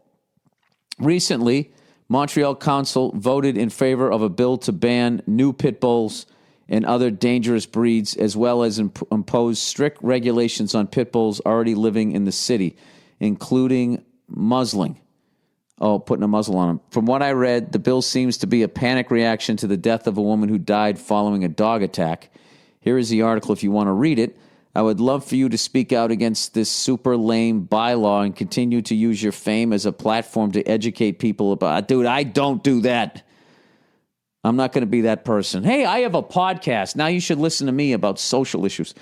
[SPEAKER 2] Recently, Montreal Council voted in favor of a bill to ban new pit bulls and other dangerous breeds, as well as impose strict regulations on pit bulls already living in the city, including muzzling. Oh, putting a muzzle on them. From what I read, the bill seems to be a panic reaction to the death of a woman who died following a dog attack. Here is the article if you want to read it. I would love for you to speak out against this super lame bylaw and continue to use your fame as a platform to educate people about... Dude, I don't do that. I'm not going to be that person. Hey, I have a podcast. Now you should listen to me about social issues.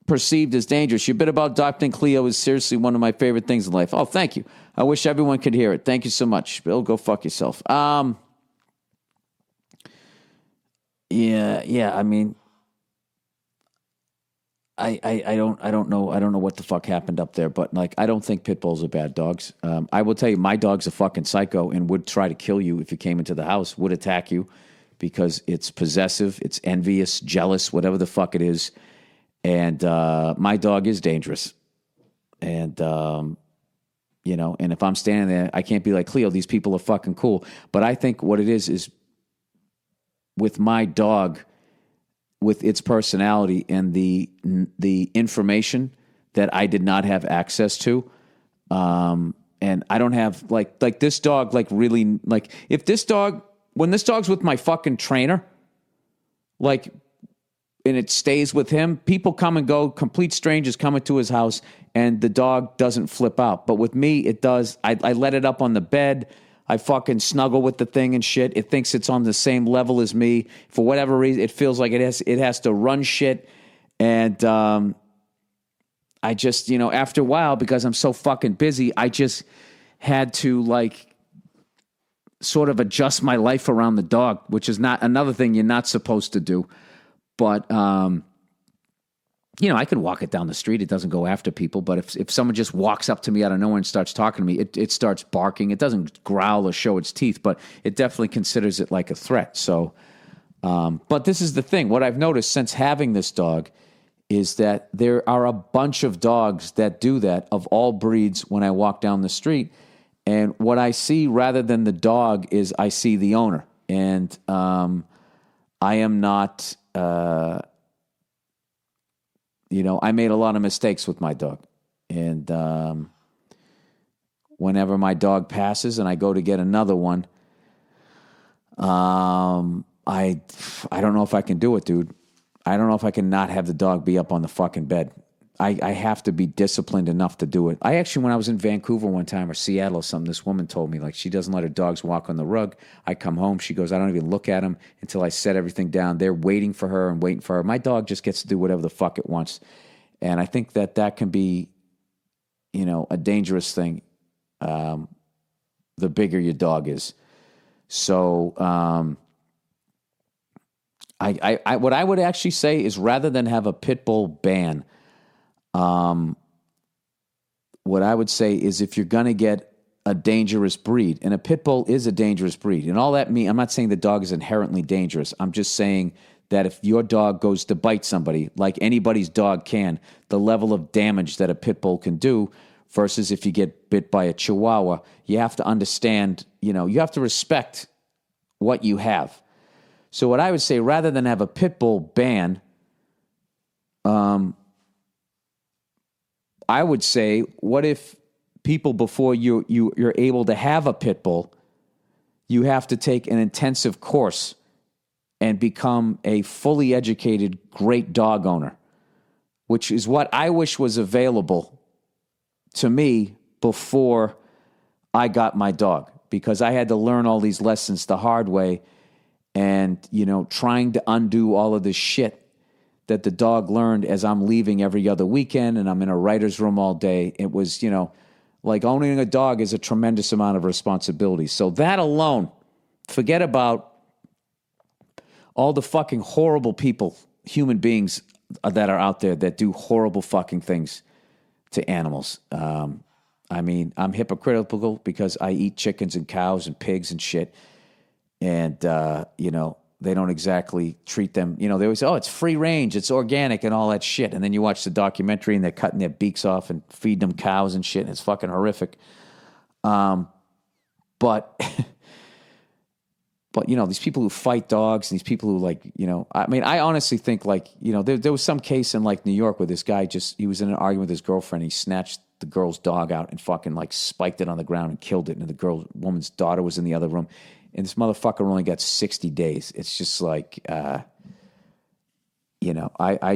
[SPEAKER 2] Perceived as dangerous. Your bit about adopting Cleo is seriously one of my favorite things in life. Oh, thank you. I wish everyone could hear it. Thank you so much. Bill, go fuck yourself. Yeah, I mean... I don't know what the fuck happened up there, but like I don't think pit bulls are bad dogs. I will tell you, my dog's a fucking psycho and would try to kill you if you came into the house. Would attack you because it's possessive, it's envious, jealous, whatever the fuck it is. And my dog is dangerous. And and if I'm standing there, I can't be like, Cleo, these people are fucking cool. But I think what it is with my dog, with its personality and the information that I did not have access to, and I don't have like this dog really if this dog, when this dog's with my fucking trainer, and it stays with him, people come and go, complete strangers coming to his house, and the dog doesn't flip out. But with me, it does. I let it up on the bed. I fucking snuggle with the thing and shit. It thinks it's on the same level as me. For whatever reason, it feels like it has to run shit. And I just, after a while, because I'm so fucking busy, I just had to sort of adjust my life around the dog, which is not another thing you're not supposed to do. But, I could walk it down the street. It doesn't go after people. But if someone just walks up to me out of nowhere and starts talking to me, it starts barking. It doesn't growl or show its teeth, but it definitely considers it like a threat. So, but this is the thing. What I've noticed since having this dog is that there are a bunch of dogs that do that of all breeds when I walk down the street. And what I see rather than the dog is I see the owner. And I am not... I made a lot of mistakes with my dog. And whenever my dog passes and I go to get another one, I don't know if I can do it, dude. I don't know if I can not have the dog be up on the fucking bed. I have to be disciplined enough to do it. I actually, when I was in Vancouver one time or Seattle or something, this woman told me, she doesn't let her dogs walk on the rug. I come home, she goes, I don't even look at them until I set everything down. They're waiting for her and waiting for her. My dog just gets to do whatever the fuck it wants. And I think that can be, a dangerous thing, the bigger your dog is. So I what I would actually say is rather than have a pit bull ban, what I would say is if you're going to get a dangerous breed, and a pit bull is a dangerous breed, and all that means, I'm not saying the dog is inherently dangerous. I'm just saying that if your dog goes to bite somebody, like anybody's dog can, the level of damage that a pit bull can do versus if you get bit by a chihuahua, you have to understand, you have to respect what you have. So what I would say, rather than have a pit bull ban, I would say, what if people, before you're able to have a pit bull, you have to take an intensive course and become a fully educated, great dog owner, which is what I wish was available to me before I got my dog, because I had to learn all these lessons the hard way and, trying to undo all of this shit that the dog learned as I'm leaving every other weekend and I'm in a writer's room all day. It was, Like owning a dog is a tremendous amount of responsibility. So that alone, forget about all the fucking horrible people, human beings that are out there that do horrible fucking things to animals. I mean, I'm hypocritical because I eat chickens and cows and pigs and shit. And, they don't exactly treat them, they always say, oh, it's free range, it's organic and all that shit. And then you watch the documentary and they're cutting their beaks off and feeding them cows and shit. And it's fucking horrific. But these people who fight dogs and these people who I honestly think there was some case in like New York where this guy he was in an argument with his girlfriend. He snatched the girl's dog out and fucking like spiked it on the ground and killed it. And the woman's daughter was in the other room. And this motherfucker only got 60 days. It's just like, I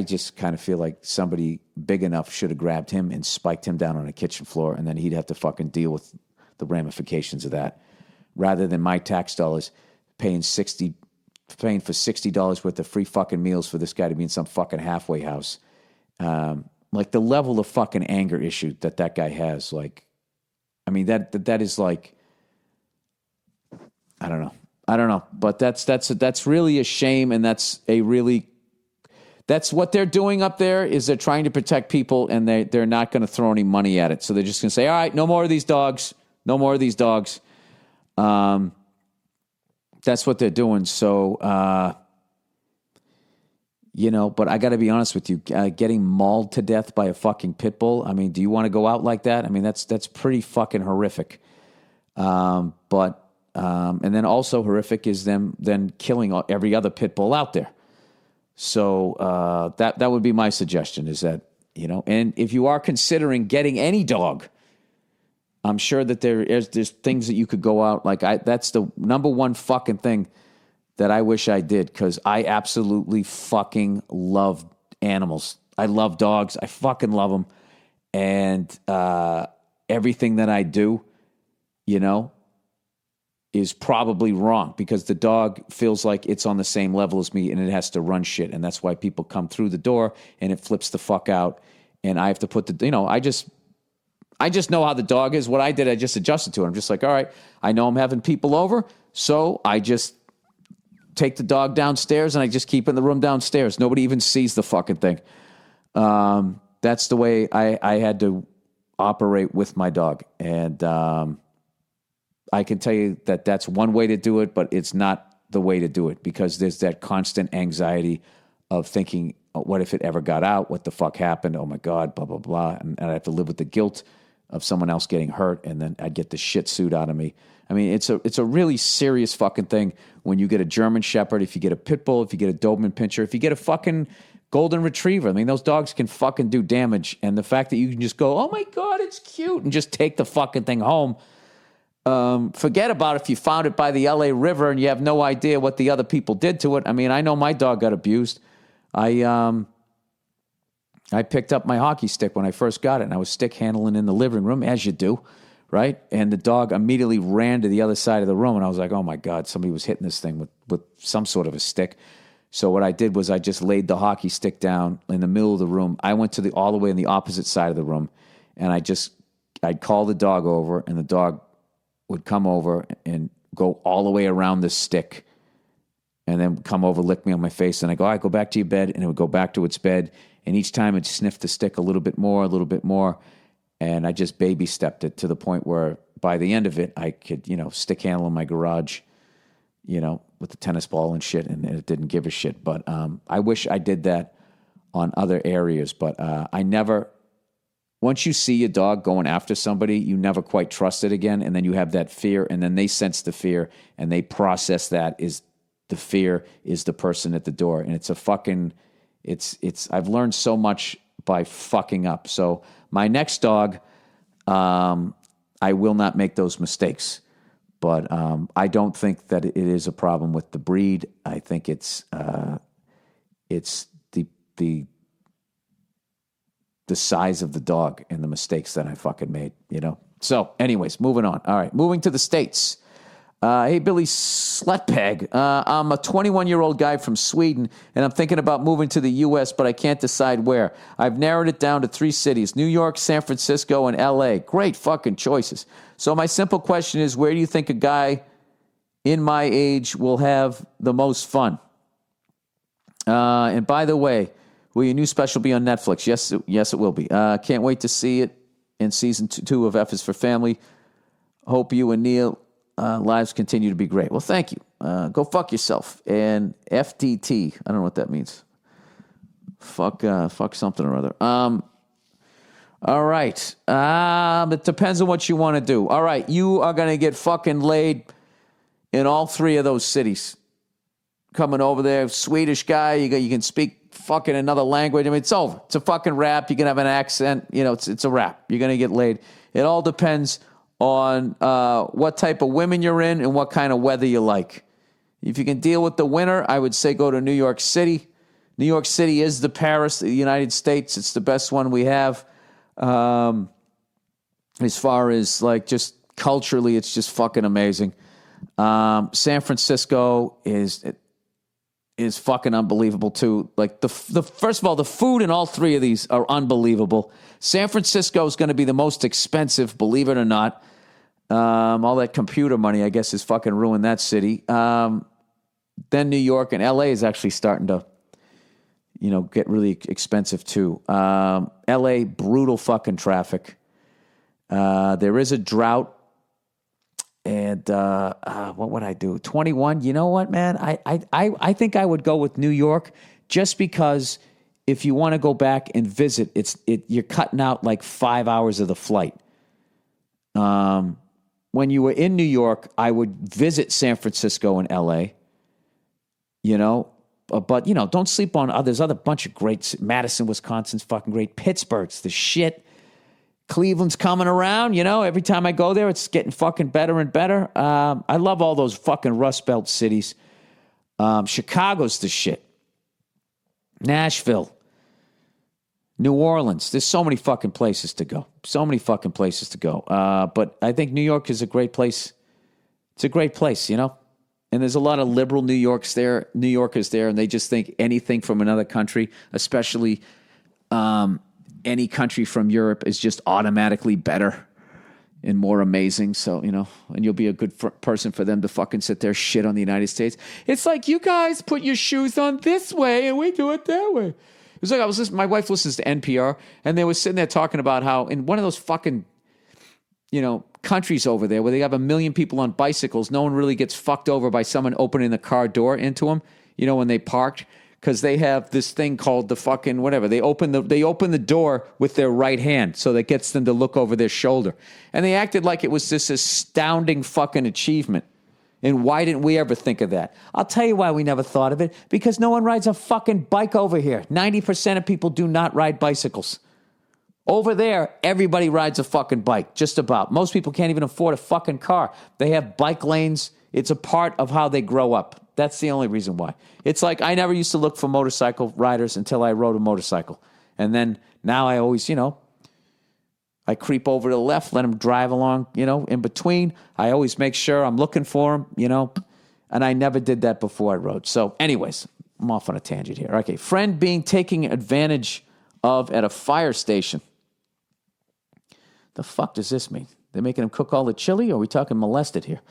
[SPEAKER 2] just kind of feel like somebody big enough should have grabbed him and spiked him down on a kitchen floor, and then he'd have to fucking deal with the ramifications of that, rather than my tax dollars paying for $60 worth of free fucking meals for this guy to be in some fucking halfway house. Like the level of fucking anger issue that guy has, that is like, I don't know, but that's really a shame, and that's what they're doing up there is they're trying to protect people, and they're not going to throw any money at it. So they're just going to say, all right, no more of these dogs, no more of these dogs. That's what they're doing. So, but I got to be honest with you, getting mauled to death by a fucking pit bull. I mean, do you want to go out like that? I mean, that's pretty fucking horrific. And then also horrific is them then killing every other pit bull out there. So that would be my suggestion is that, and if you are considering getting any dog, I'm sure that there's things that you could go out. That's the number one fucking thing that I wish I did, because I absolutely fucking love animals. I love dogs. I fucking love them. And everything that I do, is probably wrong, because the dog feels like it's on the same level as me and it has to run shit. And that's why people come through the door and it flips the fuck out. And I have to put I just know how the dog is. What I did, I just adjusted to it. I'm just like, all right, I know I'm having people over, so I just take the dog downstairs and I just keep it in the room downstairs. Nobody even sees the fucking thing. That's the way I had to operate with my dog. And I can tell you that that's one way to do it, but it's not the way to do it, because there's that constant anxiety of thinking, oh, what if it ever got out? What the fuck happened? Oh my God, blah, blah, blah. And I have to live with the guilt of someone else getting hurt, and then I'd get the shit suit out of me. I mean, it's a really serious fucking thing when you get a German Shepherd, if you get a Pit Bull, if you get a Doberman Pinscher, if you get a fucking Golden Retriever. I mean, those dogs can fucking do damage. And the fact that you can just go, oh my God, it's cute, and just take the fucking thing home. Forget about if you found it by the LA River and you have no idea what the other people did to it. I mean, I know my dog got abused. I picked up my hockey stick when I first got it, and I was stick handling in the living room, as you do, right? And the dog immediately ran to the other side of the room, and I was like, oh my God, somebody was hitting this thing with some sort of a stick. So what I did was I just laid the hockey stick down in the middle of the room. I went to all the way on the opposite side of the room, and I'd call the dog over, and the dog would come over and go all the way around the stick and then come over, lick me on my face. And I go, all right, go back to your bed. And it would go back to its bed. And each time it sniffed the stick a little bit more, a little bit more. And I just baby stepped it to the point where by the end of it, I could, stick handle in my garage, with the tennis ball and shit. And it didn't give a shit. But I wish I did that on other areas. But I never... Once you see a dog going after somebody, you never quite trust it again, and then you have that fear, and then they sense the fear, and they process that is the fear is the person at the door, and it's a fucking, I've learned so much by fucking up. So my next dog, I will not make those mistakes, but I don't think that it is a problem with the breed. I think it's the size of the dog and the mistakes that I fucking made, So anyways, moving on. All right, moving to the States. Hey, Billy Slutbag. I'm a 21-year-old guy from Sweden, and I'm thinking about moving to the U.S., but I can't decide where. I've narrowed it down to 3 cities, New York, San Francisco, and L.A. Great fucking choices. So my simple question is, where do you think a guy in my age will have the most fun? And by the way, will your new special be on Netflix? Yes, it will be. Can't wait to see it in season 2 of F is for Family. Hope you and Neil lives continue to be great. Well, thank you. Go fuck yourself. And FTT. I don't know what that means. Fuck something or other. All right. It depends on what you want to do. All right. You are going to get fucking laid in all 3 of those cities. Coming over there, Swedish guy, you can speak fucking another language. I mean, it's over. It's a fucking rap. You can have an accent. You know, it's a rap. You're going to get laid. It all depends on what type of women you're in and what kind of weather you like. If you can deal with the winter, I would say go to New York City. New York City is the Paris of the United States. It's the best one we have. As far as like just culturally, it's just fucking amazing. San Francisco is fucking unbelievable too. Like the first of all, the food in all 3 of these are unbelievable. San Francisco is going to be the most expensive, believe it or not. All that computer money, I guess, has fucking ruined that city. Then New York and LA is actually starting to, get really expensive too. LA, brutal fucking traffic. There is a drought. And what would I do? 21. You know what, man? I think I would go with New York just because if you want to go back and visit, you're cutting out like 5 hours of the flight. When you were in New York, I would visit San Francisco and L.A. But don't sleep on. There's other bunch of great. Madison, Wisconsin's fucking great. Pittsburgh's the shit. Cleveland's coming around, every time I go there, it's getting fucking better and better. I love all those fucking Rust Belt cities. Chicago's the shit. Nashville. New Orleans. There's so many fucking places to go. But I think New York is a great place. It's a great place, And there's a lot of liberal New Yorkers there, and they just think anything from another country, especially any country from Europe, is just automatically better and more amazing. So, and you'll be a good person for them to fucking sit there shit on the United States. It's like, you guys put your shoes on this way and we do it that way. It was like my wife listens to NPR and they were sitting there talking about how in one of those fucking, countries over there where they have 1 million people on bicycles, no one really gets fucked over by someone opening the car door into them, when they parked. Because they have this thing called the fucking whatever. They open the door with their right hand, so that gets them to look over their shoulder. And they acted like it was this astounding fucking achievement. And why didn't we ever think of that? I'll tell you why we never thought of it. Because no one rides a fucking bike over here. 90% of people do not ride bicycles. Over there, everybody rides a fucking bike, just about. Most people can't even afford a fucking car. They have bike lanes. It's a part of how they grow up. That's the only reason why. It's like I never used to look for motorcycle riders until I rode a motorcycle. And then now I always, I creep over to the left, let them drive along, in between. I always make sure I'm looking for them, and I never did that before I rode. So anyways, I'm off on a tangent here. Okay, friend being taken advantage of at a fire station. The fuck does this mean? They're making him cook all the chili, or are we talking molested here?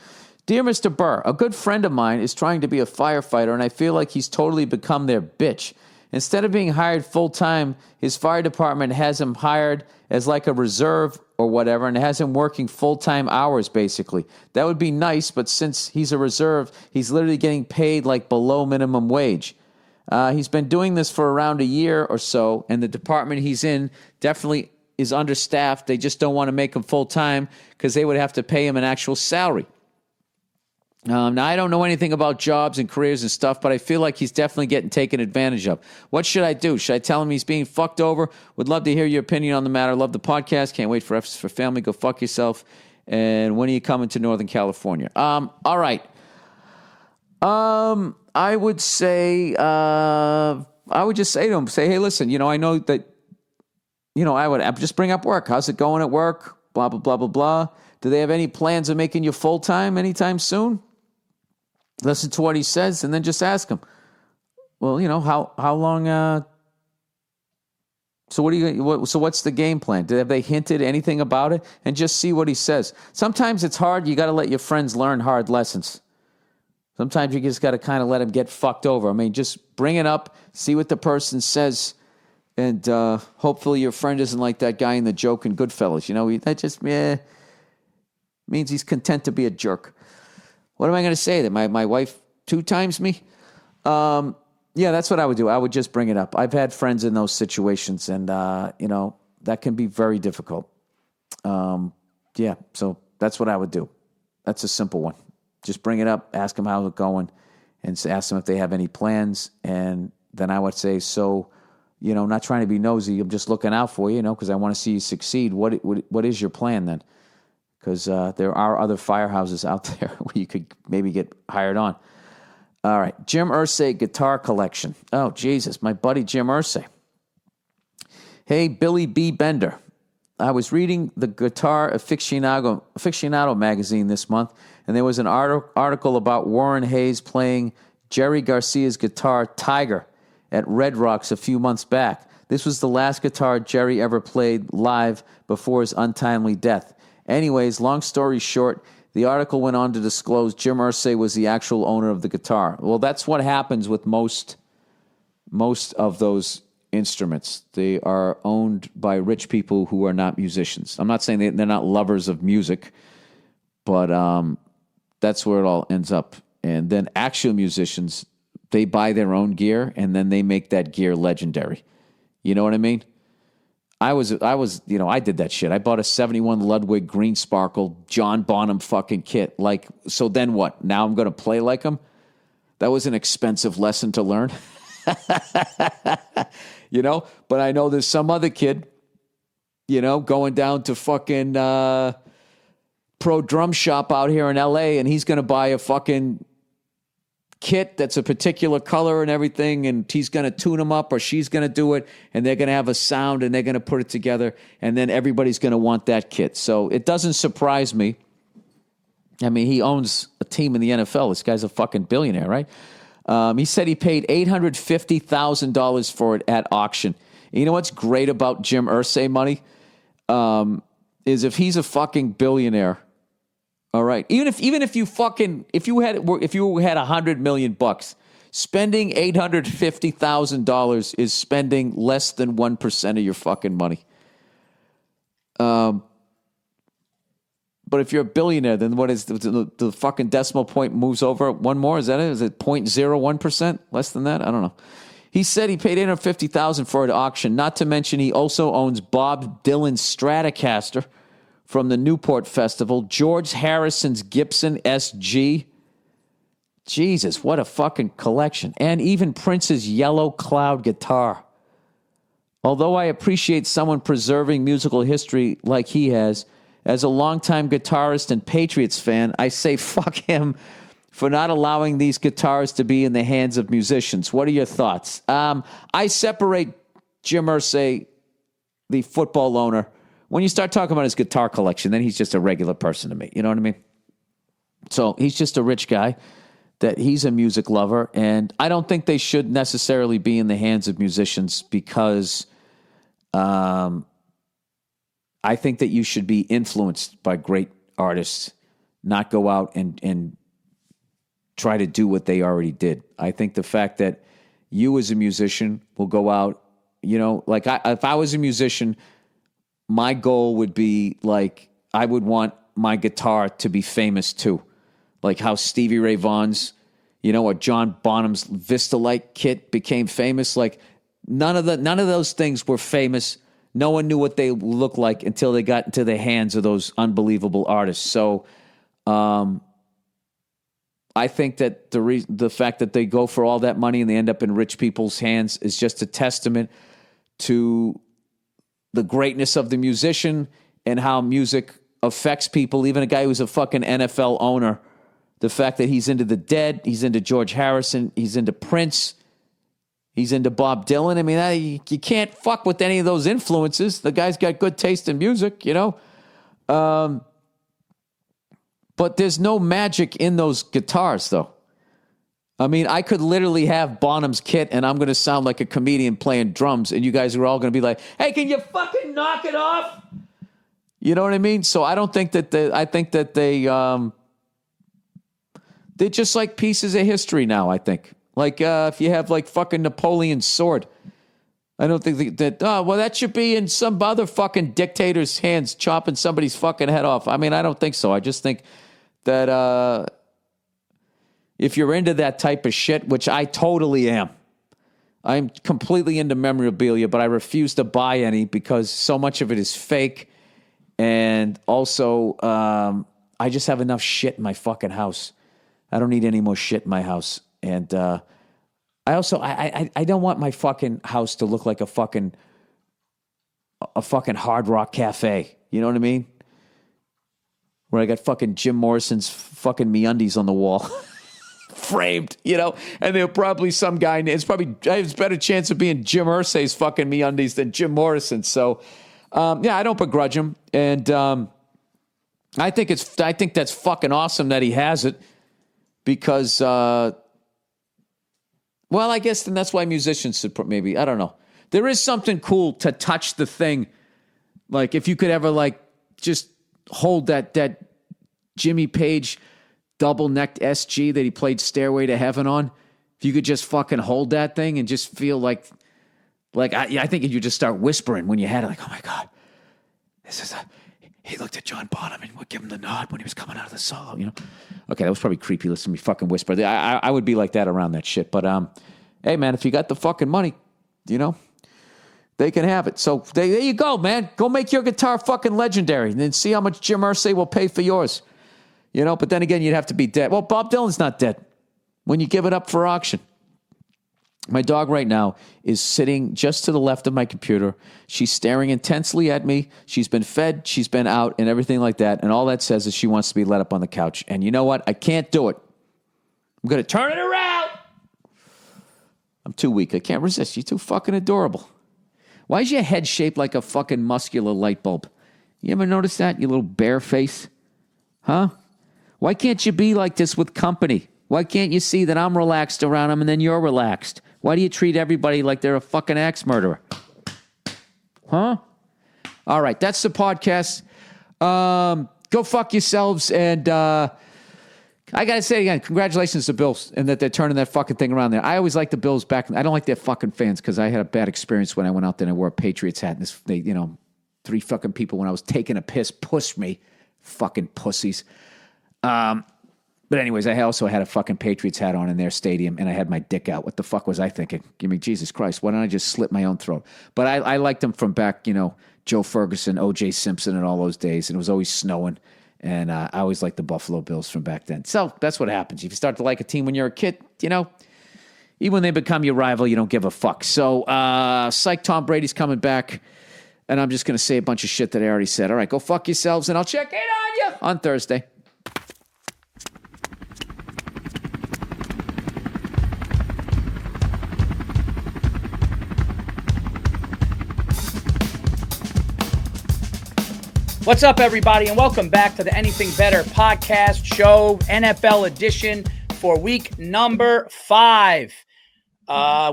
[SPEAKER 2] Dear Mr. Burr, a good friend of mine is trying to be a firefighter, and I feel like he's totally become their bitch. Instead of being hired full-time, his fire department has him hired as like a reserve or whatever, and has him working full-time hours, basically. That would be nice, but since he's a reserve, he's literally getting paid like below minimum wage. He's been doing this for around a year or so, and the department he's in definitely is understaffed. They just don't want to make him full-time because they would have to pay him an actual salary. Now, I don't know anything about jobs and careers and stuff, but I feel like he's definitely getting taken advantage of. What should I do? Should I tell him he's being fucked over? Would love to hear your opinion on the matter. Love the podcast. Can't wait for F's for Family. Go fuck yourself. And when are you coming to Northern California? All right. I would say, I would just say to him, hey, listen, I know that, I would just bring up work. How's it going at work? blah, blah, blah, blah, blah. Do they have any plans of making you full-time anytime soon? Listen to what he says and then just ask him, well, how long, so what's the game plan? Have they hinted anything about it? And just see what he says. Sometimes it's hard. You got to let your friends learn hard lessons. Sometimes you just got to kind of let them get fucked over. I mean, just bring it up, see what the person says, and hopefully your friend isn't like that guy in the joke in Goodfellas. That just means he's content to be a jerk. What am I going to say? That my wife 2 times me? Yeah, that's what I would do. I would just bring it up. I've had friends in those situations, and, that can be very difficult. Yeah, so that's what I would do. That's a simple one. Just bring it up, ask them how's it going, and ask them if they have any plans. And then I would say, so, not trying to be nosy, I'm just looking out for you, because I want to see you succeed. What is your plan then? Because there are other firehouses out there where you could maybe get hired on. All right, Jim Irsay guitar collection. Oh, Jesus, my buddy Jim Irsay. Hey, Billy B. Bender. I was reading the Guitar Aficionado magazine this month, and there was an article about Warren Hayes playing Jerry Garcia's guitar Tiger at Red Rocks a few months back. This was the last guitar Jerry ever played live before his untimely death. Anyways, long story short, the article went on to disclose Jim Irsay was the actual owner of the guitar. Well, that's what happens with most of those instruments. They are owned by rich people who are not musicians. I'm not saying they're not lovers of music, but that's where it all ends up. And then actual musicians, they buy their own gear, and then they make that gear legendary. You know what I mean? I did that shit. I bought a 71 Ludwig Green Sparkle John Bonham fucking kit. Like, so then what? Now I'm going to play like him? That was an expensive lesson to learn. But I know there's some other kid, going down to fucking Pro Drum Shop out here in LA, and he's going to buy a fucking kit that's a particular color and everything, and he's going to tune them up, or she's going to do it, and they're going to have a sound, and they're going to put it together, and then everybody's going to want that kit. So it doesn't surprise me. I mean, he owns a team in the NFL. This guy's a fucking billionaire, right? He said he paid $850,000 for it at auction. And you know what's great about Jim Irsay money? Is if he's a fucking billionaire, all right. Even if you had $100 million, spending $850,000 is spending less than 1% of your fucking money. But if you're a billionaire, then what is the fucking decimal point moves over one more? Is that it? Is it 0.01%? Less than that? I don't know. He said he paid $850,000 for it at auction. Not to mention he also owns Bob Dylan's Stratocaster from the Newport Festival, George Harrison's Gibson SG. Jesus, what a fucking collection. And even Prince's Yellow Cloud guitar. Although I appreciate someone preserving musical history like he has, as a longtime guitarist and Patriots fan, I say fuck him for not allowing these guitars to be in the hands of musicians. What are your thoughts? I separate Jim Irsay, the football owner. When you start talking about his guitar collection, then he's just a regular person to me. You know what I mean? So he's just a rich guy, that he's a music lover, and I don't think they should necessarily be in the hands of musicians because I think that you should be influenced by great artists, not go out and try to do what they already did. I think the fact that you as a musician will go out, if I was a musician, my goal would be I would want my guitar to be famous too. Like how Stevie Ray Vaughan's, or John Bonham's Vista-like kit became famous. Like none of those things were famous. No one knew what they looked like until they got into the hands of those unbelievable artists. So I think that the fact that they go for all that money and they end up in rich people's hands is just a testament to the greatness of the musician and how music affects people. Even a guy who's a fucking NFL owner, the fact that he's into the Dead, he's into George Harrison, he's into Prince, he's into Bob Dylan. I mean, you can't fuck with any of those influences. The guy's got good taste in music, But there's no magic in those guitars, though. I mean, I could literally have Bonham's kit, and I'm going to sound like a comedian playing drums, and you guys are all going to be like, "Hey, can you fucking knock it off?" You know what I mean? So I don't think that I think that they're just like pieces of history now. I think like if you have like fucking Napoleon's sword, I don't think that. Oh, well, that should be in some other fucking dictator's hands, chopping somebody's fucking head off. I mean, I don't think so. I just think that if you're into that type of shit, which I totally am, I'm completely into memorabilia, but I refuse to buy any because so much of it is fake. And also, I just have enough shit in my fucking house. I don't need any more shit in my house. And I don't want my fucking house to look like a fucking Hard Rock Cafe. You know what I mean? Where I got fucking Jim Morrison's fucking MeUndies on the wall. Framed, you know, and there'll probably some guy, it's probably, I have a better chance of being Jim Irsay's fucking MeUndies than Jim Morrison. So, yeah, I don't begrudge him. And I think that's fucking awesome that he has it because, well, I guess then that's why musicians should maybe, I don't know. There is something cool to touch the thing. Like if you could ever like just hold that Jimmy Page double-necked SG that he played Stairway to Heaven on, if you could just fucking hold that thing and just feel like I think you just start whispering when you had it, like, oh my God, he looked at John Bonham and would give him the nod when he was coming out of the solo, you know? Okay, that was probably creepy. Listen to me fucking whisper. I would be like that around that shit. But, hey, man, if you got the fucking money, you know, they can have it. So there you go, man. Go make your guitar fucking legendary and then see how much Jim Irsay will pay for yours. You know, but then again, you'd have to be dead. Well, Bob Dylan's not dead when you give it up for auction. My dog right now is sitting just to the left of my computer. She's staring intensely at me. She's been fed, she's been out, and everything like that. And all that says is she wants to be let up on the couch. And you know what? I can't do it. I'm going to turn it around. I'm too weak. I can't resist. She's too fucking adorable. Why is your head shaped like a fucking muscular light bulb? You ever notice that, you little bare face? Huh? Why can't you be like this with company? Why can't you see that I'm relaxed around them and then you're relaxed? Why do you treat everybody like they're a fucking axe murderer? Huh? All right, that's the podcast. Go fuck yourselves. And I got to say again, congratulations to Bills and that they're turning that fucking thing around there. I always like the Bills back. I don't like their fucking fans because I had a bad experience when I went out there and I wore a Patriots hat. And they, you know, 3 fucking people when I was taking a piss pushed me. Fucking pussies. But anyways, I also had a fucking Patriots hat on in their stadium, and I had my dick out. What the fuck was I thinking? Give me Jesus Christ. Why don't I just slit my own throat? But I liked them from back, you know, Joe Ferguson, O.J. Simpson, and all those days, and it was always snowing. And I always liked the Buffalo Bills from back then. So that's what happens. If you start to like a team when you're a kid, you know, even when they become your rival, you don't give a fuck. So, psych, Tom Brady's coming back, and I'm just going to say a bunch of shit that I already said. All right, go fuck yourselves, and I'll check in on you on Thursday.
[SPEAKER 3] What's up, everybody, and welcome back to the Anything Better podcast show, NFL edition for week number 5.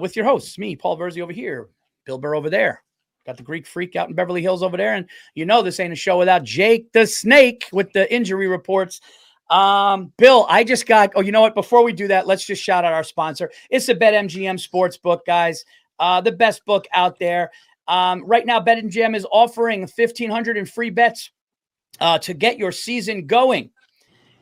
[SPEAKER 3] With your hosts, me, Paul Virzi over here, Bill Burr over there. Got the Greek Freak out in Beverly Hills over there, and you know this ain't a show without Jake the Snake with the injury reports. Bill, I just got, you know what? Before we do that, let's just shout out our sponsor. It's the BetMGM Sportsbook, guys. The best book out there. Right now, BetMGM is offering 1,500 in free bets to get your season going.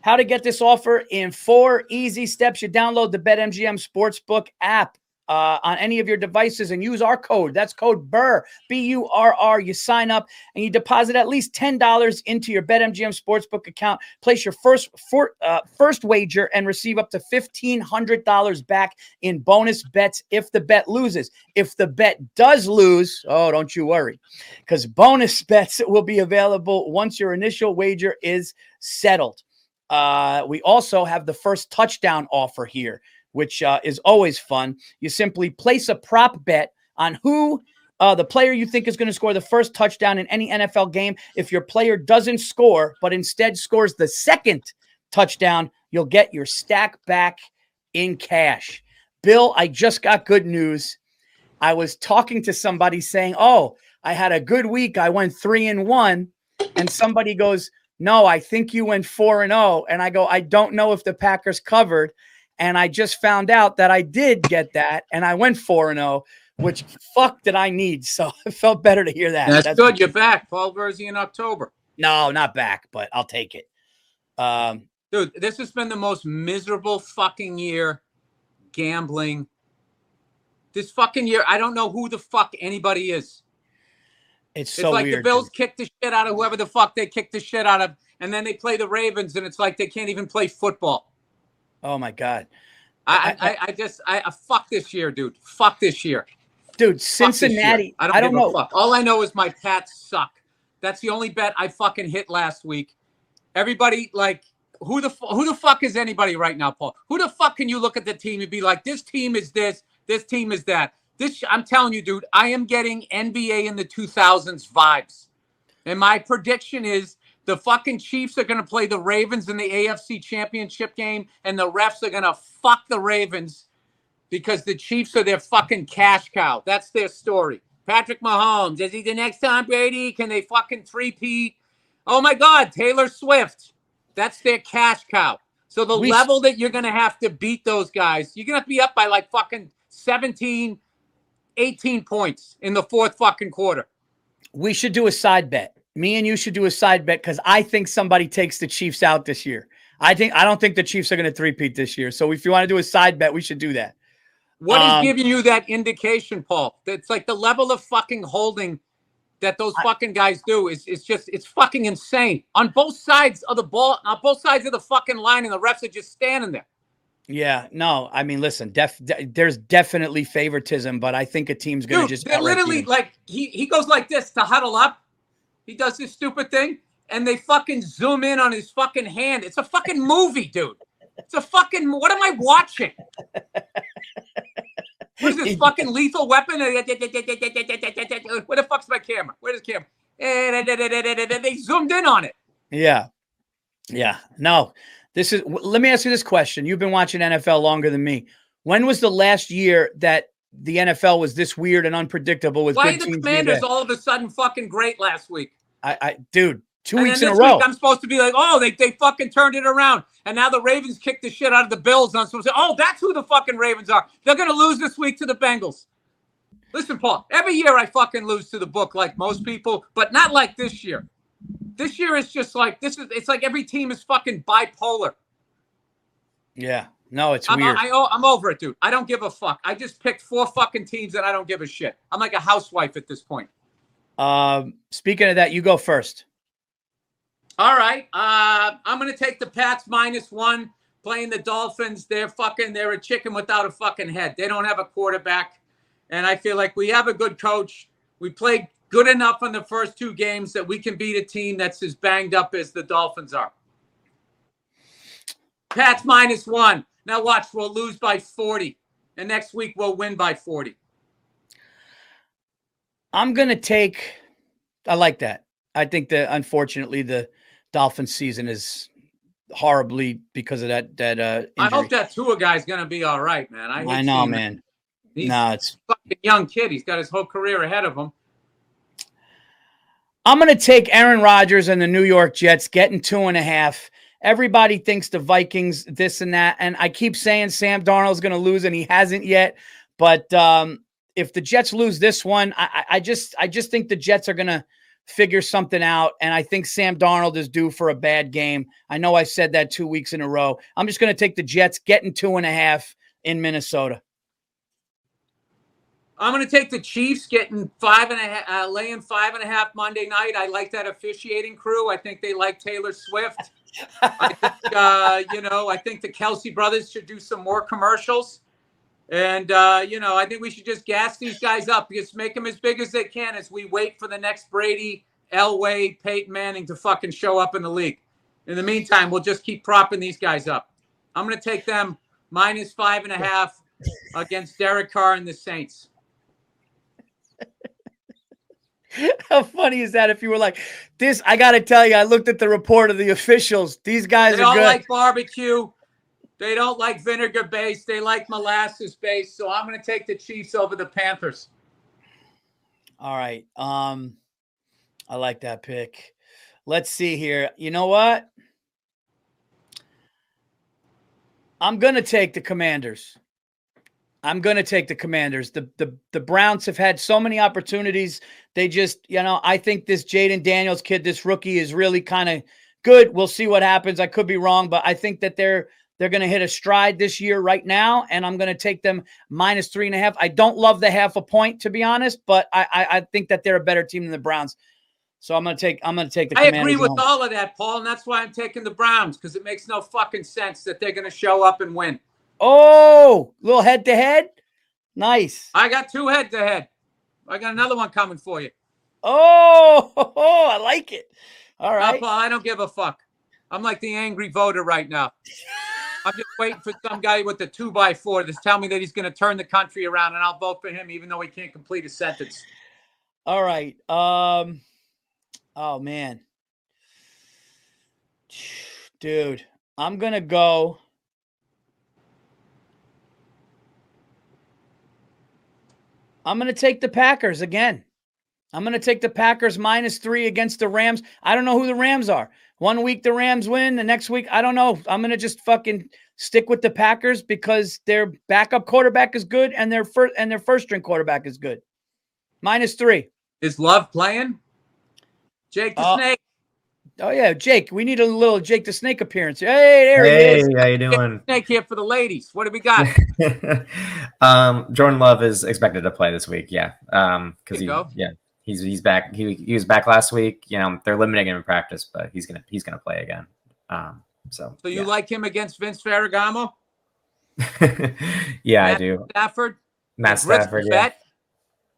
[SPEAKER 3] How to get this offer in 4 easy steps. You download the BetMGM Sportsbook app on any of your devices and use our code. That's code BURR, B-U-R-R. You sign up and you deposit at least $10 into your BetMGM Sportsbook account. Place your first wager and receive up to $1,500 back in bonus bets if the bet loses. If the bet does lose, don't you worry, because bonus bets will be available once your initial wager is settled. We also have the first touchdown offer here, which is always fun. You simply place a prop bet on who the player you think is going to score the first touchdown in any NFL game. If your player doesn't score, but instead scores the second touchdown, you'll get your stack back in cash. Bill, I just got good news. I was talking to somebody saying, oh, I had a good week. I went 3-1. And somebody goes, no, I think you went 4-0. And I go, I don't know if the Packers covered. And I just found out that I did get that. And I went 4-0, which fuck did I need. So it felt better to hear that.
[SPEAKER 4] That's good. You're back. Paul Virzi in October.
[SPEAKER 3] No, not back, but I'll take it.
[SPEAKER 4] Dude, this has been the most miserable fucking year gambling. This fucking year, I don't know who the fuck anybody is.
[SPEAKER 3] It's so
[SPEAKER 4] like
[SPEAKER 3] weird.
[SPEAKER 4] The Bills kick the shit out of whoever the fuck they kick the shit out of, and then they play the Ravens, and it's like they can't even play football.
[SPEAKER 3] Oh my God.
[SPEAKER 4] I fuck this year, dude. Fuck this year.
[SPEAKER 3] Dude, Cincinnati.
[SPEAKER 4] I don't know. Fuck. All I know is my Pats suck. That's the only bet I fucking hit last week. Everybody, like, who the fuck is anybody right now, Paul? Who the fuck can you look at the team and be like, this team is this team is that? I'm telling you, dude, I am getting NBA in the 2000s vibes. And my prediction is the fucking Chiefs are going to play the Ravens in the AFC Championship game, and the refs are going to fuck the Ravens because the Chiefs are their fucking cash cow. That's their story. Patrick Mahomes, is he the next Tom Brady? Can they fucking three-peat? Oh, my God, Taylor Swift. That's their cash cow. So the level that you're going to have to beat those guys, you're going to have to be up by like fucking 17, 18 points in the fourth fucking quarter.
[SPEAKER 3] We should do a side bet. Me and you should do a side bet because I think somebody takes the Chiefs out this year. I don't think the Chiefs are going to three-peat this year. So if you want to do a side bet, we should do that.
[SPEAKER 4] What is giving you that indication, Paul? It's like the level of fucking holding that those fucking guys do is just, it's fucking insane. On both sides of the ball, on both sides of the fucking line, and the refs are just standing there.
[SPEAKER 3] Yeah, no, I mean, listen, there's definitely favoritism, but I think a team's going to just.
[SPEAKER 4] They're literally like, he goes like this to huddle up. He does this stupid thing, and they fucking zoom in on his fucking hand. It's a fucking movie, dude. It's a fucking, what am I watching? What is this fucking Lethal Weapon? Where the fuck's my camera? Where's the camera? They zoomed in on it.
[SPEAKER 3] Yeah. Yeah. No, let me ask you this question. You've been watching NFL longer than me. When was the last year that the NFL was this weird and unpredictable with
[SPEAKER 4] why
[SPEAKER 3] good
[SPEAKER 4] are the
[SPEAKER 3] teams
[SPEAKER 4] Commanders all of a sudden fucking great last week?
[SPEAKER 3] Dude, 2
[SPEAKER 4] and
[SPEAKER 3] weeks in a
[SPEAKER 4] this
[SPEAKER 3] row.
[SPEAKER 4] Week I'm supposed to be like, oh, they fucking turned it around. And now the Ravens kicked the shit out of the Bills. And I'm supposed to say, oh, that's who the fucking Ravens are. They're going to lose this week to the Bengals. Listen, Paul, every year I fucking lose to the book like most people, but not like this year. This year is just like, it's like every team is fucking bipolar.
[SPEAKER 3] Yeah. No, it's weird.
[SPEAKER 4] I'm over it, dude. I don't give a fuck. I just picked 4 fucking teams that I don't give a shit. I'm like a housewife at this point.
[SPEAKER 3] Speaking of that, you go first.
[SPEAKER 4] All right. I'm going to take the Pats -1 playing the Dolphins. They're a chicken without a fucking head. They don't have a quarterback. And I feel like we have a good coach. We played good enough in the first 2 games that we can beat a team that's as banged up as the Dolphins are. Pats -1. Now watch, we'll lose by 40. And next week we'll win by 40.
[SPEAKER 3] I'm going to take, I like that. I think that unfortunately the Dolphins season is horribly because of that injury.
[SPEAKER 4] I hope that Tua guy's going to be all right, man.
[SPEAKER 3] I know, man.
[SPEAKER 4] It's a fucking young kid. He's got his whole career ahead of him.
[SPEAKER 3] I'm going to take Aaron Rodgers and the New York Jets getting 2.5. Everybody thinks the Vikings this and that. And I keep saying Sam Darnold's going to lose, and he hasn't yet. But if the Jets lose this one, I just think the Jets are going to figure something out. And I think Sam Darnold is due for a bad game. I know I said that 2 weeks in a row. I'm just going to take the Jets getting 2.5 in Minnesota.
[SPEAKER 4] I'm going to take the Chiefs getting 5.5, laying 5.5 Monday night. I like that officiating crew. I think they like Taylor Swift. I think the Kelsey brothers should do some more commercials. And, I think we should just gas these guys up. Just make them as big as they can as we wait for the next Brady, Elway, Peyton Manning to fucking show up in the league. In the meantime, we'll just keep propping these guys up. I'm going to take them -5.5 against Derek Carr and the Saints.
[SPEAKER 3] How funny is that if you were like, this, I got to tell you, I looked at the report of the officials. These guys
[SPEAKER 4] They
[SPEAKER 3] are
[SPEAKER 4] all
[SPEAKER 3] good.
[SPEAKER 4] like barbecue. They don't like vinegar based. They like molasses based. So I'm going to take the Chiefs over the Panthers.
[SPEAKER 3] All right. I like that pick. Let's see here. You know what? I'm going to take the Commanders. The Browns have had so many opportunities. They just, I think this Jaden Daniels kid, this rookie, is really kind of good. We'll see what happens. I could be wrong, but I think that they're going to hit a stride this year right now, and I'm going to take them -3.5. I don't love the half a point, to be honest, but I think that they're a better team than the Browns. So I'm going to take the
[SPEAKER 4] I
[SPEAKER 3] Commanders.
[SPEAKER 4] agree with all of that, Paul, and that's why I'm taking the Browns, because it makes no fucking sense that they're going to show up and win.
[SPEAKER 3] Oh, little head-to-head? Nice.
[SPEAKER 4] I got 2 head-to-head. I got another one coming for you.
[SPEAKER 3] Oh, I like it. All right.
[SPEAKER 4] No, Paul, I don't give a fuck. I'm like the angry voter right now. I'm just waiting for some guy with the 2x4 to tell me that he's going to turn the country around, and I'll vote for him even though he can't complete a sentence.
[SPEAKER 3] All right. Oh, man. Dude, I'm going to go. I'm going to take the Packers again. I'm going to take the Packers -3 against the Rams. I don't know who the Rams are. One week the Rams win. The next week, I don't know. I'm going to just fucking stick with the Packers because their backup quarterback is good and their first string quarterback is good. -3.
[SPEAKER 4] Is Love playing? Jake the Snake.
[SPEAKER 3] Oh, yeah, Jake. We need a little Jake the Snake appearance. Hey, there he is.
[SPEAKER 5] Hey, how you doing?
[SPEAKER 4] Snake here for the ladies. What do we got?
[SPEAKER 5] Jordan Love is expected to play this week. Yeah, because he's back. He was back last week. They're limiting him in practice, but he's gonna play again. So
[SPEAKER 4] you like him against Vince Ferragamo?
[SPEAKER 5] Yeah, I do. Matt Stafford, yeah.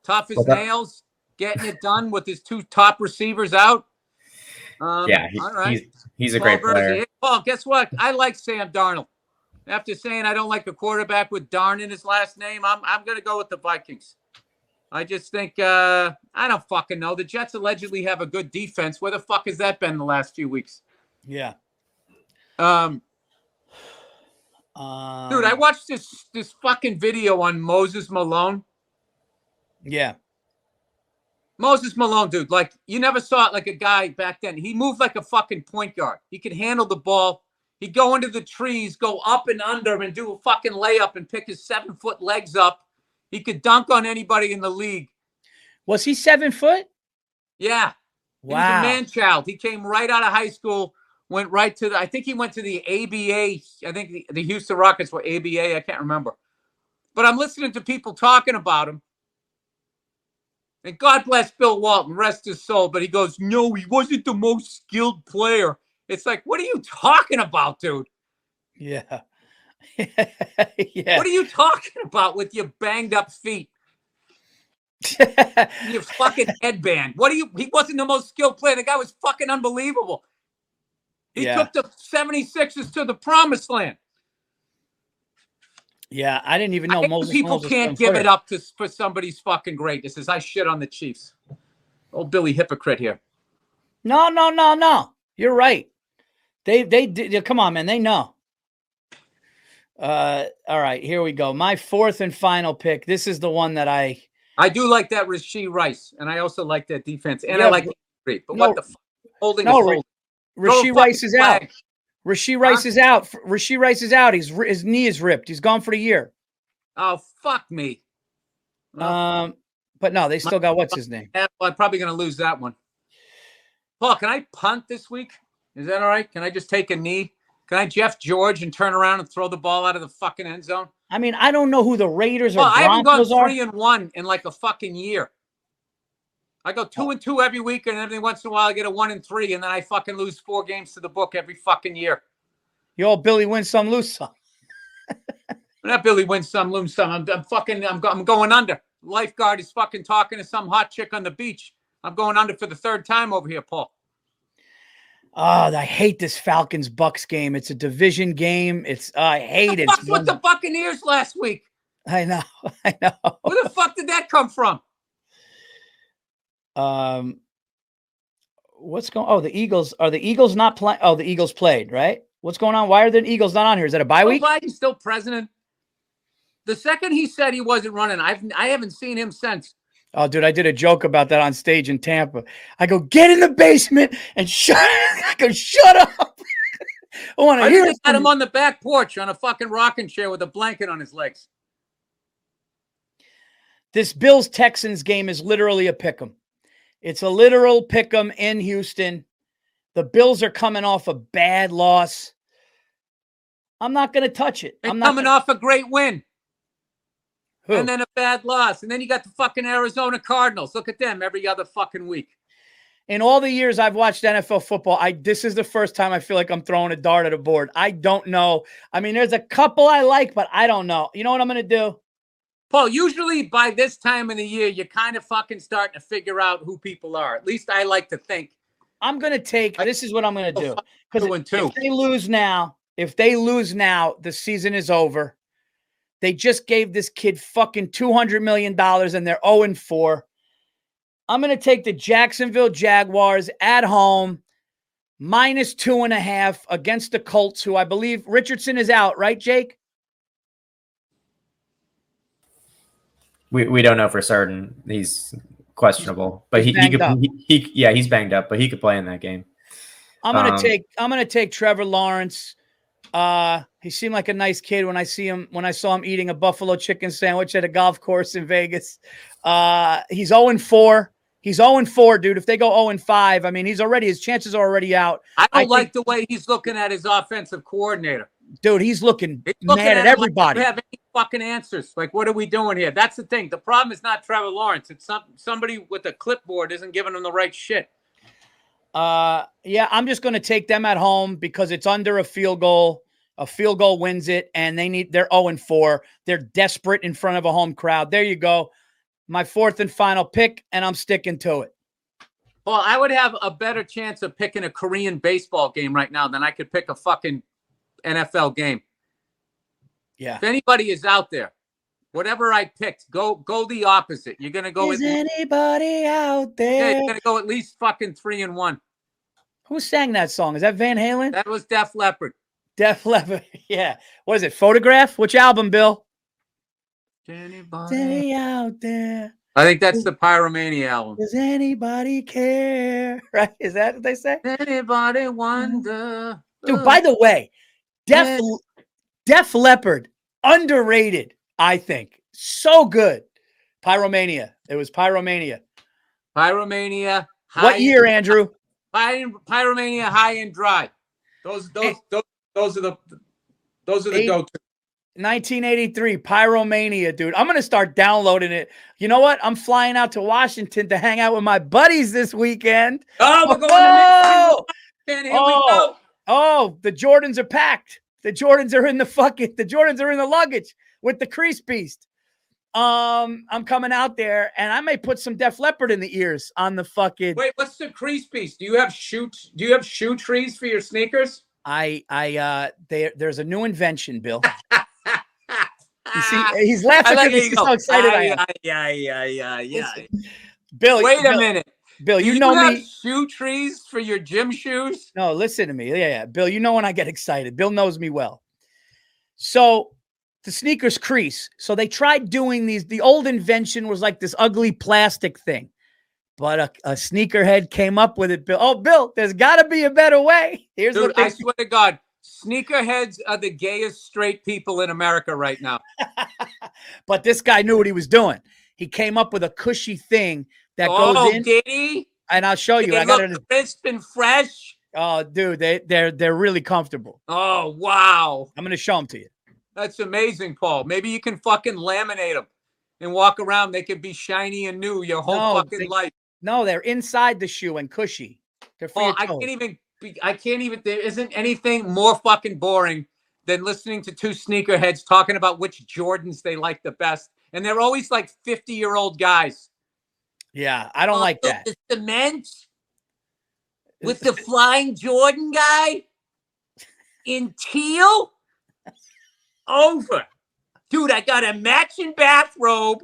[SPEAKER 4] Tough as nails, getting it done with his 2 top receivers out.
[SPEAKER 5] All right. He's a
[SPEAKER 4] Paul
[SPEAKER 5] great player.
[SPEAKER 4] Virzi. Paul, guess what? I like Sam Darnold. After saying I don't like a quarterback with Darn in his last name, I'm going to go with the Vikings. I just think I don't fucking know. The Jets allegedly have a good defense. Where the fuck has that been the last few weeks?
[SPEAKER 3] Yeah.
[SPEAKER 4] Dude, I watched this fucking video on Moses Malone.
[SPEAKER 3] Yeah.
[SPEAKER 4] Moses Malone, dude, like you never saw it like a guy back then. He moved like a fucking point guard. He could handle the ball. He'd go into the trees, go up and under and do a fucking layup and pick his 7-foot legs up. He could dunk on anybody in the league.
[SPEAKER 3] Was he 7 foot?
[SPEAKER 4] Yeah.
[SPEAKER 3] Wow.
[SPEAKER 4] He was a man-child. He came right out of high school, went right to I think he went to the ABA. I think the Houston Rockets were ABA. I can't remember. But I'm listening to people talking about him. And God bless Bill Walton, rest his soul. But he goes, no, he wasn't the most skilled player. It's like, what are you talking about, dude?
[SPEAKER 3] Yeah.
[SPEAKER 4] Yeah. What are you talking about with your banged up feet? Your fucking headband. He wasn't the most skilled player. The guy was fucking unbelievable. He took the 76ers to the promised land.
[SPEAKER 3] Yeah, I didn't even know Moses.
[SPEAKER 4] People can't give it up for somebody's fucking greatness. As I shit on the Chiefs. Old Billy hypocrite here.
[SPEAKER 3] No. You're right. They come on, man. They know. All right, here we go. My 4th and final pick. This is the one that I
[SPEAKER 4] do like that Rasheed Rice, and I also like that defense, and I like the but what the fuck? Holding
[SPEAKER 3] Rasheed Rice is out. Rasheed Rice is out. Rasheed Rice is out. His knee is ripped. He's gone for the year.
[SPEAKER 4] Oh, fuck me.
[SPEAKER 3] But no, they still got what's his name.
[SPEAKER 4] I'm probably going to lose that one. Paul, can I punt this week? Is that all right? Can I just take a knee? Can I Jeff George and turn around and throw the ball out of the fucking end zone?
[SPEAKER 3] I mean, I don't know who the Raiders or Broncos
[SPEAKER 4] I haven't gone
[SPEAKER 3] are.
[SPEAKER 4] 3-1 in like a fucking year. I go 2-2 every week, and every once in a while I get a 1-3, and then I fucking lose 4 games to the book every fucking year.
[SPEAKER 3] You all Billy win some, lose some.
[SPEAKER 4] Not Billy win some, lose some. I'm going under. Lifeguard is fucking talking to some hot chick on the beach. I'm going under for the 3rd time over here, Paul.
[SPEAKER 3] Oh, I hate this Falcons-Bucks game. It's a division game. I hate it.
[SPEAKER 4] Fuck with the Buccaneers last week.
[SPEAKER 3] I know.
[SPEAKER 4] Where the fuck did that come from?
[SPEAKER 3] What's going? Oh, the Eagles. Are the Eagles not playing? Oh, the Eagles played, right? What's going on? Why are the Eagles not on here? Is that a bye week?
[SPEAKER 4] Biden's still president. The second he said he wasn't running, I haven't seen him since.
[SPEAKER 3] Oh, dude, I did a joke about that on stage in Tampa. I go, get in the basement and shut. I go, shut up. I want to hear it.
[SPEAKER 4] Had him on the back porch on a fucking rocking chair with a blanket on his legs.
[SPEAKER 3] This Bills-Texans game is literally a pick'em. It's a literal pick'em in Houston. The Bills are coming off a bad loss. I'm not going to touch it.
[SPEAKER 4] I'm coming off a great win.
[SPEAKER 3] Who?
[SPEAKER 4] And then a bad loss. And then you got the fucking Arizona Cardinals. Look at them every other fucking week.
[SPEAKER 3] In all the years I've watched NFL football, this is the first time I feel like I'm throwing a dart at a board. I don't know. I mean, there's a couple I like, but I don't know. You know what I'm going to do?
[SPEAKER 4] Paul, usually by this time of the year, you're kind of fucking starting to figure out who people are. At least I like to think.
[SPEAKER 3] I'm going to take, this is what I'm going to do. Because if they lose now, the season is over. They just gave this kid fucking $200 million and they're 0-4. I'm going to take the Jacksonville Jaguars at home, -2.5 against the Colts, who I believe Richardson is out, right, Jake?
[SPEAKER 5] We don't know for certain. He's questionable, but he's banged up, but he could play in that game.
[SPEAKER 3] I'm gonna take Trevor Lawrence. He seemed like a nice kid when I saw him eating a buffalo chicken sandwich at a golf course in Vegas. He's 0-4. He's 0-4, dude. If they go 0-5, I mean, his chances are already out.
[SPEAKER 4] I don't like the way he's looking at his offensive coordinator.
[SPEAKER 3] Dude, he's looking mad at everybody.
[SPEAKER 4] Like, have any fucking answers? Like, what are we doing here? That's the thing. The problem is not Trevor Lawrence. It's somebody with a clipboard isn't giving him the right shit.
[SPEAKER 3] Yeah, I'm just going to take them at home because it's under a field goal. A field goal wins it, and they're 0-4. They're desperate in front of a home crowd. There you go. My fourth and final pick, and I'm sticking to it.
[SPEAKER 4] Well, I would have a better chance of picking a Korean baseball game right now than I could pick a fucking NFL game.
[SPEAKER 3] Yeah.
[SPEAKER 4] If anybody is out there, whatever I picked, go the opposite. You're gonna go.
[SPEAKER 3] Is anybody out there?
[SPEAKER 4] Yeah, you're gonna go at least fucking 3-1.
[SPEAKER 3] Who sang that song? Is that Van Halen?
[SPEAKER 4] That was Def Leppard.
[SPEAKER 3] Def Leppard. Yeah. What is it? Photograph? Which album, Bill?
[SPEAKER 4] Anybody
[SPEAKER 3] out there?
[SPEAKER 4] I think that's the Pyromania album.
[SPEAKER 3] Does anybody care? Right? Is that what they say?
[SPEAKER 4] Anybody wonder?
[SPEAKER 3] Dude, by the way, Def Leppard, underrated, I think. So good. Pyromania. It was Pyromania.
[SPEAKER 4] Pyromania.
[SPEAKER 3] What year, Andrew?
[SPEAKER 4] Pyromania, High and Dry. Those are the go-to.
[SPEAKER 3] 1983, Pyromania, dude. I'm going to start downloading it. You know what? I'm flying out to Washington to hang out with my buddies this weekend.
[SPEAKER 4] Oh, we're going to Here we go.
[SPEAKER 3] Oh, the Jordans are packed. The Jordans are in the luggage with the crease beast. I'm coming out there and I may put some Def Leppard in the ears on the fucking.
[SPEAKER 4] Wait, what's the crease piece? Do you have shoe trees for your sneakers?
[SPEAKER 3] There's a new invention, Bill. You see, he's laughing because he's so excited I am.
[SPEAKER 4] Yeah.
[SPEAKER 3] Bill,
[SPEAKER 4] wait a minute.
[SPEAKER 3] Bill, you
[SPEAKER 4] know
[SPEAKER 3] me.
[SPEAKER 4] Have shoe trees for your gym shoes?
[SPEAKER 3] No, listen to me. Yeah. Bill, you know when I get excited. Bill knows me well. So the sneakers crease. So they tried doing these. The old invention was like this ugly plastic thing. But a sneakerhead came up with it, Bill. Oh, Bill, there's got to be a better way.
[SPEAKER 4] I swear to God, sneakerheads are the gayest straight people in America right now.
[SPEAKER 3] But this guy knew what he was doing. He came up with a cushy thing that goes in.
[SPEAKER 4] Did he?
[SPEAKER 3] And I'll show you.
[SPEAKER 4] They look crisp and fresh.
[SPEAKER 3] Oh, dude, they're really comfortable.
[SPEAKER 4] Oh, wow.
[SPEAKER 3] I'm going to show them to you.
[SPEAKER 4] That's amazing, Paul. Maybe you can fucking laminate them and walk around. They can be shiny and new your whole fucking life.
[SPEAKER 3] No, they're inside the shoe and cushy. They're for your toes.
[SPEAKER 4] I can't even. There isn't anything more fucking boring than listening to two sneakerheads talking about which Jordans they like the best, and they're always like 50-year-old guys.
[SPEAKER 3] Yeah, I don't like that.
[SPEAKER 4] The cement with the flying Jordan guy in teal. Over, dude. I got a matching bathrobe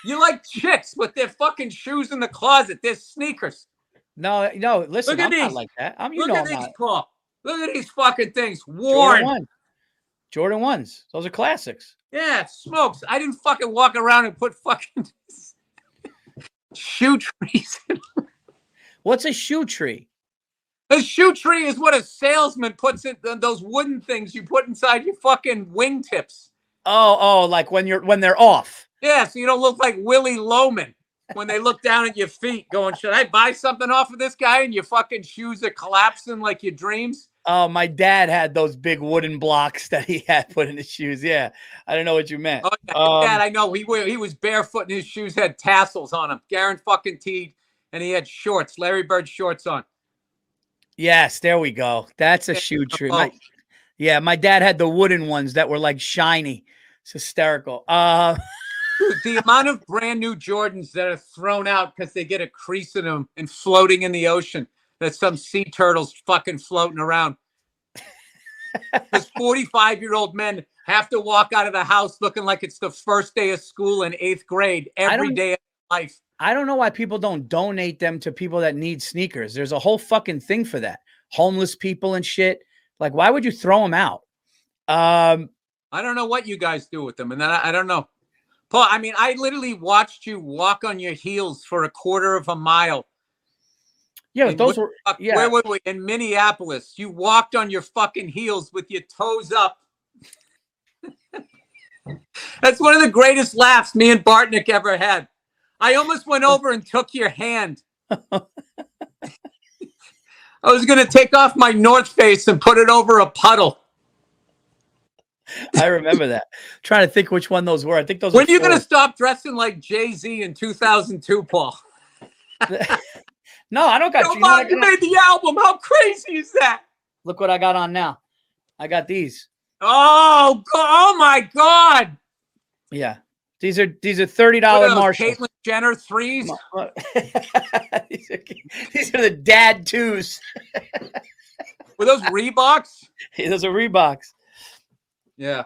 [SPEAKER 4] You like chicks with their fucking shoes in the closet. They're sneakers.
[SPEAKER 3] No. Listen,
[SPEAKER 4] Look at
[SPEAKER 3] I'm not
[SPEAKER 4] these.
[SPEAKER 3] like that.
[SPEAKER 4] Look at
[SPEAKER 3] I'm
[SPEAKER 4] these,
[SPEAKER 3] not.
[SPEAKER 4] Paul. Look at these fucking things. Worn.
[SPEAKER 3] Jordan 1s. Those are classics.
[SPEAKER 4] Yeah, smokes. I didn't fucking walk around and put fucking shoe trees.
[SPEAKER 3] What's a shoe tree?
[SPEAKER 4] A shoe tree is what a salesman puts in those wooden things you put inside your fucking wingtips.
[SPEAKER 3] Oh, like when they're off.
[SPEAKER 4] Yeah, so you don't look like Willie Loman when they look down at your feet going, should I buy something off of this guy? And your fucking shoes are collapsing like your dreams.
[SPEAKER 3] Oh, my dad had those big wooden blocks that he had put in his shoes. Yeah, I don't know what you meant.
[SPEAKER 4] Oh, yeah, Dad, I know. He was barefoot and his shoes had tassels on them. Guaranteed, and he had shorts, Larry Bird shorts on.
[SPEAKER 3] Yes, there we go. That's a shoe tree. My dad had the wooden ones that were like shiny. It's hysterical.
[SPEAKER 4] Dude, the amount of brand new Jordans that are thrown out because they get a crease in them and floating in the ocean. That some sea turtles fucking floating around. Because 45-year-old men have to walk out of the house looking like it's the first day of school in 8th grade every day of life.
[SPEAKER 3] I don't know why people don't donate them to people that need sneakers. There's a whole fucking thing for that. Homeless people and shit. Like, why would you throw them out?
[SPEAKER 4] I don't know what you guys do with them. And then I don't know. Paul, I mean, I literally watched you walk on your heels for a quarter of a mile.
[SPEAKER 3] Yeah, those were. Yeah.
[SPEAKER 4] Where were we? In Minneapolis. You walked on your fucking heels with your toes up. That's one of the greatest laughs me and Bartnick ever had. I almost went over and took your hand. I was going to take off my North Face and put it over a puddle.
[SPEAKER 3] I remember that. Trying to think which one those were. I think those.
[SPEAKER 4] When are you going to stop dressing like Jay-Z in 2002, Paul?
[SPEAKER 3] No, I don't got
[SPEAKER 4] you. Mom, you made the album. How crazy is that?
[SPEAKER 3] Look what I got on now. I got these.
[SPEAKER 4] Oh my God.
[SPEAKER 3] Yeah. These are $30 Marshalls.
[SPEAKER 4] Caitlyn Jenner 3s.
[SPEAKER 3] these are the dad 2s.
[SPEAKER 4] Were those Reeboks?
[SPEAKER 3] Yeah, those are Reeboks.
[SPEAKER 4] Yeah.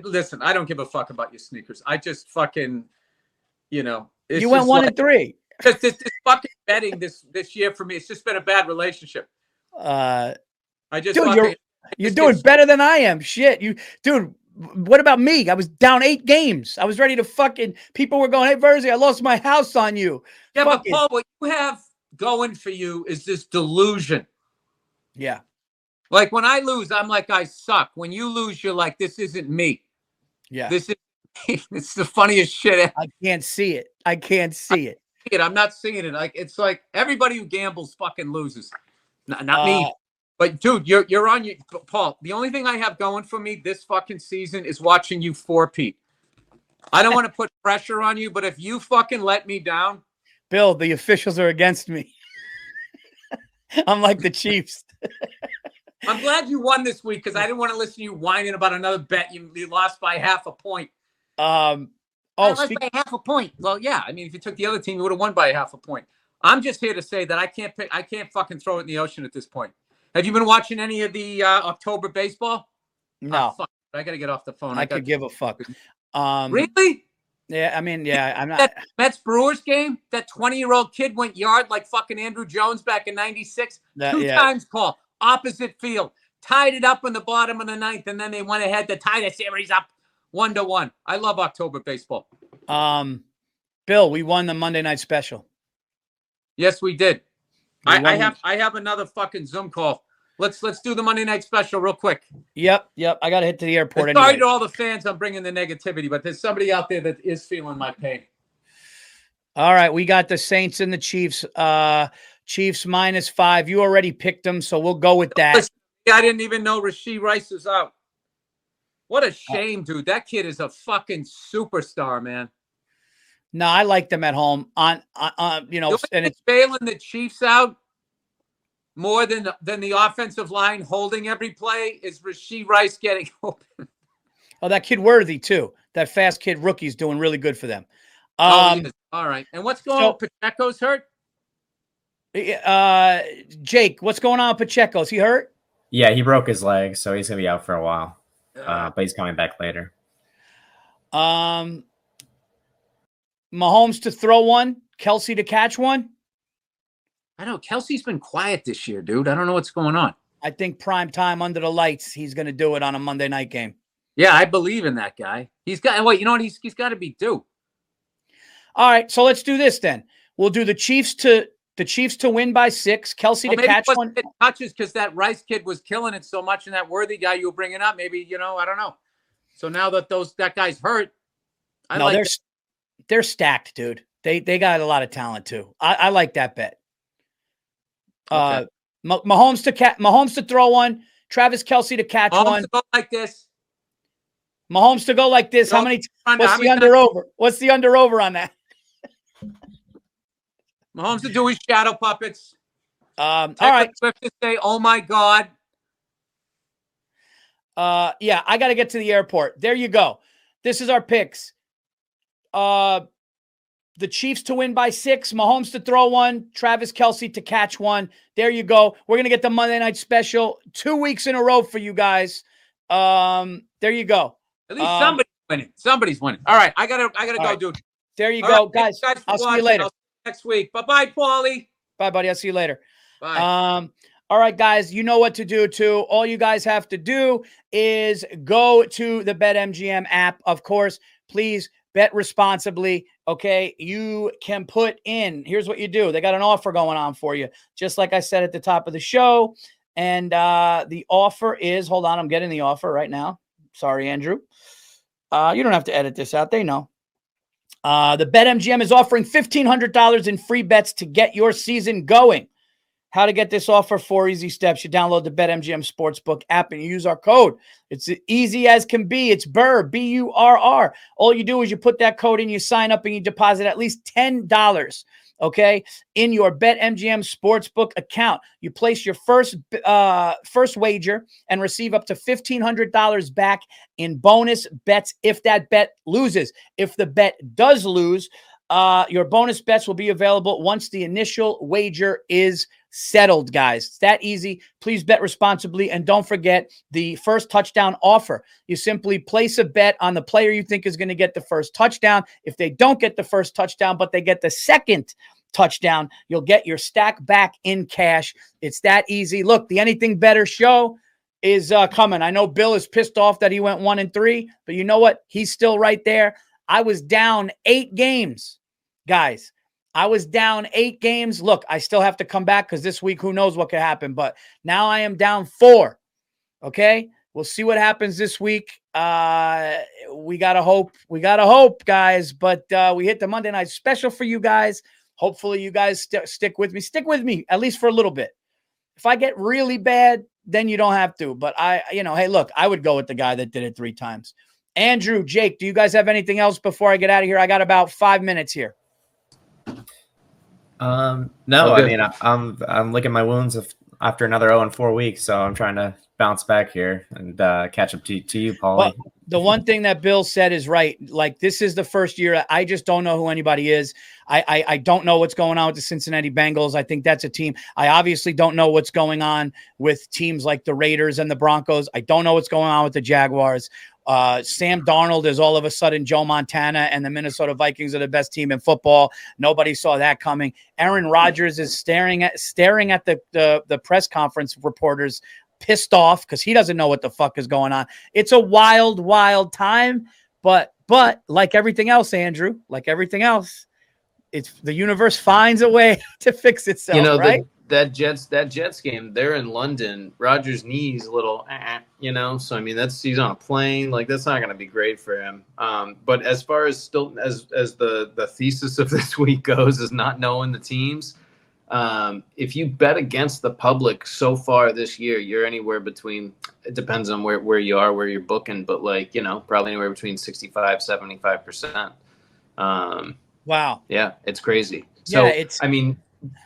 [SPEAKER 4] Listen, I don't give a fuck about your sneakers. I just fucking, you went
[SPEAKER 3] 1-3.
[SPEAKER 4] This fucking betting this year for me, it's just been a bad relationship. You're
[SPEAKER 3] doing better than I am. Shit. Dude, what about me? I was down 8 games. I was ready to fucking, people were going, hey, Virzi, I lost my house on you.
[SPEAKER 4] Yeah, but Paul, what you have going for you is this delusion.
[SPEAKER 3] Yeah.
[SPEAKER 4] Like when I lose, I'm like, I suck. When you lose, you're like, this isn't me.
[SPEAKER 3] Yeah.
[SPEAKER 4] It's the funniest shit.
[SPEAKER 3] I can't see it.
[SPEAKER 4] I'm not seeing it. Like it's like everybody who gambles fucking loses. Not me. But dude, you're on your Paul. The only thing I have going for me this fucking season is watching you four-peat. I don't want to put pressure on you, but if you fucking let me down,
[SPEAKER 3] Bill, the officials are against me. I'm like the Chiefs.
[SPEAKER 4] I'm glad you won this week because I didn't want to listen to you whining about another bet you lost by half a point.
[SPEAKER 3] By
[SPEAKER 4] half a point. Well, yeah. I mean, if you took the other team, you would have won by half a point. I'm just here to say that I can't fucking throw it in the ocean at this point. Have you been watching any of the October baseball?
[SPEAKER 3] No.
[SPEAKER 4] Fuck. I got to get off the phone.
[SPEAKER 3] I could give a fuck.
[SPEAKER 4] Really?
[SPEAKER 3] Yeah, I mean, yeah, I'm not.
[SPEAKER 4] That Mets Brewers game, that 20-year-old kid went yard like fucking Andrew Jones back in '96. Two times, Paul. Opposite field. Tied it up in the bottom of the ninth, and then they went ahead to tie the series up 1-1. I love October baseball.
[SPEAKER 3] Bill, we won the Monday night special.
[SPEAKER 4] Yes, we did. I have another fucking Zoom call. Let's do the Monday night special real quick.
[SPEAKER 3] Yep. I got to hit to the airport anyway.
[SPEAKER 4] Sorry to all the fans. I'm bringing the negativity, but there's somebody out there that is feeling my pain.
[SPEAKER 3] All right, we got the Saints and the Chiefs. Chiefs -5. You already picked them, so we'll go with that.
[SPEAKER 4] Listen, I didn't even know Rashee Rice was out. What a shame, dude. That kid is a fucking superstar, man.
[SPEAKER 3] No, I like them at home. And it's
[SPEAKER 4] bailing the Chiefs out more than the offensive line holding every play is Rashee Rice getting open.
[SPEAKER 3] Oh, that kid Worthy too. That fast kid rookie's doing really good for them.
[SPEAKER 4] All right. And what's going on? Pacheco's hurt?
[SPEAKER 3] Jake, what's going on with Pacheco? Is he hurt?
[SPEAKER 5] Yeah, he broke his leg, so he's gonna be out for a while. But he's coming back later.
[SPEAKER 3] Mahomes to throw one, Kelsey to catch one.
[SPEAKER 4] I know Kelsey's been quiet this year, dude. I don't know what's going on.
[SPEAKER 3] I think prime time under the lights, he's going to do it on a Monday night game.
[SPEAKER 4] Yeah, I believe in that guy. He's got. Wait, you know what? He's got to be due.
[SPEAKER 3] All right, so let's do this then. We'll do the Chiefs to win by 6. Kelsey to catch one.
[SPEAKER 4] Touches because that Rice kid was killing it so much, and that Worthy guy you were bringing up, maybe I don't know. So now that that guy's hurt,
[SPEAKER 3] they're stacked, dude. They got a lot of talent too. I like that bet. Okay. Mahomes to throw one. Travis Kelsey to catch one.
[SPEAKER 4] To go like this.
[SPEAKER 3] Mahomes to go like this. How many? What's the under over? What's the under over on that?
[SPEAKER 4] Mahomes to do his shadow puppets.
[SPEAKER 3] All right.
[SPEAKER 4] Swift to say, "Oh my God."
[SPEAKER 3] Yeah, I got to get to the airport. There you go. This is our picks. The Chiefs to win by 6, Mahomes to throw one, Travis Kelsey to catch one. There you go. We're going to get the Monday night special 2 weeks in a row for you guys. There you go.
[SPEAKER 4] At least somebody's winning. Somebody's winning. All right. I gotta go,
[SPEAKER 3] right.
[SPEAKER 4] dude.
[SPEAKER 3] There you go, guys. I'll see you later.
[SPEAKER 4] Next week. Bye-bye, Paulie.
[SPEAKER 3] Bye, buddy. I'll see you later.
[SPEAKER 4] Bye.
[SPEAKER 3] All right, guys, you know what to do too. All you guys have to do is go to the BetMGM app. Of course, please bet responsibly. Okay, you can put in, here's what you do. They got an offer going on for you, just like I said at the top of the show. And the offer is, hold on, I'm getting the offer right now. Sorry, Andrew. You don't have to edit this out. They know. The BetMGM is offering $1,500 in free bets to get your season going. How to get this offer? 4 easy steps. You download the BetMGM Sportsbook app and you use our code. It's easy as can be. It's Burr, B-U-R-R. All you do is you put that code in, you sign up, and you deposit at least $10, okay, in your BetMGM Sportsbook account. You place your first wager and receive up to $1,500 back in bonus bets if that bet loses. If the bet does lose, your bonus bets will be available once the initial wager is settled, guys. It's that easy. Please bet responsibly. And don't forget the first touchdown offer. You simply place a bet on the player you think is going to get the first touchdown. If they don't get the first touchdown, but they get the second touchdown, you'll get your stack back in cash. It's that easy. Look, the Anything Better show is coming. I know Bill is pissed off that he went 1-3, but you know what? He's still right there. I was down 8 games, guys. I was down 8 games. Look, I still have to come back because this week, who knows what could happen. But now I am down 4. Okay? We'll see what happens this week. We got to hope. We got to hope, guys. But we hit the Monday night special for you guys. Hopefully you guys stick with me. Stick with me, at least for a little bit. If I get really bad, then you don't have to. But hey, look, I would go with the guy that did it 3 times. Andrew, Jake, do you guys have anything else before I get out of here? I got about 5 minutes here.
[SPEAKER 5] No, I mean, I'm licking my wounds after another 0-4 week, so I'm trying to bounce back here and catch up to you, Paulie.
[SPEAKER 3] Well, the one thing that Bill said is right. Like, this is the first year. I just don't know who anybody is. I don't know what's going on with the Cincinnati Bengals. I think that's a team. I obviously don't know what's going on with teams like the Raiders and the Broncos. I don't know what's going on with the Jaguars. Sam Darnold is all of a sudden Joe Montana, and the Minnesota Vikings are the best team in football. Nobody saw that coming. Aaron Rodgers is staring at the press conference reporters, pissed off because he doesn't know what the fuck is going on. It's a wild, wild time, but like everything else, Andrew, like everything else, it's the universe finds a way to fix itself, right?
[SPEAKER 6] That Jets game, they're in London. Rodgers' knee's a little, so I mean, he's on a plane. Like, that's not going to be great for him. But as far as still as the thesis of this week goes, is not knowing the teams. If you bet against the public so far this year, you're anywhere between, it depends on where you are, where you're booking, but probably anywhere between 65-75%.
[SPEAKER 3] Wow.
[SPEAKER 6] Yeah, it's crazy. So, I mean,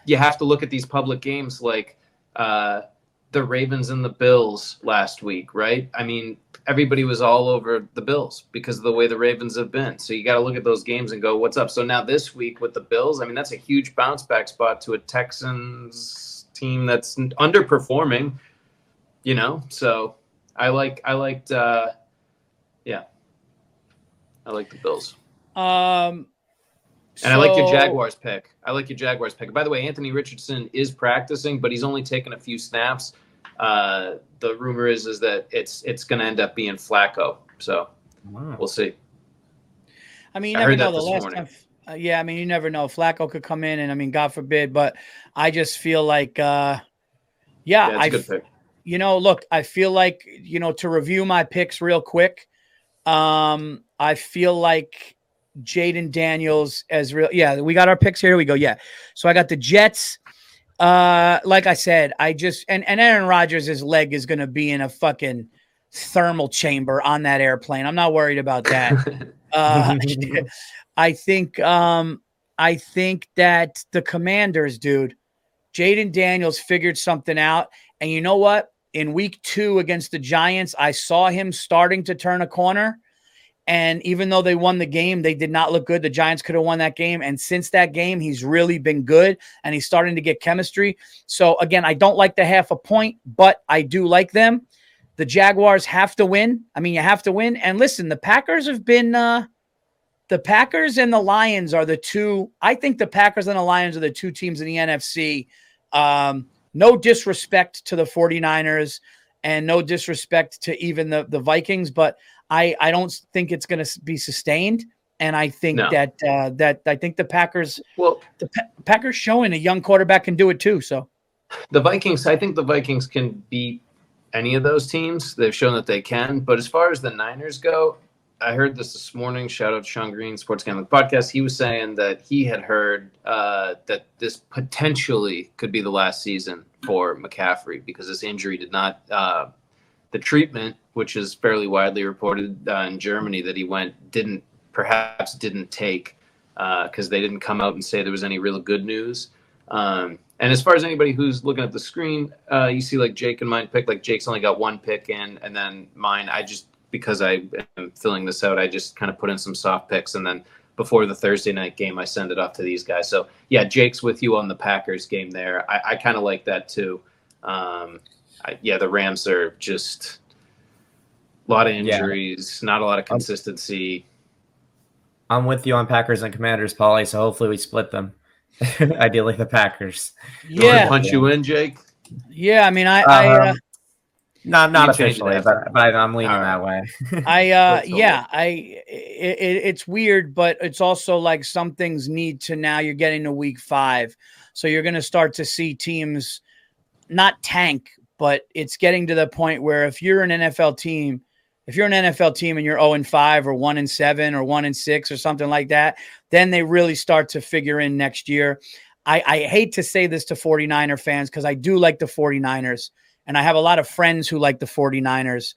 [SPEAKER 6] you have to look at these public games like the Ravens and the Bills last week, right? I mean, everybody was all over the Bills because of the way the Ravens have been. So you got to look at those games and go, what's up? So now this week with the Bills, I mean, that's a huge bounce back spot to a Texans team that's underperforming, So I liked the Bills. And I like your Jaguars pick. By the way, Anthony Richardson is practicing, but he's only taken a few snaps. The rumor is that it's going to end up being Flacco. So we'll see.
[SPEAKER 3] I mean, you never know the last time. Yeah, I mean, you never know. Flacco could come in, and I mean, God forbid, but I just feel like, it's a good pick. Look, I feel like, to review my picks real quick, I feel like Jaden Daniels as real. Yeah, we got our picks here. Here we go. Yeah. So I got the Jets. Like I said, and Aaron Rodgers' leg is going to be in a fucking thermal chamber on that airplane. I'm not worried about that. I think that the Commanders, dude, Jaden Daniels figured something out. And you know what? In week 2 against the Giants, I saw him starting to turn a corner. And even though they won the game, they did not look good. The Giants could have won that game. And since that game, he's really been good, and he's starting to get chemistry. So, again, I don't like the half a point, but I do like them. The Jaguars have to win. I mean, you have to win. And listen, the Packers have been the Packers and the Lions are the two. I think the Packers and the Lions are the two teams in the NFC. No disrespect to the 49ers and no disrespect to even the Vikings, but I don't think it's going to be sustained. And I think that I think the Packers, Packers showing a young quarterback can do it too. So
[SPEAKER 6] I think the Vikings can beat any of those teams. They've shown that they can. But as far as the Niners go, I heard this morning. Shout out to Sean Green, Sports Gambling Podcast. He was saying that he had heard that this potentially could be the last season for McCaffrey because this injury did not the treatment, which is fairly widely reported in Germany, that he didn't take because they didn't come out and say there was any real good news. And as far as anybody who's looking at the screen, you see like Jake and mine pick. Like Jake's only got one pick in, and then mine, because I am filling this out, I just kind of put in some soft picks, and then before the Thursday night game, I send it off to these guys. So yeah, Jake's with you on the Packers game there. I kind of like that too. The Rams are just a lot of injuries, not a lot of consistency.
[SPEAKER 5] I'm with you on Packers and Commanders, Paulie, so hopefully we split them. Ideally the Packers.
[SPEAKER 6] Yeah. Punch you in, Jake?
[SPEAKER 3] Yeah, I mean,
[SPEAKER 5] not officially, but I'm leaning that way.
[SPEAKER 3] It's weird, but it's also like some things need to, now you're getting to week 5. So you're going to start to see teams not tank, but it's getting to the point where if you're an NFL team and you're 0-5 or 1-7 or 1-6 or something like that, then they really start to figure in next year. I hate to say this to 49er fans because I do like the 49ers. And I have a lot of friends who like the 49ers.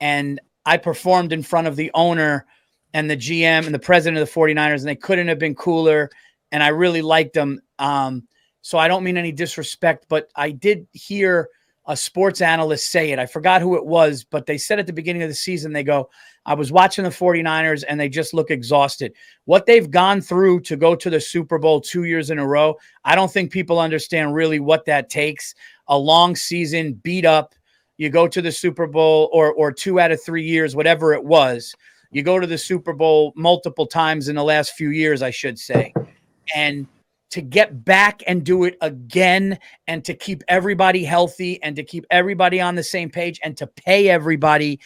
[SPEAKER 3] And I performed in front of the owner and the GM and the president of the 49ers, and they couldn't have been cooler. And I really liked them. So I don't mean any disrespect, but I did hear a sports analyst say it. I forgot who it was, but they said at the beginning of the season, they go, I was watching the 49ers and they just look exhausted. What they've gone through to go to the Super Bowl 2 years in a row, I don't think people understand really what that takes. A long season, beat up, you go to the Super Bowl or 2 out of 3 years, whatever it was. You go to the Super Bowl multiple times in the last few years, I should say. And to get back and do it again and to keep everybody healthy and to keep everybody on the same page and to pay everybody,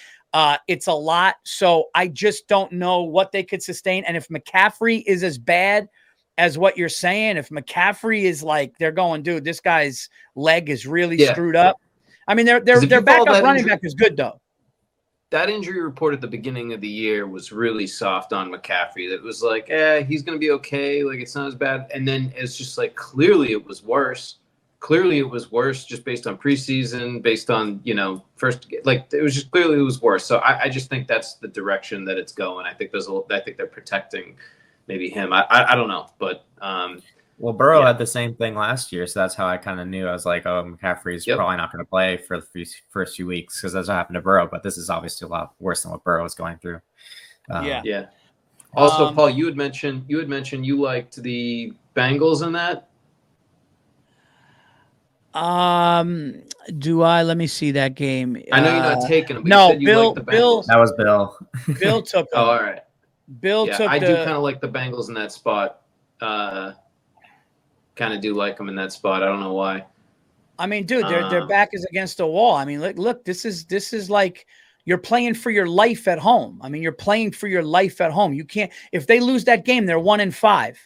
[SPEAKER 3] it's a lot. So I just don't know what they could sustain. And if McCaffrey is as bad as what you're saying, if McCaffrey is like, they're going, dude, this guy's leg is really screwed up. I mean, their backup running back is good though.
[SPEAKER 6] That injury report at the beginning of the year was really soft on McCaffrey. That was like, he's going to be okay. Like, it's not as bad. And then it's just like, clearly it was worse. Clearly it was worse just based on preseason, based on, first, like, it was just clearly it was worse. So I just think that's the direction that it's going. I think they're protecting maybe him. I don't know, but
[SPEAKER 5] well, Burrow had the same thing last year, so that's how I kind of knew. I was like, oh, McCaffrey's probably not going to play for the first few weeks because that's what happened to Burrow. But this is obviously a lot worse than what Burrow was going through.
[SPEAKER 6] Also, Paul, you had mentioned you liked the Bengals in that.
[SPEAKER 3] Do I? Let me see that game.
[SPEAKER 6] I know you're not taking them. But
[SPEAKER 3] no,
[SPEAKER 6] you said you liked the Bengals.
[SPEAKER 5] That was Bill.
[SPEAKER 3] Bill took them.
[SPEAKER 6] Oh, all right.
[SPEAKER 3] Bill took.
[SPEAKER 6] I do kind of like the Bengals in that spot. kind of do like them in that spot. I don't know why.
[SPEAKER 3] I mean, dude, their back is against the wall. I mean, look, this is like you're playing for your life at home. I mean, you're playing for your life at home. You can't. If they lose that game, they're 1-5.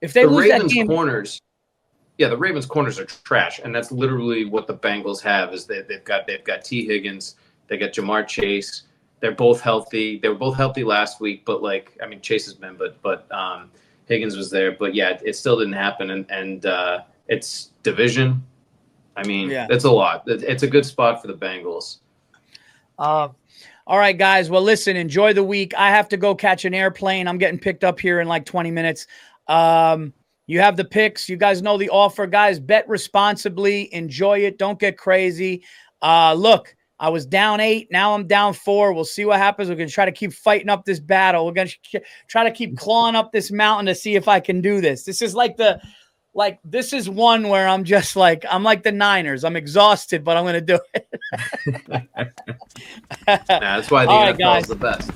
[SPEAKER 3] If they lose that game,
[SPEAKER 6] the Ravens corners are trash, and that's literally what the Bengals have. Is they've got T. Higgins, they got Jamar Chase. They're both healthy. They were both healthy last week, but Chase has been, but Higgins was there. But yeah, it still didn't happen, and it's division. I mean, it's a lot. It's a good spot for the Bengals.
[SPEAKER 3] All right, guys. Well, listen, enjoy the week. I have to go catch an airplane. I'm getting picked up here in like 20 minutes. You have the picks. You guys know the offer, guys. Bet responsibly. Enjoy it. Don't get crazy. Look, I was down 8. Now I'm down 4. We'll see what happens. We're going to try to keep fighting up this battle. We're going to try to keep clawing up this mountain to see if I can do this. This is this is one where I'm just I'm like the Niners. I'm exhausted, but I'm going to do it.
[SPEAKER 6] That's why the NFL is the best.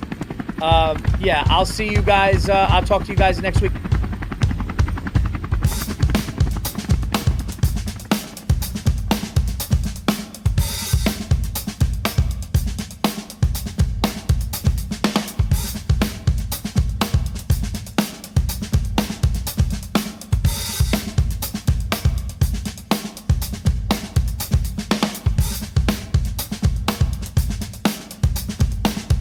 [SPEAKER 3] I'll see you guys. I'll talk to you guys next week.